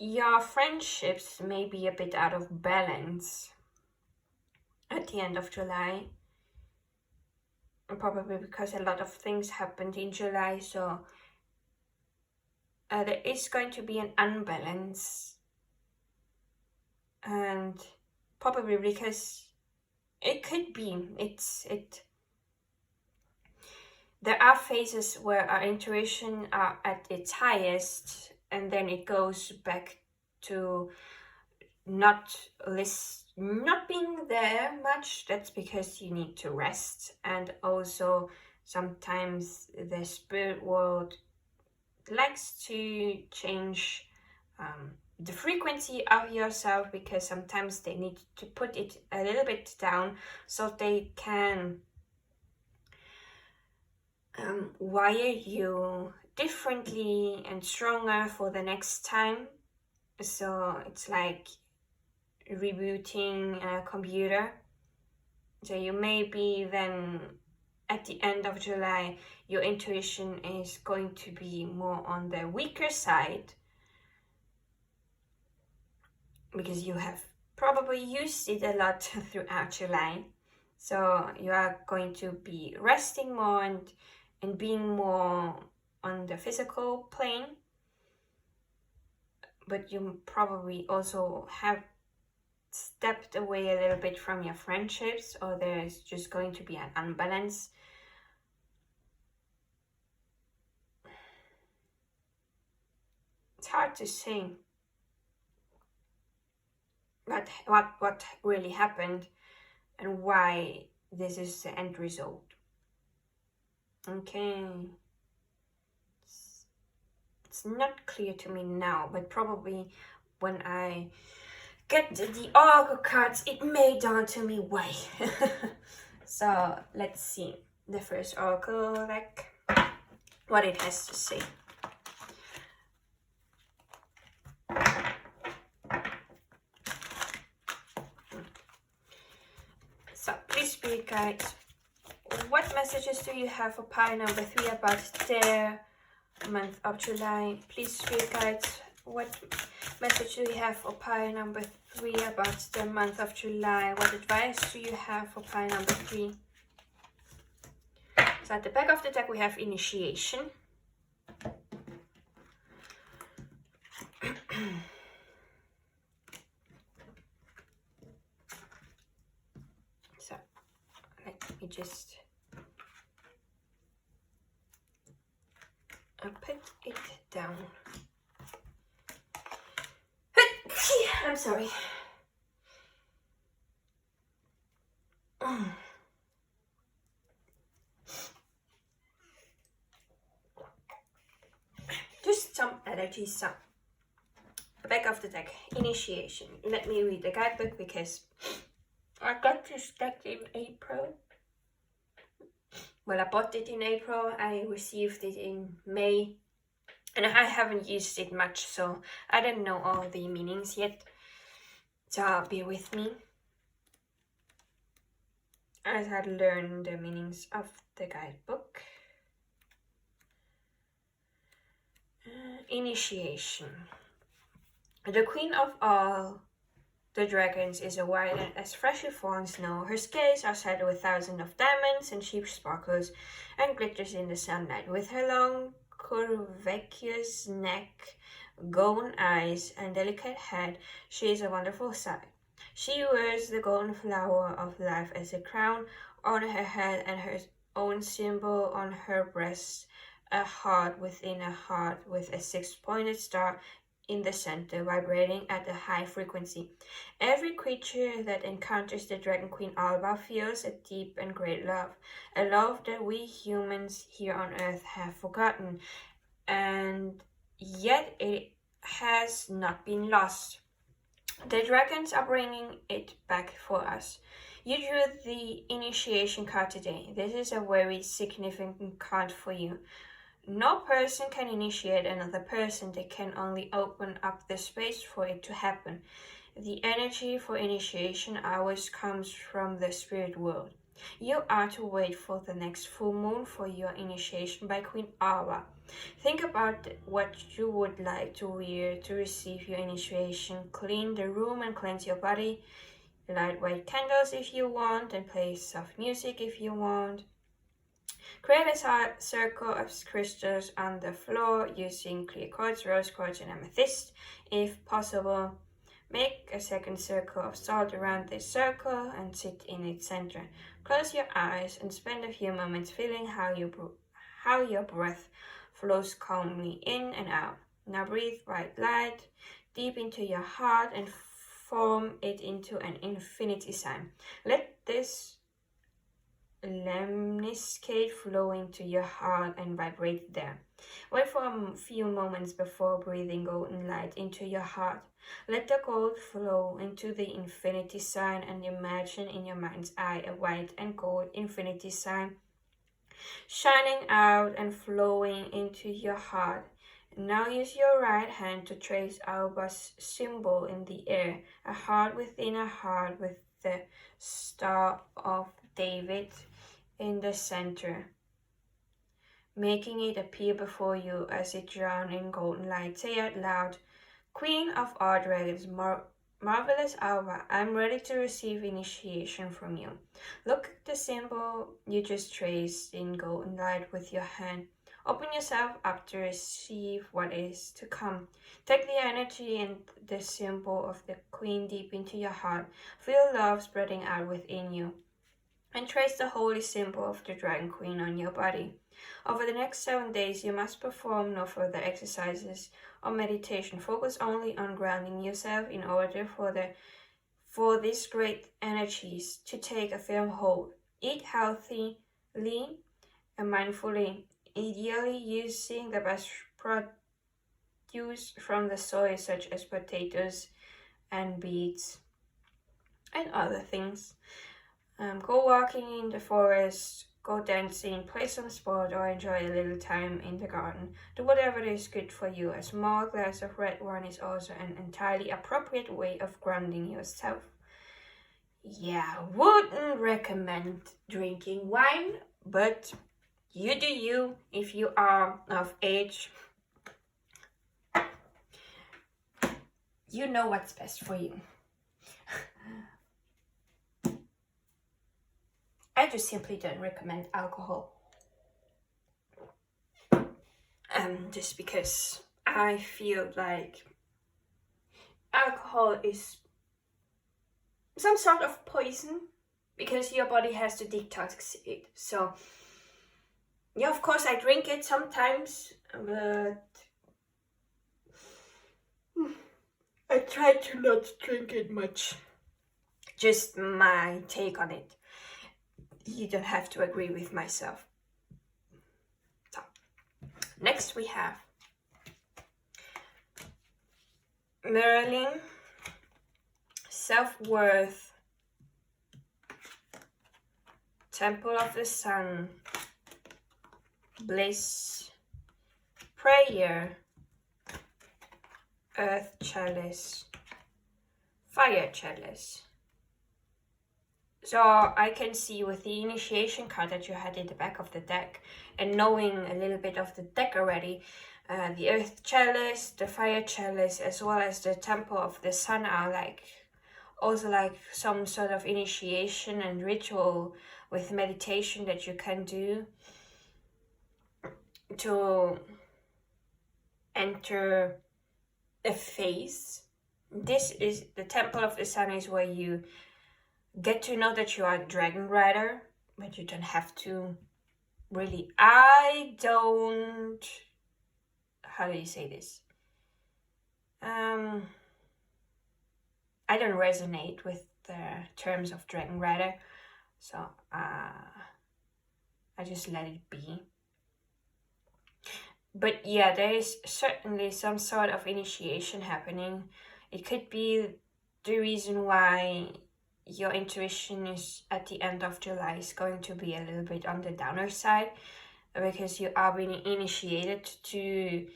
Your friendships may be a bit out of balance at the end of July. Probably because a lot of things happened in July, so there is going to be an unbalance. And probably because it could be, there are phases where our intuition are at its highest, and then it goes back to not being there much. That's because you need to rest, and also sometimes the spirit world likes to change the frequency of yourself, because sometimes they need to put it a little bit down so they can wire you differently and stronger for the next time. So it's like rebooting a computer. So you may be then at the end of July, your intuition is going to be more on the weaker side, because you have probably used it a lot throughout July. So you are going to be resting more and being more on the physical plane. But you probably also have stepped away a little bit from your friendships, or there's just going to be an unbalance. It's hard to say what really happened and why this is the end result. Okay, it's not clear to me now, but probably when I get the oracle cards, it may dawn to me why. So let's see the first oracle deck, what it has to say. So please, spirit guides, what messages do you have for pile number 3 about their month of July? Please, spirit guides, what message do you have for pile number 3 about the month of July? What advice do you have for pile number 3? So at the back of the deck we have initiation. So let me just put it down. I'm sorry. Just some allergies. So the back of the deck, initiation. Let me read the guidebook because I got this deck in April. Well, I bought it in April, I received it in May, and I haven't used it much, so I don't know all the meanings yet. So bear with me as I learn the meanings of the guidebook. Initiation. The queen of all the dragons is white and as freshly fallen snow. Her scales are set with thousands of diamonds, and she sparkles and glitters in the sunlight. With her long, curvaceous neck, golden eyes, and delicate head, she is a wonderful sight. She wears the golden flower of life as a crown on her head and her own symbol on her breast, a heart within a heart with a six-pointed star in the center, vibrating at a high frequency. Every creature that encounters the Dragon Queen Alba feels a deep and great love, a love that we humans here on Earth have forgotten, and yet it has not been lost. The dragons are bringing it back for us. You drew the initiation card today. This is a very significant card for you. No person can initiate another person. They can only open up the space for it to happen. The energy for initiation always comes from the spirit world. You are to wait for the next full moon for your initiation by Queen Alba. Think about what you would like to wear to receive your initiation. Clean the room and cleanse your body. Light white candles if you want, and play soft music if you want. Create a circle of crystals on the floor using clear quartz, rose quartz, and amethyst if possible. Make a second circle of salt around this circle and sit in its center. Close your eyes and spend a few moments feeling how your breath flows calmly in and out. Now breathe white light deep into your heart and form it into an infinity sign. Let this lemniscate flow into your heart and vibrate there. Wait for a few moments before breathing golden light into your heart. Let the gold flow into the infinity sign and imagine in your mind's eye a white and gold infinity sign shining out and flowing into your heart. Now use your right hand to trace Alba's symbol in the air, a heart within a heart with the Star of David in the center, making it appear before you as it drowns in golden light. Say out loud, Queen of all dragons, marvelous Alba, I'm ready to receive initiation from you. Look at the symbol you just traced in golden light with your hand. Open yourself up to receive what is to come. Take the energy and the symbol of the Queen deep into your heart. Feel love spreading out within you. And trace the holy symbol of the Dragon Queen on your body. Over the next 7 days, you must perform no further exercises or meditation. Focus only on grounding yourself in order for these great energies to take a firm hold. Eat healthily and mindfully, ideally using the best produce from the soil, such as potatoes and beets and other things. Go walking in the forest, go dancing, play some sport, or enjoy a little time in the garden. Do whatever is good for you. A small glass of red wine is also an entirely appropriate way of grounding yourself. Yeah, wouldn't recommend drinking wine, but you do you if you are of age. You know what's best for you. I just simply don't recommend alcohol. just because I feel like alcohol is some sort of poison, because your body has to detox it. So yeah, of course I drink it sometimes, but I try to not drink it much. Just my take on it. You don't have to agree with myself. So, next we have Merlin, self-worth, Temple of the Sun, bliss, prayer, earth chalice, fire chalice. So I can see with the initiation card that you had in the back of the deck, and knowing a little bit of the deck already, the earth chalice, the fire chalice, as well as the temple of the sun are also like some sort of initiation and ritual with meditation that you can do to enter a phase. This is the temple of the sun, is where you get to know that you are a dragon rider, but you don't have to really. I don't, how do you say this? I don't resonate with the terms of dragon rider, so I just let it be. But yeah, there is certainly some sort of initiation happening. It could be the reason why your intuition is at the end of July is going to be a little bit on the downer side, because you are being initiated to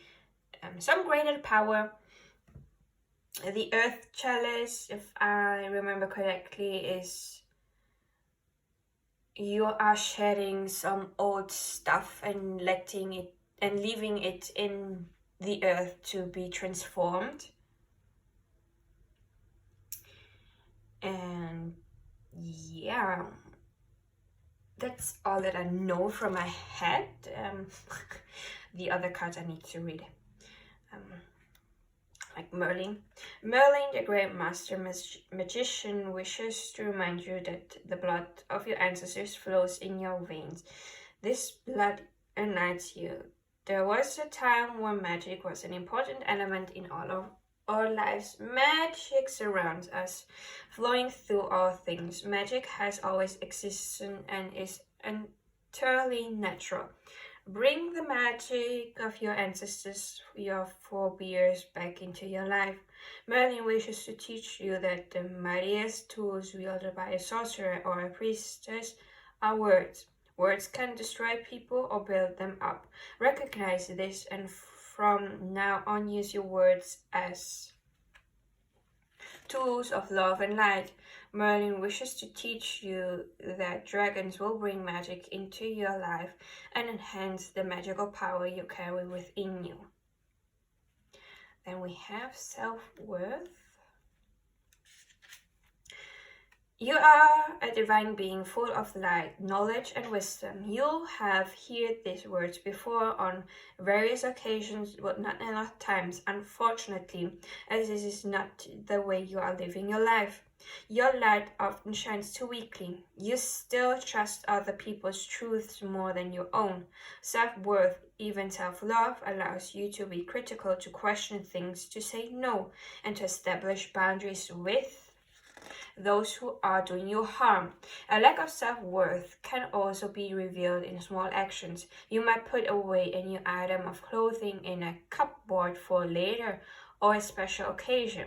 some greater power. The earth chalice, if I remember correctly, is you are shedding some old stuff and letting it and leaving it in the earth to be transformed. And yeah, that's all that I know from my head. The other cards I need to read. Like Merlin. Merlin, the great master magician, wishes to remind you that the blood of your ancestors flows in your veins. This blood unites you. There was a time when magic was an important element in all of our lives. Magic surrounds us, flowing through all things. Magic has always existed and is entirely natural. Bring the magic of your ancestors, your forebears, back into your life. Merlin wishes to teach you that the mightiest tools wielded by a sorcerer or a priestess are words. Words can destroy people or build them up. Recognize this, and from now on use your words as tools of love and light. Merlin wishes to teach you that dragons will bring magic into your life and enhance the magical power you carry within you. Then we have self-worth. You are a divine being full of light, knowledge, and wisdom. You have heard these words before on various occasions, but not enough times, unfortunately, as this is not the way you are living your life. Your light often shines too weakly. You still trust other people's truths more than your own. Self-worth, even self-love, allows you to be critical, to question things, to say no, and to establish boundaries with those who are doing you harm. A lack of self-worth can also be revealed in small actions. You might put away a new item of clothing in a cupboard for later or a special occasion.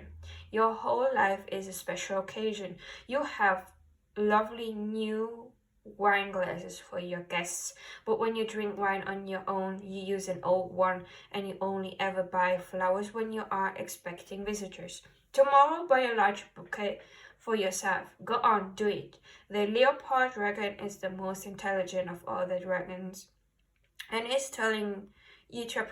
Your whole life is a special occasion. You have lovely new wine glasses for your guests, but when you drink wine on your own, you use an old one, and you only ever buy flowers when you are expecting visitors. Tomorrow, buy a large bouquet for yourself. Go on, do it. The leopard dragon is the most intelligent of all the dragons, and is telling you to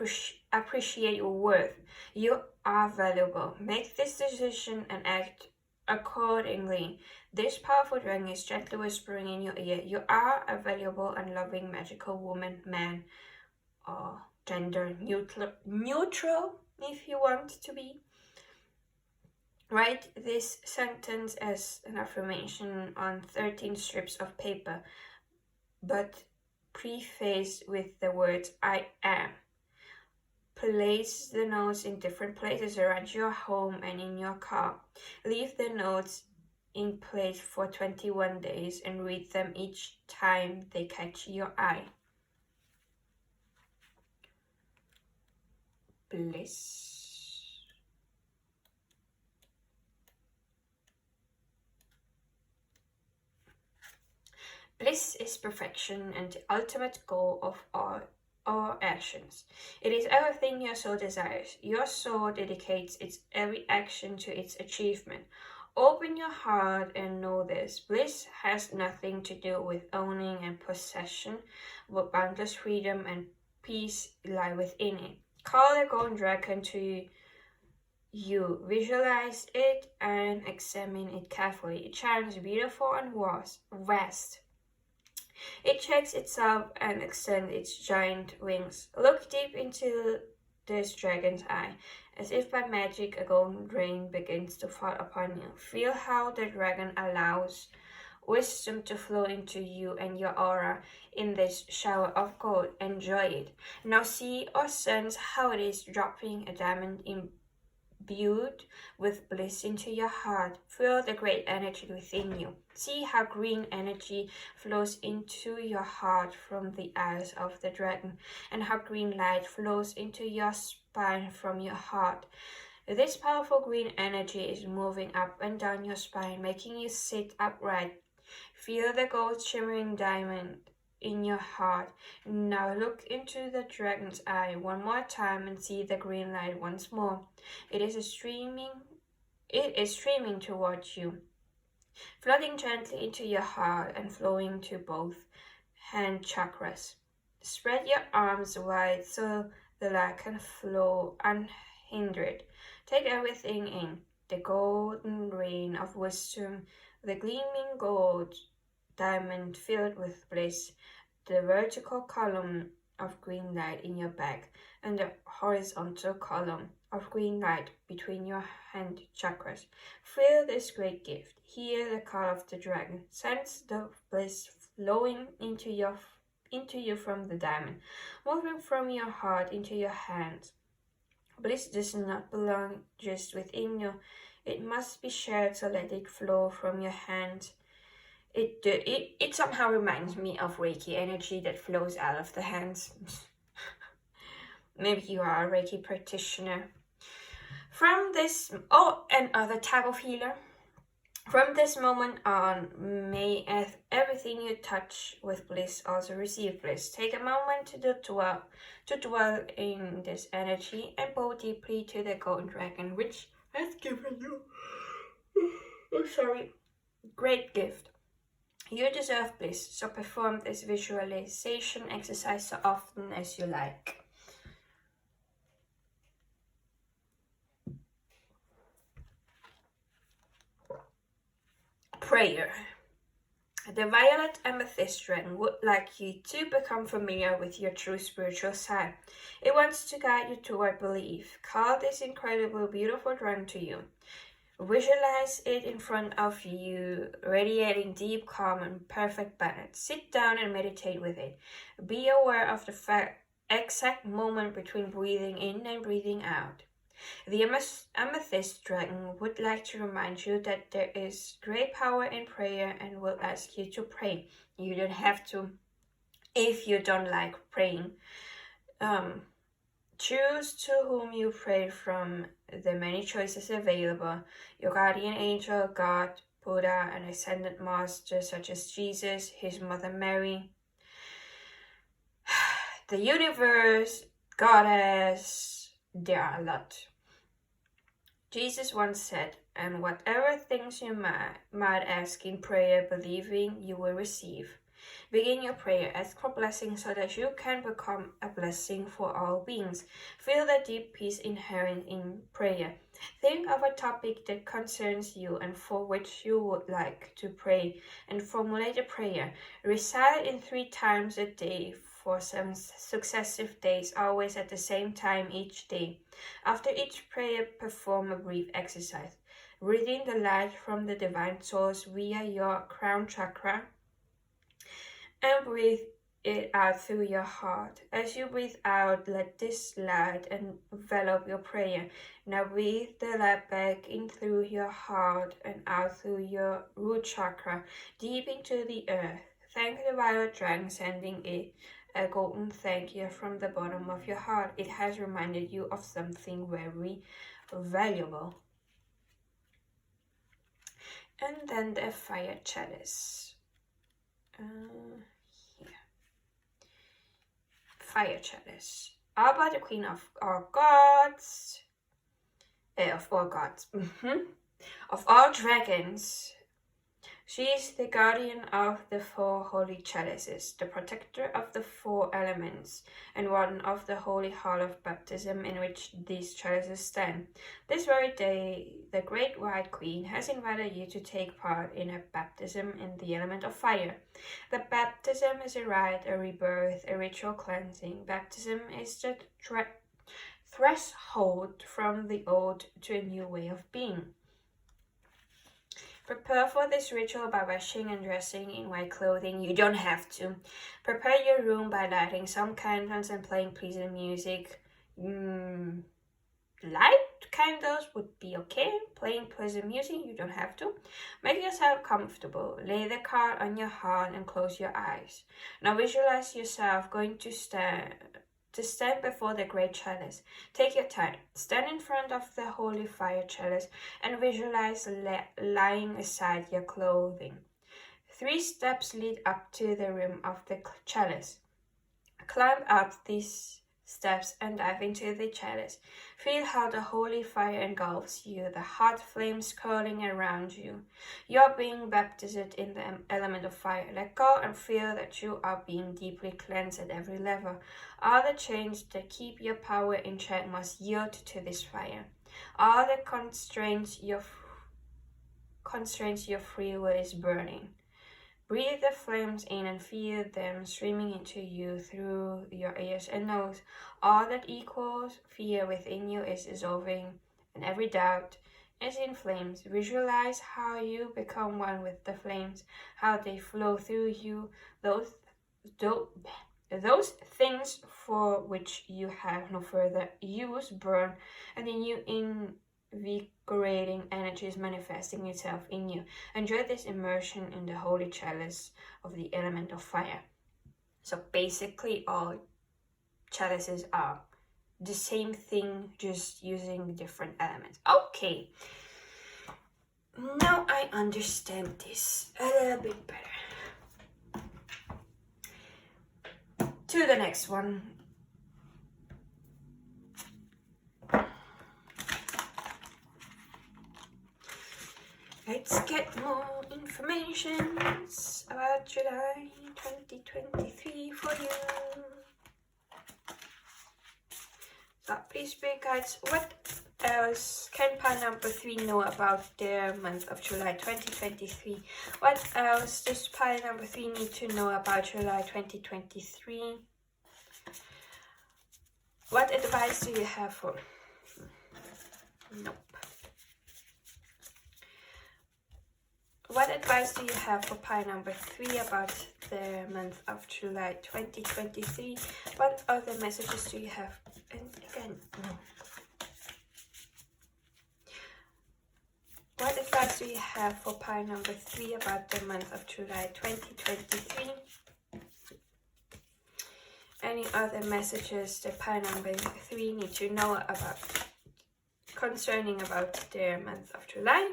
appreciate your worth. You are valuable. Make this decision and act accordingly. This powerful dragon is gently whispering in your ear, you are a valuable and loving magical woman, man, or gender neutral if you want to be. Write this sentence as an affirmation on 13 strips of paper, but preface with the words I am. Place the notes in different places around your home and in your car. Leave the notes in place for 21 days and read them each time they catch your eye. Bliss. Bliss is perfection and the ultimate goal of all our actions. It is everything your soul desires. Your soul dedicates its every action to its achievement. Open your heart and know this. Bliss has nothing to do with owning and possession, but boundless freedom and peace lie within it. Call the golden dragon to you. Visualize it and examine it carefully. It shines beautiful and vast. It checks itself and extends its giant wings. Look deep into this dragon's eye. As if by magic, a golden rain begins to fall upon you. Feel how the dragon allows wisdom to flow into you and your aura in this shower of gold. Enjoy it. Now see or sense how it is dropping a diamond imbued with bliss into your heart. Feel the great energy within you. See how green energy flows into your heart from the eyes of the dragon, and how green light flows into your spine from your heart. This powerful green energy is moving up and down your spine, making you sit upright. Feel the gold shimmering diamond in your heart. Now look into the dragon's eye one more time and see the green light once more. It is streaming towards you, flooding gently into your heart and flowing to both hand chakras. Spread your arms wide so the light can flow unhindered. Take everything in. The golden rain of wisdom, the gleaming gold diamond filled with bliss, the vertical column of green light in your back, and the horizontal column of green light between your hand chakras. Feel this great gift. Hear the call of the dragon. Sense the bliss flowing into you from the diamond, moving from your heart into your hands. Bliss does not belong just within you. It must be shared, so let it flow from your hands. It somehow reminds me of Reiki energy that flows out of the hands. Maybe you are a Reiki practitioner. From this, and other type of healer. From this moment on, may everything you touch with bliss also receive bliss. Take a moment to dwell in this energy and bow deeply to the golden dragon, which has given you great gift. You deserve bliss, so perform this visualization exercise so often as you like. Prayer. The violet amethyst dragon would like you to become familiar with your true spiritual side. It wants to guide you toward belief. Call this incredible, beautiful dragon to you. Visualize it in front of you, radiating deep calm and perfect balance. Sit down and meditate with it. Be aware of the exact moment between breathing in and breathing out. The amethyst dragon would like to remind you that there is great power in prayer and will ask you to pray. You don't have to if you don't like praying. Choose to whom you pray from the many choices available. Your guardian angel, God, Buddha, and ascended masters such as Jesus, his mother Mary, the universe, Goddess, there are a lot. Jesus once said, and whatever things you might ask in prayer, believing you will receive. Begin your prayer, ask for blessings so that you can become a blessing for all beings. Feel the deep peace inherent in prayer. Think of a topic that concerns you and for which you would like to pray, and formulate a prayer. Recite it 3 times a day for some successive days, always at the same time each day. After each prayer, perform a brief exercise, breathing the light from the divine source via your crown chakra and breathe it out through your heart. As you breathe out, let this light envelop your prayer. Now breathe the light back in through your heart and out through your root chakra, deep into the earth. Thank the violet dragon, sending it a golden thank you from the bottom of your heart. It has reminded you of something very valuable. And then the fire chalice. Fire chalice. How about the queen of all gods? Of all gods. Of all dragons. She is the guardian of the 4 holy chalices, the protector of the 4 elements, and warden of the holy hall of baptism in which these chalices stand. This very day, the great white queen has invited you to take part in a baptism in the element of fire. The baptism is a rite, a rebirth, a ritual cleansing. Baptism is the threshold from the old to a new way of being. Prepare for this ritual by washing and dressing in white clothing. You don't have to. Prepare your room by lighting some candles and playing pleasing music. Light candles would be okay. Playing pleasant music, you don't have to. Make yourself comfortable. Lay the card on your heart and close your eyes. Now visualize yourself going to stand before the great chalice. Take your time. Stand in front of the holy fire chalice and visualize lying aside your clothing. 3 steps lead up to the rim of the chalice. Climb up these steps and dive into the chalice. Feel how the holy fire engulfs you, the hot flames curling around you. You are being baptized in the element of fire. Let go and feel that you are being deeply cleansed at every level. All the chains that keep your power in check must yield to this fire. All the constraints your free will is burning. Breathe the flames in and feel them streaming into you through your ears and nose. All that equals fear within you is dissolving, and every doubt is in flames. Visualize how you become one with the flames, how they flow through you. Those things for which you have no further use burn, and the new invigorating energy is manifesting itself in you. Enjoy this immersion in the holy chalice of the element of fire. So basically all chalices are the same thing, just using different elements. Okay, now I understand this a little bit better. To the next one. Let's get more information about July 2023 for you. So please, spirit guides, what else can pile number 3 know about their month of July 2023? What else does pile number 3 need to know about July 2023? What advice do you have for? Nope. What advice do you have for pile number 3 about the month of July 2023? What other messages do you have? And again, no. What advice do you have for pile number 3 about the month of July 2023? Any other messages that pile number 3 need to know about concerning about their month of July?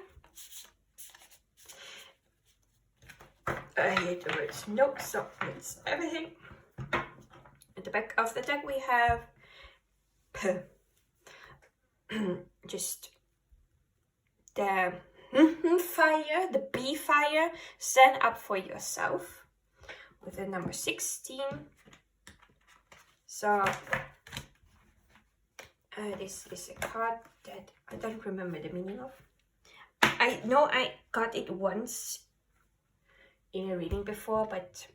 I hate the words no, so it's everything. At the back of the deck we have just the fire, the bee fire. Stand up for yourself with the number 16. So this is a card that I don't remember the meaning of. I know I got it once in a reading before, but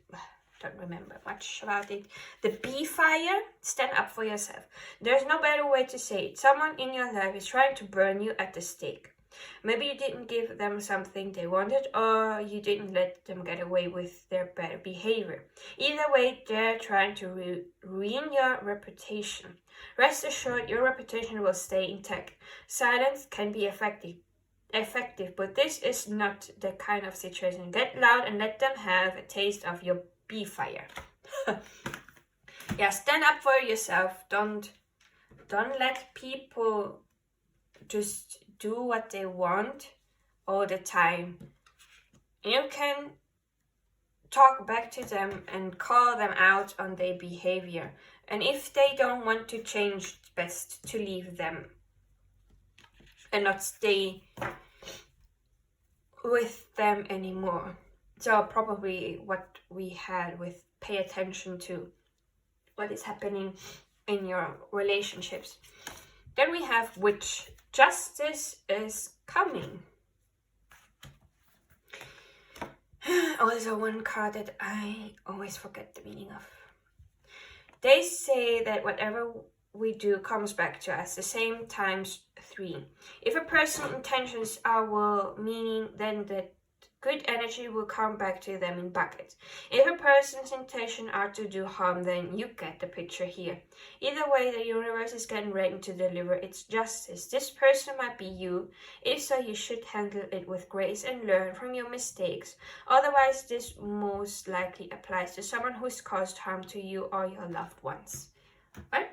don't remember much about it. The bee fire, stand up for yourself. There's no better way to say it. Someone in your life is trying to burn you at the stake. Maybe you didn't give them something they wanted, or you didn't let them get away with their bad behavior. Either way, they're trying to ruin your reputation. Rest assured, your reputation will stay intact. Silence can be effective, but this is not the kind of situation. Get loud and let them have a taste of your bee fire. Yeah, stand up for yourself. Don't let people just do what they want all the time. You can talk back to them and call them out on their behavior. And if they don't want to change, it's best to leave them and not stay with them anymore. So probably what we had with pay attention to what is happening in your relationships. Then we have witch. Justice is coming. Also one card that I always forget the meaning of. They say that whatever we do comes back to us, the same times 3. If a person's intentions are well meaning, then that good energy will come back to them in buckets. If a person's intention are to do harm, then you get the picture here. Either way, the universe is getting ready to deliver its justice. This person might be you. If so, you should handle it with grace and learn from your mistakes. Otherwise, this most likely applies to someone who's caused harm to you or your loved ones. Right?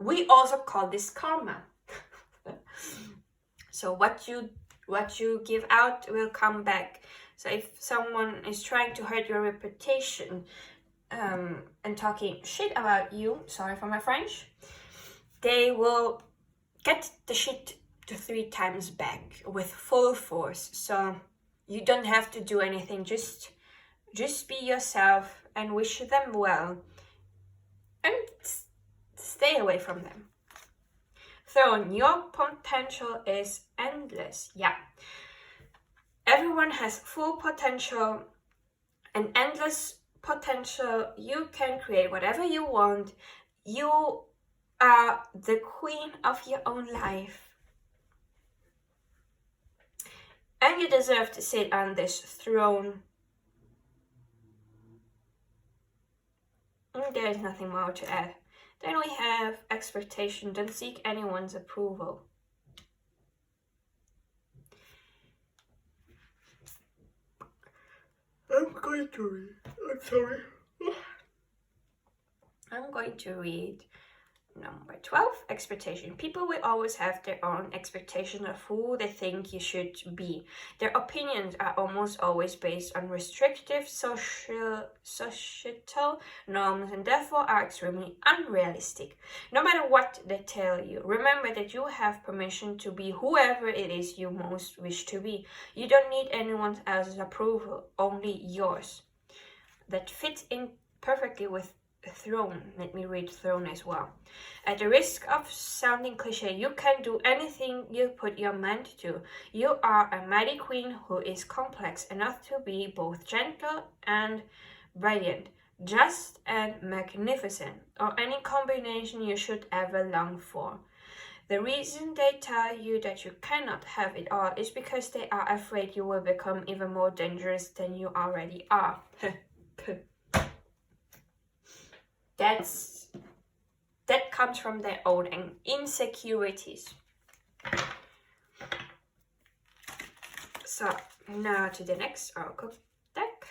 We also call this karma. So what you give out will come back. So if someone is trying to hurt your reputation and talking shit about you, sorry for my French, they will get the shit to 3 times back with full force. So you don't have to do anything. Just be yourself and wish them well and stay away from them. Throne, your potential is endless. Yeah. Everyone has full potential and endless potential. You can create whatever you want. You are the queen of your own life. And you deserve to sit on this throne. And there is nothing more to add. Then we have expectation. Don't seek anyone's approval. I'm going to read number 12, expectation. People will always have their own expectation of who they think you should be. Their opinions are almost always based on restrictive societal norms and therefore are extremely unrealistic. No matter what they tell you, remember that you have permission to be whoever it is you most wish to be. You don't need anyone else's approval, only yours. That fits in perfectly with throne. Let me read throne as well. At the risk of sounding cliche, you can do anything you put your mind to. You are a mighty queen who is complex enough to be both gentle and radiant, just and magnificent, or any combination you should ever long for. The reason they tell you that you cannot have it all is because they are afraid you will become even more dangerous than you already are. That comes from their own insecurities. So now to the next oracle deck.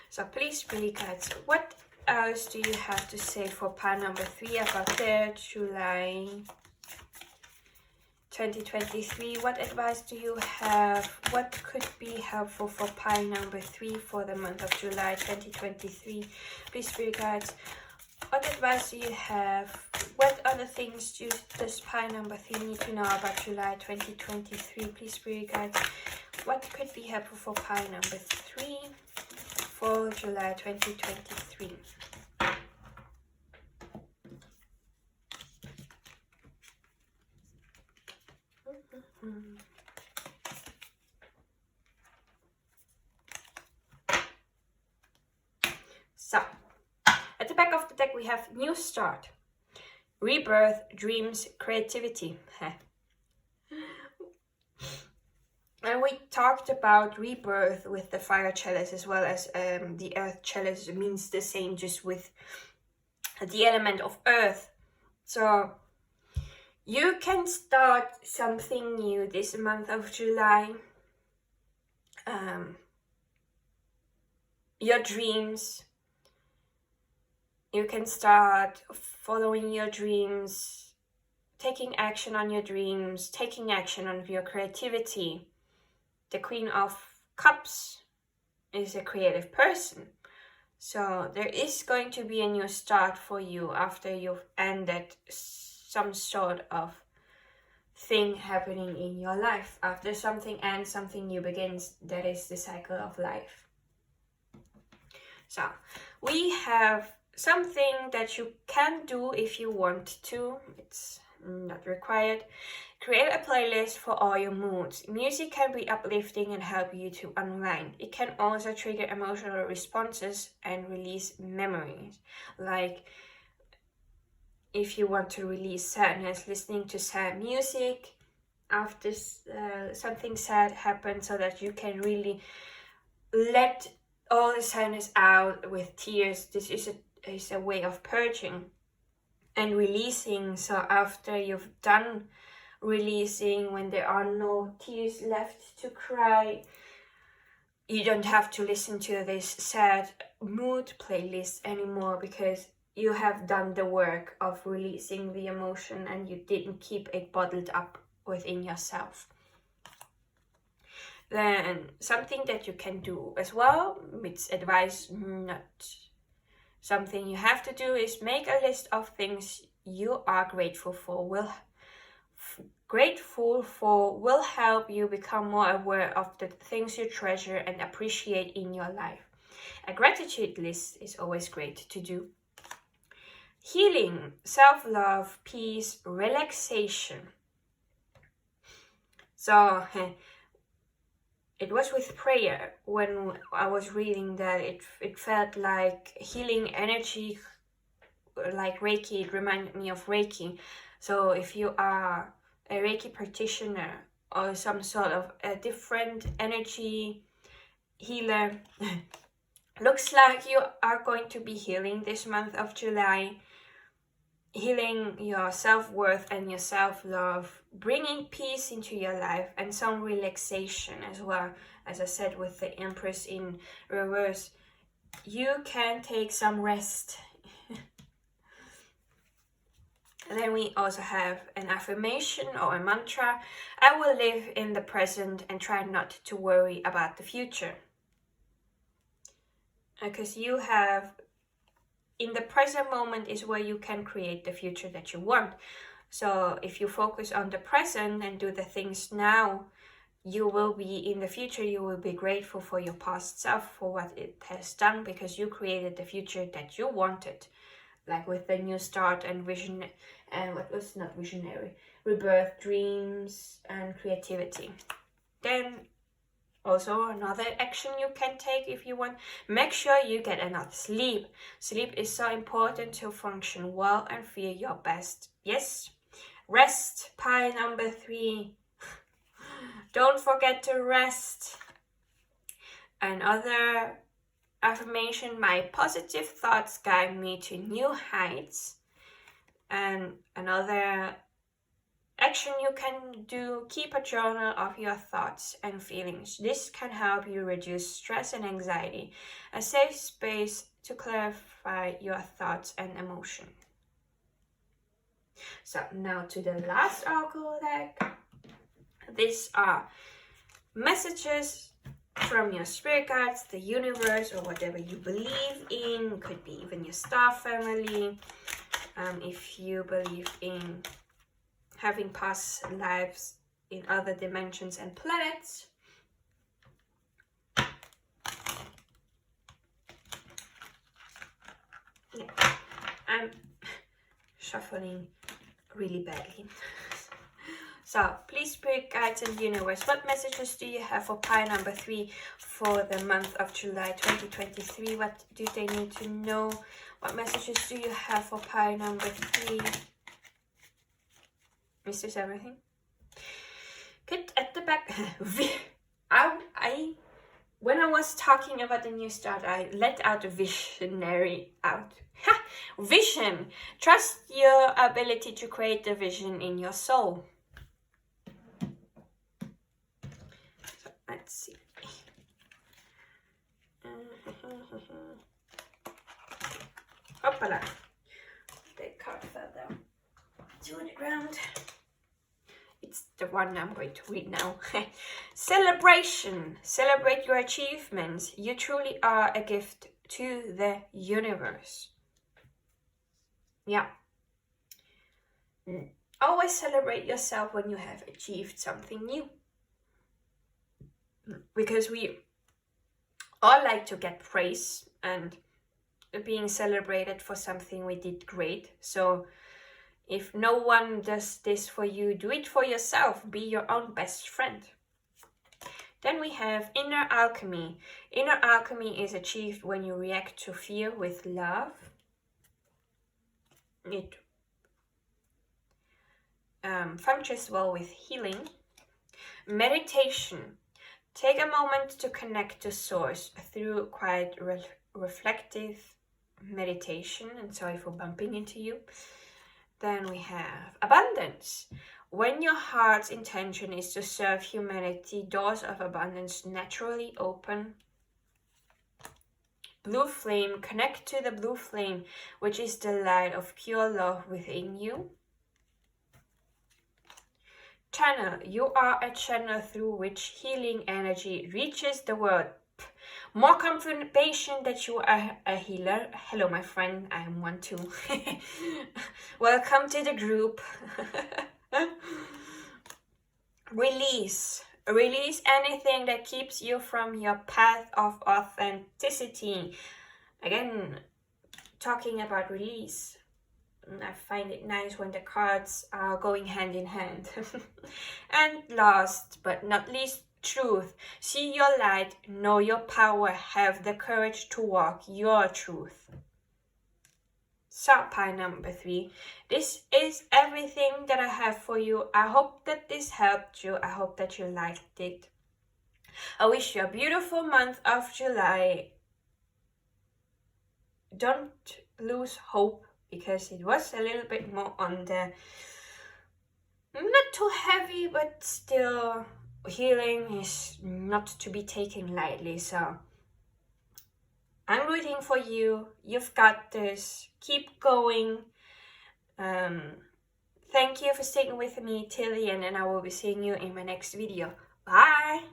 So please, Spirit guides, what else do you have to say for pile number 3 about their July 2023? What advice do you have? What could be helpful for pile number 3 for the month of July 2023? Please, Spirit guides, what advice do you have? What other things does pile number 3 need to know about July 2023? Please, Spirit guides, what could be helpful for pile number 3 for July 2023? the back of the deck we have new start, rebirth, dreams, creativity. And we talked about rebirth with the fire chalice as well as the earth chalice. It means the same, just with the element of earth. So you can start something new this month of July. Your dreams. You can start following your dreams, taking action on your dreams, taking action on your creativity. The Queen of Cups is a creative person. So there is going to be a new start for you after you've ended some sort of thing happening in your life. After something ends, something new begins. That is the cycle of life. So we have something that you can do if you want to. It's not required. Create a playlist for all your moods. Music can be uplifting and help you to unwind. It can also trigger emotional responses and release memories. Like if you want to release sadness, listening to sad music after something sad happens, so that you can really let all the sadness out with tears. This is a way of purging and releasing. So after you've done releasing, when there are no tears left to cry, you don't have to listen to this sad mood playlist anymore, because you have done the work of releasing the emotion and you didn't keep it bottled up within yourself. Then something that you can do as well, it's advice, not something you have to do, is make a list of things you are grateful for. Will help you become more aware of the things you treasure and appreciate in your life. A gratitude list is always great to do. Healing, self-love, peace, relaxation. So it was with prayer when I was reading that it felt like healing energy, like Reiki. It reminded me of Reiki. So if you are a Reiki practitioner or some sort of a different energy healer, looks like you are going to be healing this month of July. Healing your self-worth and your self-love, bringing peace into your life and some relaxation as well. As I said, with the Empress in reverse, you can take some rest. And then we also have an affirmation or a mantra. I will live in the present and try not to worry about the future. Because you have, in the present moment is where you can create the future that you want. So if you focus on the present and do the things now, you will be, in the future, you will be grateful for your past self, for what it has done, because you created the future that you wanted. Like with the new start and vision, and what was not visionary, rebirth, dreams, and creativity. Then also another action you can take if you want, make sure you get enough sleep. Sleep is so important to function well and feel your best. Yes, rest, pile number 3. Don't forget to rest. Another affirmation, my positive thoughts guide me to new heights. And another action you can do, keep a journal of your thoughts and feelings. This can help you reduce stress and anxiety, a safe space to clarify your thoughts and emotion. So now to the last oracle deck. These are messages from your spirit guides, the universe, or whatever you believe in. Could be even your star family. If you believe in having past lives in other dimensions and planets. Yeah. I'm shuffling really badly. So please, spirit guides and universe, what messages do you have for pile number 3 for the month of July 2023? What do they need to know? What messages do you have for pile number 3? Is this everything? Good. At the back. When I was talking about the new start, I let out a visionary out. Ha! Vision. Trust your ability to create the vision in your soul. So, let's see. Hoppala. The card fell down to the ground. It's the one I'm going to read now. Celebration. Celebrate your achievements. You truly are a gift to the universe. Yeah. Always celebrate yourself when you have achieved something new. Because we all like to get praise and being celebrated for something we did great. So if no one does this for you, do it for yourself. Be your own best friend. Then we have inner alchemy. Inner alchemy is achieved when you react to fear with love. It functions well with healing. Meditation. Take a moment to connect to source through quiet reflective meditation. And sorry for bumping into you. Then we have abundance. When your heart's intention is to serve humanity, doors of abundance naturally open. Blue flame. Connect to the blue flame, which is the light of pure love within you. Channel. You are a channel through which healing energy reaches the world. More confirmation that you are a healer. Hello, my friend. I am one too. Welcome to the group. Release. Release anything that keeps you from your path of authenticity. Again, talking about release. I find it nice when the cards are going hand in hand. And last but not least, truth. See your light, know your power, have the courage to walk your truth. So, pile number 3. This is everything that I have for you. I hope that this helped you. I hope that you liked it. I wish you a beautiful month of July. Don't lose hope, because it was a little bit more on the not too heavy, but still healing is not to be taken lightly. So I'm rooting for you. You've got this. Keep going. Thank you for sticking with me till the end, and I will be seeing you in my next video. Bye.